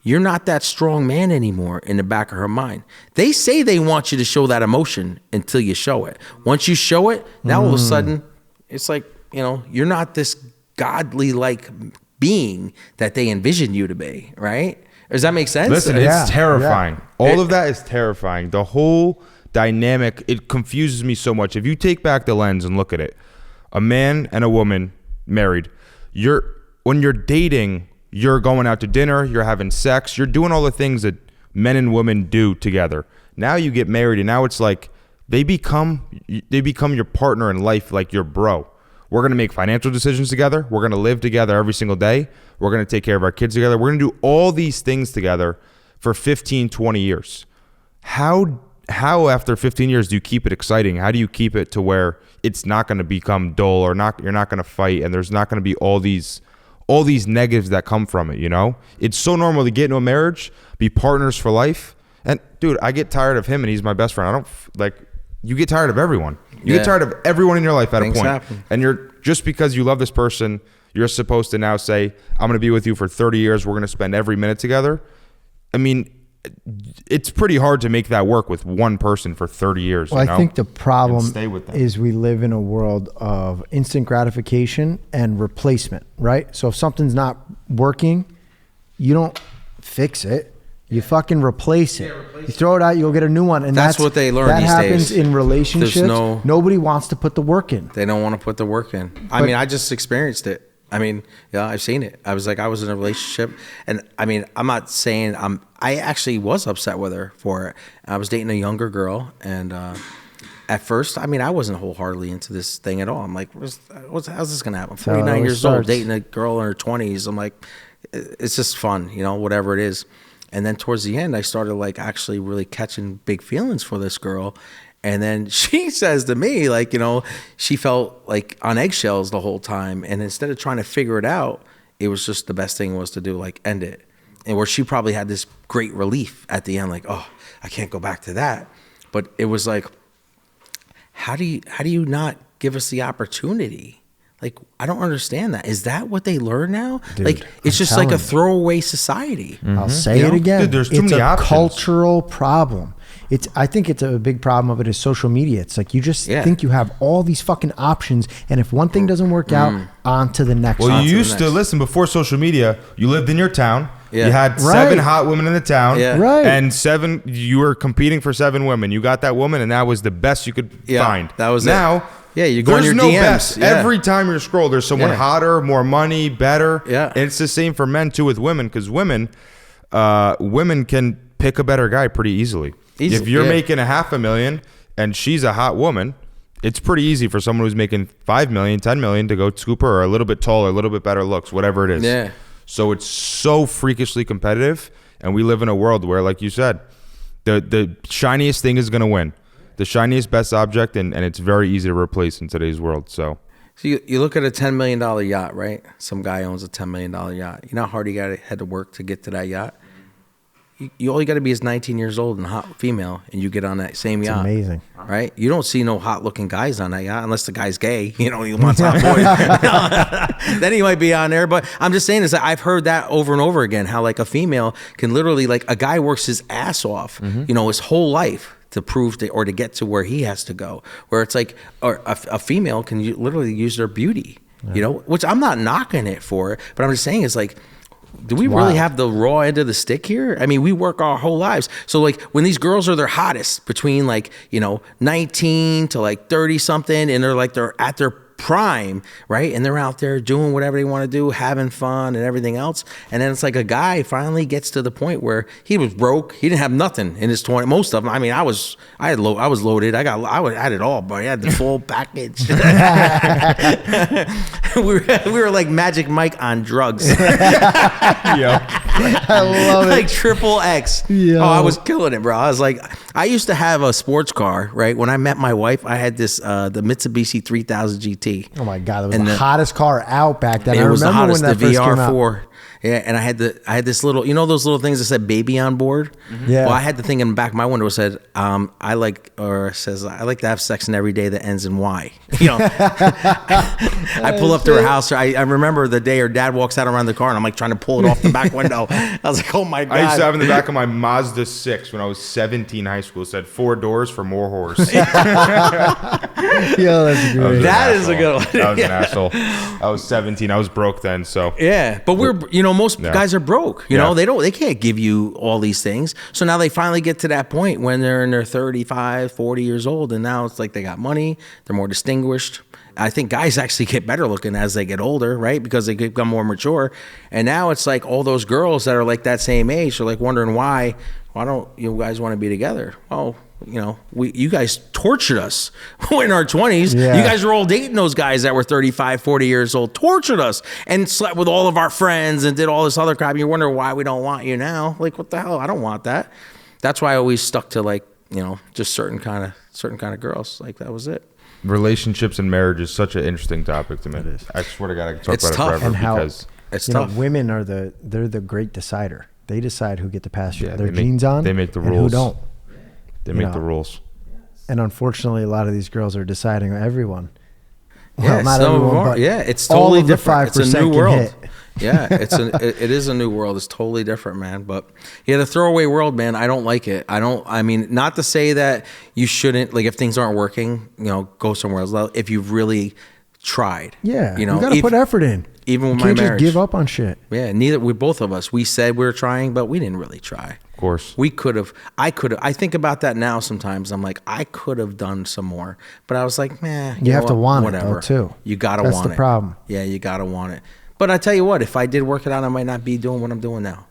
you're not that strong man anymore in the back of her mind. They say they want you to show that emotion until you show it. Once you show it, now all of a sudden, it's like, you know, you're not this godly-like being that they envision you to be, right? Does that make sense? Listen, Yeah, it's terrifying. yeah. All of that is terrifying. The whole dynamic, it confuses me so much. If you take back the lens and look at it, a man and a woman married, when you're dating, you're going out to dinner, you're having sex, you're doing all the things that men and women do together. Now you get married, and now it's like they become your partner in life, like your bro. We're going to make financial decisions together. We're going to live together every single day. We're going to take care of our kids together. We're going to do all these things together for 15, 20 years. How after 15 years do you keep it exciting? How do you keep it to where it's not going to become dull, or you're not going to fight, and there's not going to be all these negatives that come from it, you know? It's so normal to get into a marriage, be partners for life. And dude, I get tired of him, and he's my best friend. You get tired of everyone. You get tired of everyone in your life at Things a point. happen. And you're just because you love this person, you're supposed to now say, I'm going to be with you for 30 years. We're going to spend every minute together. I mean, it's pretty hard to make that work with one person for 30 years. Well, you know? I think the problem And stay with them. is we live in a world of instant gratification and replacement, right? So if something's not working, you don't fix it. You fucking replace it. You throw it out, you'll get a new one. And That's what they learn That these happens days. in relationships. Nobody wants to put the work in. They don't want to put the work in. I mean, I just experienced it. I mean, yeah, I've seen it. I was in a relationship, and I mean, I'm not saying I actually was upset with her for it. I was dating a younger girl, and at first, I mean, I wasn't wholeheartedly into this thing at all. I'm like, how's this gonna happen? 49 years old, dating a girl in her 20s. I'm like, it's just fun, you know, whatever it is. And then towards the end, I started like actually really catching big feelings for this girl. And then she says to me, like, you know, she felt like on eggshells the whole time. And instead of trying to figure it out, it was just the best thing was to do, like, end it. And where she probably had this great relief at the end, like, oh, I can't go back to that. But it was like, how do you not give us the opportunity? Like, I don't understand that. Is that what they learn now? Dude, like, it's I'm just like a telling you. throwaway society. I'll say You it know? again. Dude, there's too it's many a options. cultural problem. I think it's a big problem of it is social media. It's like you just think you have all these fucking options, and if one thing doesn't work out, on to the next. Well, one. you used to listen before social media. You lived in your town. Yeah. You had Right. 7 hot women in the town. Yeah. Right. And 7. You were competing for 7 women. You got that woman, and that was the best you could find. That was now. it. Yeah, you go on there's your no DMs. best. Yeah. Every time you scroll, there's someone Yeah. hotter, more money, better. Yeah. And it's the same for men too with women, because women can pick a better guy pretty easily. If you're making $500,000 and she's a hot woman, it's pretty easy for someone who's making $5 million, $10 million to go scoop her, or a little bit taller, a little bit better looks, whatever it is. Yeah. So it's so freakishly competitive, and we live in a world where, like you said, the shiniest thing is going to win, the shiniest best object, and it's very easy to replace in today's world. So you look at a $10 million yacht, right? Some guy owns a $10 million yacht. You know how hard he had to work to get to that yacht? You all you got to be is 19 years old and a hot female, and you get on that same yacht. amazing. Right? You don't see no hot looking guys on that yacht unless the guy's gay. You know, he wants hot boys. Then he might be on there. But I'm just saying is that I've heard that over and over again, how like a female can literally, like a guy works his ass off, you know, his whole life to prove or to get to where he has to go. Where it's like, or a female can literally use their beauty, you know, which I'm not knocking it for, but I'm just saying is like, do we really have the raw end of the stick here? I mean, we work our whole lives. So like when these girls are their hottest between like, you know, 19 to like 30 something, and they're at their prime, right? And they're out there doing whatever they want to do, having fun and everything else. And then it's like a guy finally gets to the point where he was broke. He didn't have nothing in his 20s. Most of them. I mean, I was loaded. I had it all, but I had the full package. we were like Magic Mike on drugs. I love it. Like triple X. Yo. Oh, I was killing it, bro. I was like, I used to have a sports car, right? When I met my wife, I had this the Mitsubishi 3000 GT. Oh my god, that was And the hottest car out back then. It I was the remember hottest, when the that first came out. VR4. Yeah, and I had this little, you know, those little things that said "baby" on board. Yeah. Well, I had the thing in the back of my window that said, I like to have sex in every day that ends in Y. You know, I pull up to her house. I remember the day her dad walks out around the car, and I'm like trying to pull it off the back window. I was like, oh my god. I used to have in the back of my Mazda 6 when I was 17 high school. It said 4 doors for more horse. Yo, that's great. That is a good one. I was an asshole. I was 17. I was broke then, so. Yeah, but most guys are broke. You know, they can't give you all these things. So now they finally get to that point when they're in their 35, 40 years old, and now it's like they got money, they're more distinguished. I think guys actually get better looking as they get older, right? Because they become more mature. And now it's like all those girls that are like that same age are like wondering why don't you guys want to be together? Well, you know, you guys tortured us in our 20s. Yeah. You guys were all dating those guys that were 35, 40 years old, tortured us and slept with all of our friends and did all this other crap. You wonder why we don't want you now. Like, what the hell? I don't want that. That's why I always stuck to like, you know, just certain kind of girls. Like that was it. Relationships and marriage is such an interesting topic to me. It is. I swear to God, I could talk It's about tough. it forever And how- because It's You tough. know, women are they're the great decider. They decide who get to pass Yeah, their they make- jeans on. they make the and rules. Who don't. they You make know. the rules. And unfortunately, a lot of these girls are deciding everyone. Yeah, Well, not some of everyone, them are. but Yeah, it's all totally of the different. It's a 5% new can world. hit. Yeah, it is a new world. It's totally different, man. But yeah, the throwaway world, man, I don't like it. I mean, not to say that you shouldn't, like if things aren't working, you know, go somewhere else. If you've really tried. Yeah, You know, you got to put effort in. even with You my can't marriage. just give up on shit. Yeah, both of us, we said we were trying, but we didn't really try. Of course. We could have, I think about that now sometimes. I'm like, I could have done some more, but I was like, man, You have to want it, though, too. You got to That's want it. the problem. Yeah, you got to want it. But I tell you what, if I did work it out, I might not be doing what I'm doing now.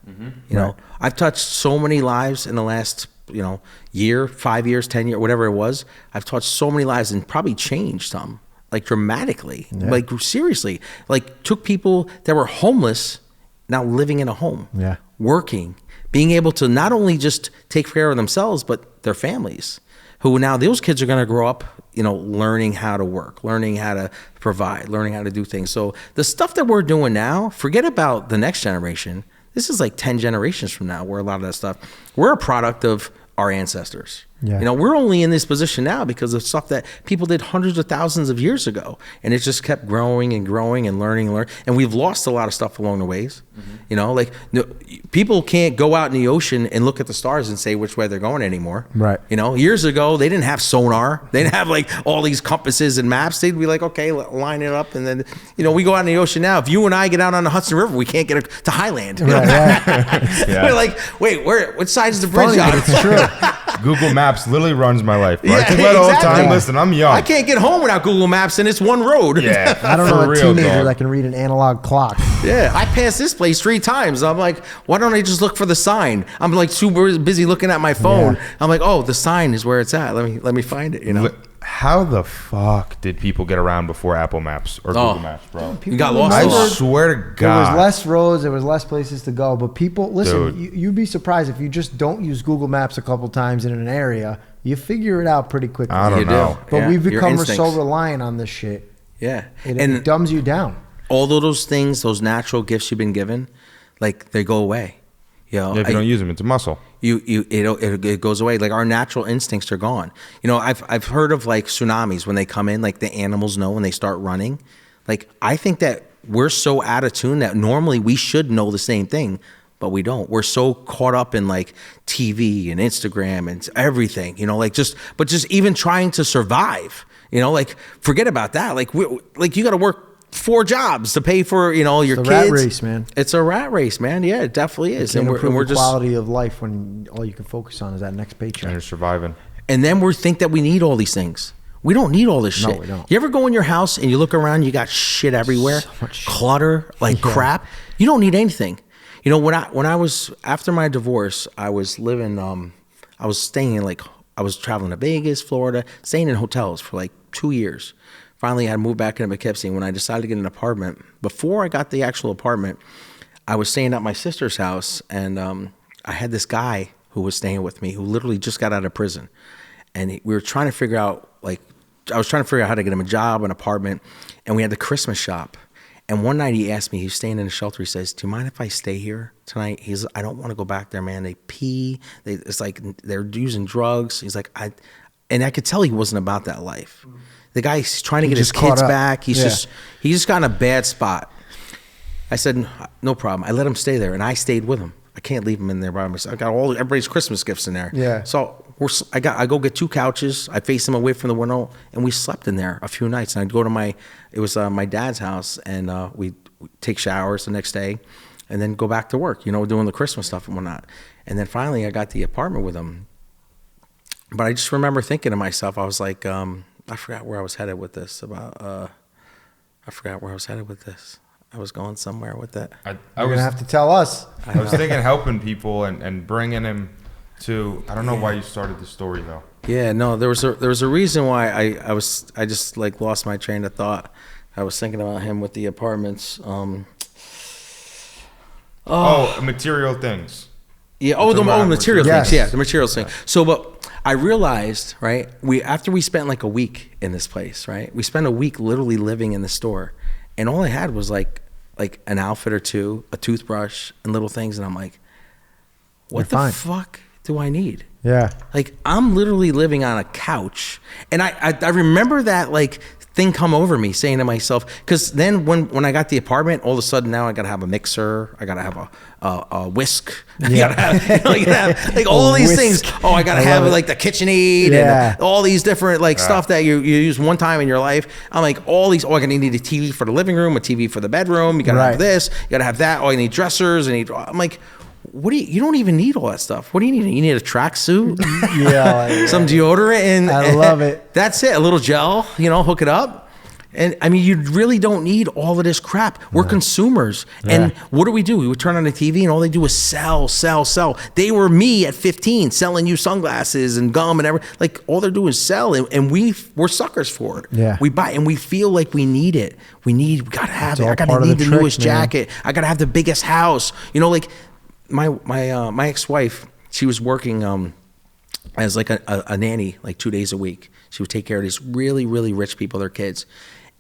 You know, I've touched so many lives in the last, you know, year, 5 years, 10 years, whatever it was. I've touched so many lives and probably changed some, like dramatically, like seriously, like took people that were homeless now living in a home, working, being able to not only just take care of themselves, but their families, who now those kids are going to grow up, learning how to work, learning how to provide, learning how to do things. So the stuff that we're doing now, forget about the next generation. This is like 10 generations from now where a lot of that stuff, we're a product of our ancestors. Yeah. We're only in this position now because of stuff that people did hundreds of thousands of years ago. And it just kept growing and growing and learning. And we've lost a lot of stuff along the ways. People can't go out in the ocean and look at the stars and say which way they're going anymore. Right. Years ago, they didn't have sonar. They didn't have like all these compasses and maps. They'd be like, okay, line it up. And then, we go out in the ocean now. If you and I get out on the Hudson River, we can't get to Highland. We're like, wait, what side is the bridge on? It's true. Google Maps literally runs my life. Bro. Yeah, I think about it all the exactly. time. Listen, I'm young. I can't get home without Google Maps, and it's one road. Yeah, I don't for know a real, teenager dog. that can read an analog clock. Yeah, I passed this place 3 times. I'm like, why don't I just look for the sign? I'm like super busy looking at my phone. Yeah. I'm like, oh, the sign is where it's at. Let me find it. How the fuck did people get around before Apple Maps or Google Maps, bro? You got lost. I a lot. swear to There was God. less roads. There was less places to go. But people, listen, Dude. you'd be surprised if you just don't use Google Maps a couple times in an area. You figure it out pretty quickly. I You don't do. know. But Yeah, we've your become so instincts. reliant on this shit. Yeah, It and dumbs you down. all of those things, those natural gifts you've been given, like they go away. If you don't use them, it's a muscle. It goes away. Like our natural instincts are gone. I've heard of like tsunamis when they come in, like the animals know when they start running. Like I think that we're so out of tune that normally we should know the same thing, but we don't. We're so caught up in like TV and Instagram and everything, but just even trying to survive, like forget about that. Like you got to work 4 jobs to pay for, your It's a kids. rat race, man. It's a rat race, man. Yeah, it definitely is. Can't And improve we're the just, quality of life when all you can focus on is that next And paycheck. you're surviving. and then we think that we need all these things. We don't need all this No, shit. we don't. You ever go in your house and you look around, you got shit everywhere, So much shit. clutter, like Yeah. crap. You don't need anything. When I was after my divorce, I was living. I was staying in I was traveling to Vegas, Florida, staying in hotels for like 2 years. Finally, I moved back into Poughkeepsie. When I decided to get an apartment, before I got the actual apartment, I was staying at my sister's house, and I had this guy who was staying with me who literally just got out of prison, and we were trying to figure out I was trying to figure out how to get him a job, an apartment, and we had the Christmas shop. And one night he asked me, he's staying in a shelter. He says, "Do you mind if I stay here tonight?" I don't want to go back there, man. They pee. It's like they're using drugs. He's like, and I could tell he wasn't about that life. The guy's trying to get his just caught kids up. back. He Yeah. just got in a bad spot. I said, no problem. I let him stay there, and I stayed with him. I can't leave him in there by myself. I got everybody's Christmas gifts in there. Yeah. So I go get 2 couches. I face him away from the window, and we slept in there a few nights. And I'd go to my dad's house, and we take showers the next day, and then go back to work. Doing the Christmas stuff and whatnot. And then finally, I got the apartment with him. But I just remember thinking to myself, I was like, I forgot where I was headed with this. I was going somewhere with that. I You're was gonna have to tell us. I was thinking helping people and bringing him to. I don't know why you started the story though. Yeah, no, there was a reason why I just like lost my train of thought. I was thinking about him with the apartments. Material things. Yeah. Talking about Material Yes. things. Yeah, the material thing. So, but I realized, right? After we spent like a week in this place, right? We spent a week literally living in the store, and all I had was like an outfit or 2, a toothbrush, and little things, and I'm like, what You're the fine. fuck do I need? Yeah. Like I'm literally living on a couch, and I remember that like thing come over me, saying to myself, because then when I got the apartment, all of a sudden now I gotta have a mixer, I gotta have a whisk, I gotta have like all these whisk. things. Oh, I gotta I have love it. like the KitchenAid Yeah. and all these different like stuff that you use one time in your life. I'm like all these. Oh, I need a TV for the living room, a TV for the bedroom. You gotta Right. have this, you gotta have that. Oh, you need dressers. I'm like, what do you don't even need all that stuff. What do you need? You need a tracksuit, Yeah. some deodorant, and I love it. That's it. A little gel, hook it up. And I mean, you really don't need all of this crap. We're consumers. And what do? We would turn on the TV and all they do is sell, sell, sell. They were me at 15 selling you sunglasses and gum and everything. Like all they're doing is sell. And we're suckers for it. Yeah. We buy it and we feel like we need it. We gotta have It's it. all I gotta part of need the the trick, newest man. jacket. I gotta have the biggest house. my ex-wife, she was working as like a nanny, like 2 days a week. She would take care of these really, really rich people, their kids.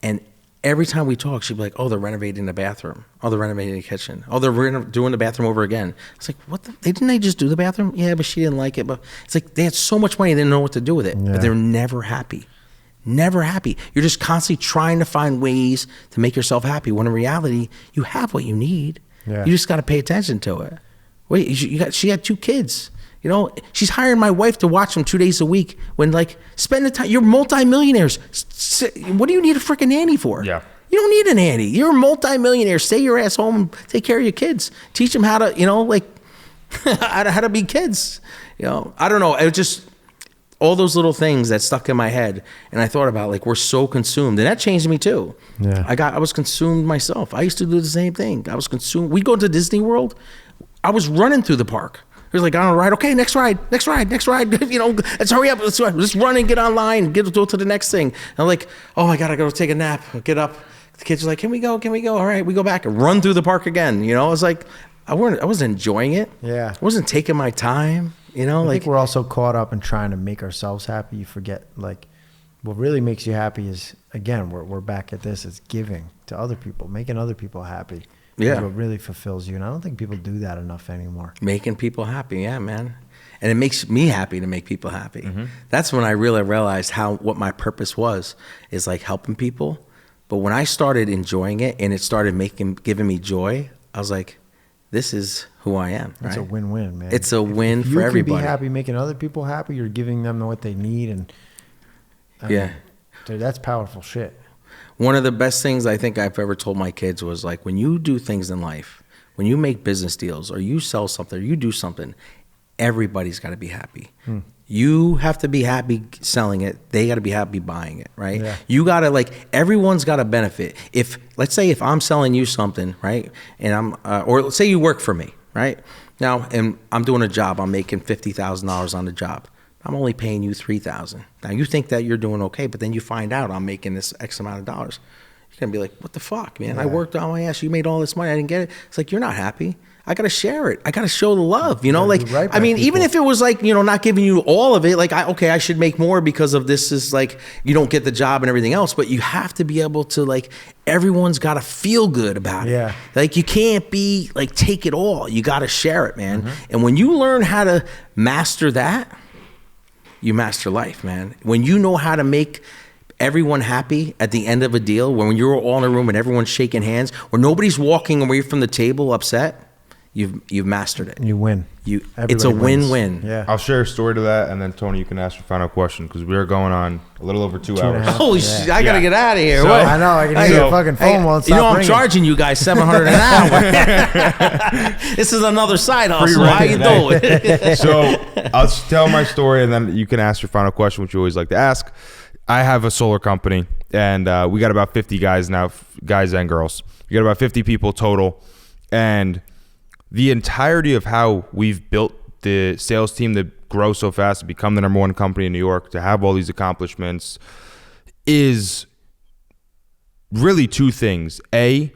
And every time we talk, she'd be like, oh, they're renovating the bathroom. Oh, they're renovating the kitchen. Oh, they're doing the bathroom over again. It's like, what? Didn't they just do the bathroom? Yeah, but she didn't like it. But it's like they had so much money, they didn't know what to do with it. Yeah. But they're never happy. Never happy. You're just constantly trying to find ways to make yourself happy, when in reality, you have what you need. Yeah. You just got to pay attention to it. Wait, she had 2 kids. You know, she's hiring my wife to watch them 2 days a week, when, like, spend the time. You're multimillionaires. What do you need a freaking nanny for? Yeah. You don't need a nanny. You're a multimillionaire. Stay your ass home and take care of your kids. Teach them how to, you know, like, how to be kids. You know, I don't know. It just, all those little things that stuck in my head, and I thought about, like, we're so consumed, and that changed me too. Yeah. I was consumed myself. I used to do the same thing. I was consumed. We'd go to Disney World. I was running through the park. It was like, on a ride. Okay, next ride. You know, let's hurry up. Let's run and get online. Go to the next thing. And I'm like, oh, I gotta go take a nap. Get up. The kids are like, can we go? All right, we go back and run through the park again. You know, I was like, I wasn't enjoying it. Yeah. I wasn't taking my time. You know, I like, think we're also caught up in trying to make ourselves happy. You forget, like, what really makes you happy is, again, we're back at this, is giving to other people, making other people happy. Yeah. Is what really fulfills you. And I don't think people do that enough anymore. making people happy. Yeah, man. And it makes me happy to make people happy. That's when I really realized what my purpose was, is like helping people. But when I started enjoying it and it started giving me joy, I was like, this is who I am. It's a right? win-win, man. It's a win if for everybody. You can be happy making other people happy. You're giving them what they need. And I Yeah. mean, dude, that's powerful shit. One of the best things I think I've ever told my kids was, like, when you do things in life, when you make business deals or you sell something or you do something, everybody's got to be happy. You have to be happy selling it. They got to be happy buying it, right? Yeah. You got to, like, everyone's got to benefit. Let's say if I'm selling you something, right? And or let's say you work for me, right? Now, and I'm doing a job, I'm making $50,000 on the job. I'm only paying you $3,000. Now you think that you're doing okay, but then you find out I'm making this X amount of dollars. You're gonna be like, what the fuck, man? Yeah. I worked on my ass. You made all this money. I didn't get it. It's like, you're not happy. I gotta share it. I gotta show the love. You know, Yeah, like, you're right I mean, by even people. if it was like, you know, not giving you all of it, like, I should make more because of this, is like, you don't get the job and everything else, but you have to be able to, like, everyone's got to feel good about it. Yeah. Like, you can't be like, take it all. You got to share it, man. And when you learn how to master that, you master life, man. When you know how to make everyone happy at the end of a deal, when you're all in a room and everyone's shaking hands, where nobody's walking away from the table upset, you've mastered it. You win. It's a Everybody wins. win-win. Yeah. I'll share a story to that, and then Tony, you can ask your final question, because we are going on a little over 2 and a hours. half. Holy Yeah. shit! I gotta Yeah. get out of here. So- What? I know. I can hear your fucking phone won't stop You know, I'm ringing. charging you guys $700 an hour. This is another side hustle. How you doing? So I'll tell my story, and then you can ask your final question, which you always like to ask. I have a solar company, and we got about 50 guys now, guys and girls. We got about 50 people total, and the entirety of how we've built the sales team to grow so fast, to become the #1 company in New York, to have all these accomplishments, is really 2 things. A,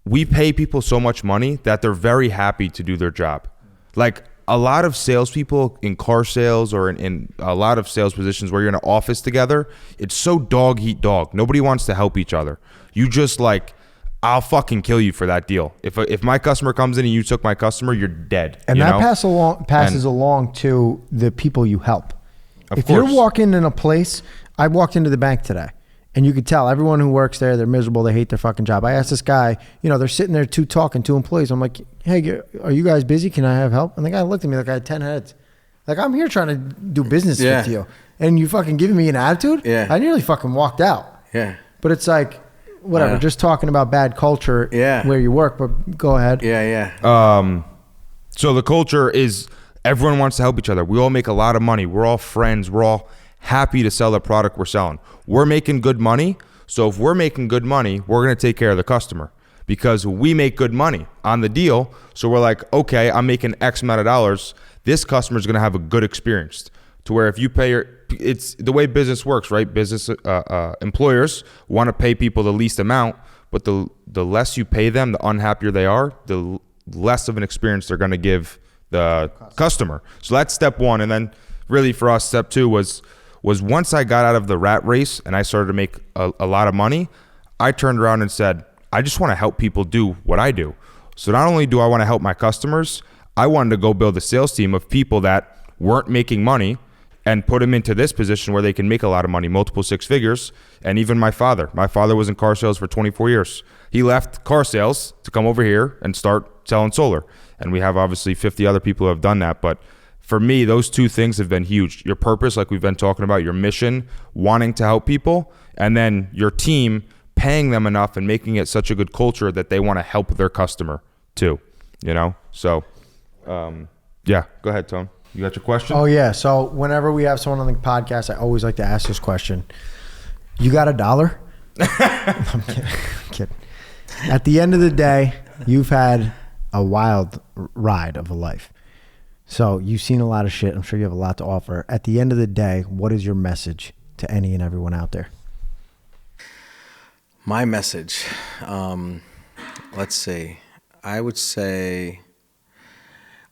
we pay people so much money that they're very happy to do their job. Like, a lot of salespeople in car sales or in a lot of sales positions where you're in an office together, it's so dog eat dog. Nobody wants to help each other. You just, like, I'll fucking kill you for that deal. If my customer comes in and you took my customer, you're dead. And you that know? passes along to the people you help. Of If course. you're walking in a place, I walked into the bank today, and you could tell everyone who works there, they're miserable. They hate their fucking job. I asked this guy, you know, they're sitting there talking, 2 employees. I'm like, hey, are you guys busy? Can I have help? And the guy looked at me like I had 10 heads. Like, I'm here trying to do business Yeah. with you, and you fucking giving me an attitude? Yeah. I nearly fucking walked out. Yeah. But it's like, whatever, Yeah. just talking about bad culture where you work, but go ahead. Yeah. So the culture is everyone wants to help each other. We all make a lot of money. We're all friends. We're all happy to sell the product we're selling. We're making good money. So if we're making good money, we're going to take care of the customer because we make good money on the deal. So we're like, okay, I'm making X amount of dollars. This customer is going to have a good experience. To where if you pay it's the way business works, right? Business employers want to pay people the least amount, but the less you pay them, the unhappier they are, the less of an experience they're going to give the customer. So that's step one. And then really for us, step two was once I got out of the rat race and I started to make a lot of money, I turned around and said, I just want to help people do what I do. So not only do I want to help my customers, I wanted to go build a sales team of people that weren't making money and put them into this position where they can make a lot of money, multiple six figures. And even my father was in car sales for 24 years. He left car sales to come over here and start selling solar. And we have obviously 50 other people who have done that. But for me, those two things have been huge. Your purpose, like we've been talking about, your mission, wanting to help people, and then your team paying them enough and making it such a good culture that they want to help their customer too, you know? So, yeah, go ahead, Tone. You got your question? Oh, yeah. So whenever we have someone on the podcast, I always like to ask this question. You got $1? I'm kidding. At the end of the day, you've had a wild ride of a life. So you've seen a lot of shit. I'm sure you have a lot to offer. At the end of the day, what is your message to any and everyone out there? My message, let's see. I would say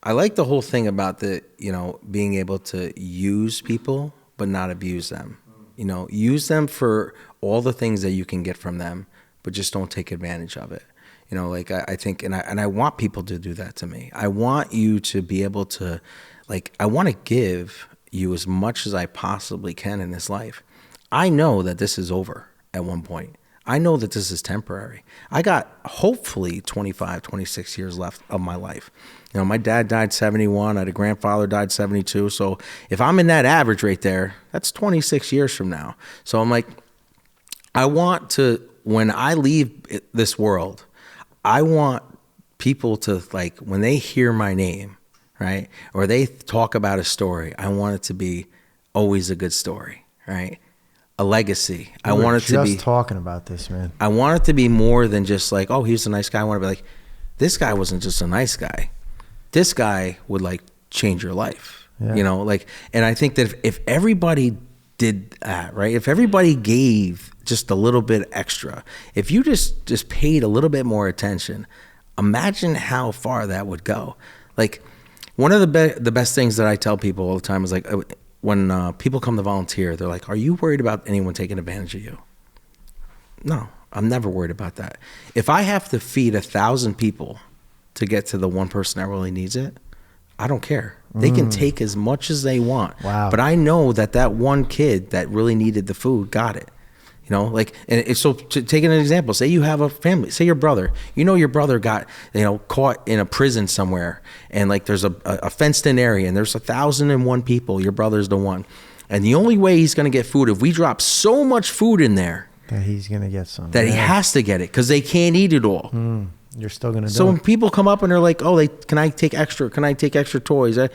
I like the whole thing about being able to use people but not abuse them. You know, use them for all the things that you can get from them, but just don't take advantage of it. You know, like I think, and I want people to do that to me. I want you to be able to, I want to give you as much as I possibly can in this life. I know that this is over at one point. I know that this is temporary. I got hopefully 25, 26 years left of my life. You know, my dad died 71. I had a grandfather died 72. So if I'm in that average right there, that's 26 years from now. So I'm like, I want to, when I leave this world, I want people to, when they hear my name, right, or they talk about a story, I want it to be always a good story, right? A legacy. I want it to be just talking about this, man. I want it to be more than just oh, he's a nice guy. I want to be like, this guy wasn't just a nice guy. This guy would change your life. Yeah. You know, and I think that if everybody did that, right? If everybody gave just a little bit extra, if you just paid a little bit more attention, imagine how far that would go. One of the best things that I tell people all the time is when people come to volunteer, they're like, are you worried about anyone taking advantage of you? No, I'm never worried about that. If I have to feed 1,000 people to get to the one person that really needs it, I don't care. They can take as much as they want. Wow. But I know that one kid that really needed the food got it. You know, so to take an example, say you have a family, say your brother, your brother got, caught in a prison somewhere, and there's a fenced in area and there's 1,001 people, your brother's the one. And the only way he's going to get food, if we drop so much food in there, that he's going to get some. That he has to get it because they can't eat it all. You're still going to do it. So when people come up and they're like, oh, can I take extra? Can I take extra toys? Yeah,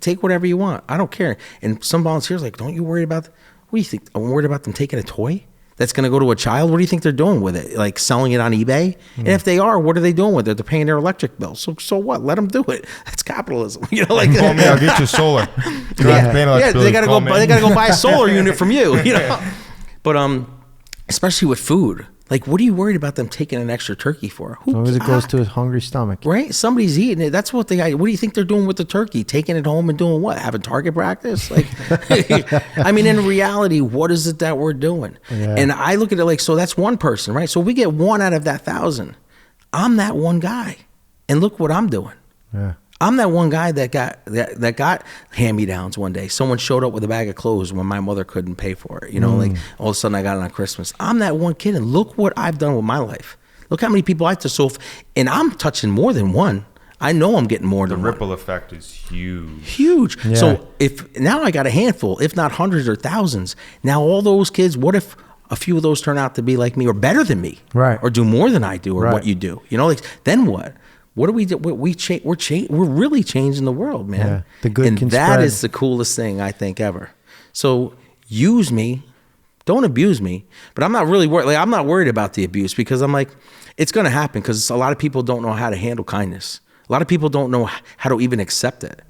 take whatever you want. I don't care. And some volunteers don't you worry about, what do you think? I'm worried about them taking a toy that's going to go to a child? What do you think they're doing with it? Selling it on eBay? And if they are, what are they doing with it? They're paying their electric bill. So what? Let them do it. That's capitalism. Call me, I'll get you solar. They got to go buy a solar unit from you. But especially with food. What are you worried about them taking an extra turkey for? As long as it goes to his hungry stomach. Right? Somebody's eating it. That's what what do you think they're doing with the turkey? Taking it home and doing what? Having target practice? I mean, in reality, what is it that we're doing? Yeah. And I look at it so that's one person, right? So we get one out of that 1,000. I'm that one guy. And look what I'm doing. Yeah. I'm that one guy that got hand-me-downs one day. Someone showed up with a bag of clothes when my mother couldn't pay for it. All of a sudden I got it on Christmas. I'm that one kid, and look what I've done with my life. Look how many people I touch. And I'm touching more than one. I know I'm getting more than one. The ripple effect is huge. Huge. Yeah. So if now I got a handful, if not hundreds or thousands, now all those kids, what if a few of those turn out to be like me or better than me? Right. Or do more than I do or what you do? Then what? What do we do? We're really changing the world, man. Yeah, the good and can that spread. is the coolest thing I think ever. So use me, don't abuse me. But I'm not really worried. I'm not worried about the abuse because I'm it's going to happen because a lot of people don't know how to handle kindness. A lot of people don't know how to even accept it.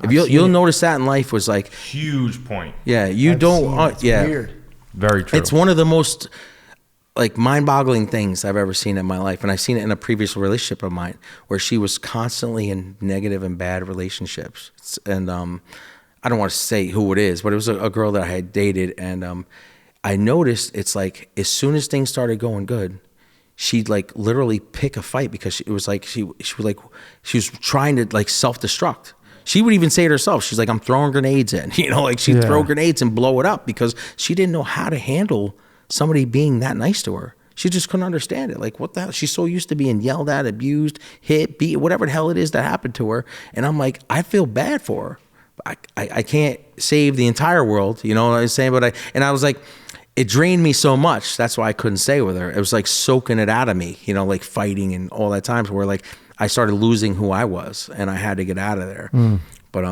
If you'll notice that in life was huge point. Yeah, you I've don't. It's weird. Very true. It's one of the most like mind-boggling things I've ever seen in my life. And I've seen it in a previous relationship of mine where she was constantly in negative and bad relationships. And I don't want to say who it is, but it was a girl that I had dated. And I noticed it's like as soon as things started going good, she'd like literally pick a fight because it was like she was trying to like self-destruct. She would even say it herself. She's like, I'm throwing grenades in, like she'd throw grenades and blow it up because she didn't know how to handle somebody being that nice to her. She just couldn't understand it. Like, what the hell? She's so used to being yelled at, abused, hit, beat, whatever the hell it is that happened to her. And I'm like, I feel bad for her. I can't save the entire world, you know what I'm saying? But I was like, it drained me so much. That's why I couldn't stay with her. It was like soaking it out of me, like fighting and all that times where like I started losing who I was and I had to get out of there. But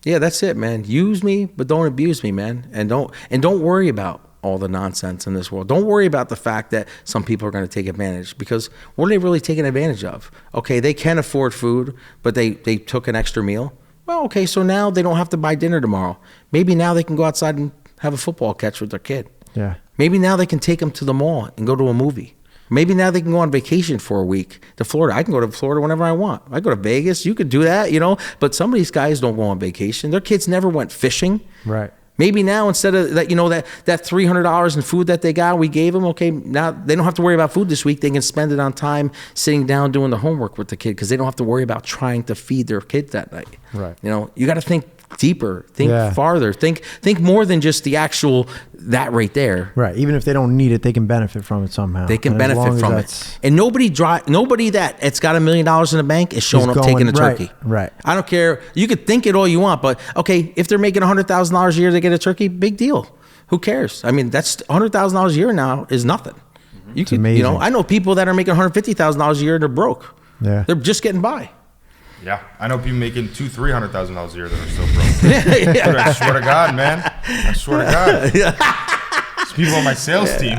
yeah, that's it, man. Use me, but don't abuse me, man. And don't worry about all the nonsense in this world. Don't worry about the fact that some people are going to take advantage, because what are they really taking advantage of? Okay, they can afford food, but they took an extra meal. Well, okay, so now they don't have to buy dinner tomorrow. Maybe now they can go outside and have a football catch with their kid. Yeah. Maybe now they can take them to the mall and go to a movie. Maybe now they can go on vacation for a week to Florida. I can go to Florida whenever I want. I go to Vegas. You could do that, But some of these guys don't go on vacation. Their kids never went fishing. Right. Maybe now instead of that, that $300 in food that they got, we gave them, okay, now they don't have to worry about food this week. They can spend it on time sitting down doing the homework with the kid because they don't have to worry about trying to feed their kid that night. Right. You got to think deeper, think farther, think more than just the actual that right there. Right. Even if they don't need it, they can benefit from it somehow. They can benefit from it. And nobody that it's got $1 million in the bank is showing up taking a turkey. Right. I don't care. You could think it all you want, but okay, if they're making $100,000 a year, they get a turkey. Big deal. Who cares? I mean, that's $100,000 a year now is nothing. It's amazing. I know people that are making $150,000 a year and they're broke. Yeah. They're just getting by. Yeah, I know people making $200,000-$300,000 a year that are still broke. Dude, I swear to God, man. I swear to God. There's people on my sales team.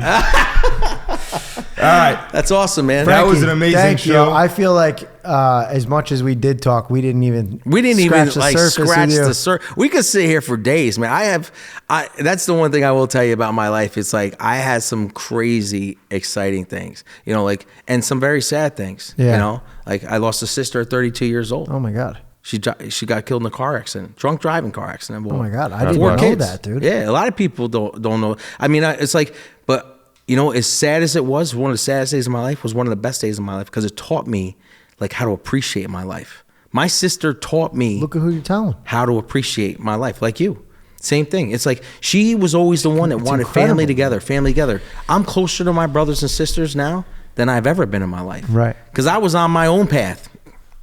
All right. That's awesome, man. That was an amazing show. I feel like as much as we did talk, we didn't even scratch the surface. We could sit here for days, man. That's the one thing I will tell you about my life. It's like I had some crazy, exciting things, and some very sad things. Yeah. Like I lost a sister at 32 years old. Oh my God. She got killed in a car accident, drunk driving car accident. Oh my God, I didn't know that, dude. Yeah, a lot of people don't know. I mean, it's like, but as sad as it was, one of the saddest days of my life was one of the best days of my life because it taught me like how to appreciate my life. My sister taught me. Look at who you're telling. How to appreciate my life, like you. Same thing. It's like she was always the one that wanted incredible. family together. I'm closer to my brothers and sisters now than I've ever been in my life. Right. Because I was on my own path.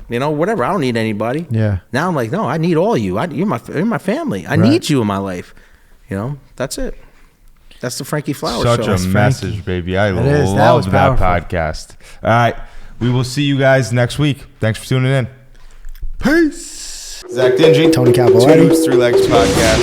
Whatever. I don't need anybody. Yeah. Now I'm like, no, I need all you. You're my family. I need you in my life. That's it. That's the Frankie Flowers Such show. a message, baby. I That love was that powerful. podcast. All right. We will see you guys next week. Thanks for tuning in. Peace. Zach Dingy. Tony Capoletti. 2 Dudes, 3 Legs podcast.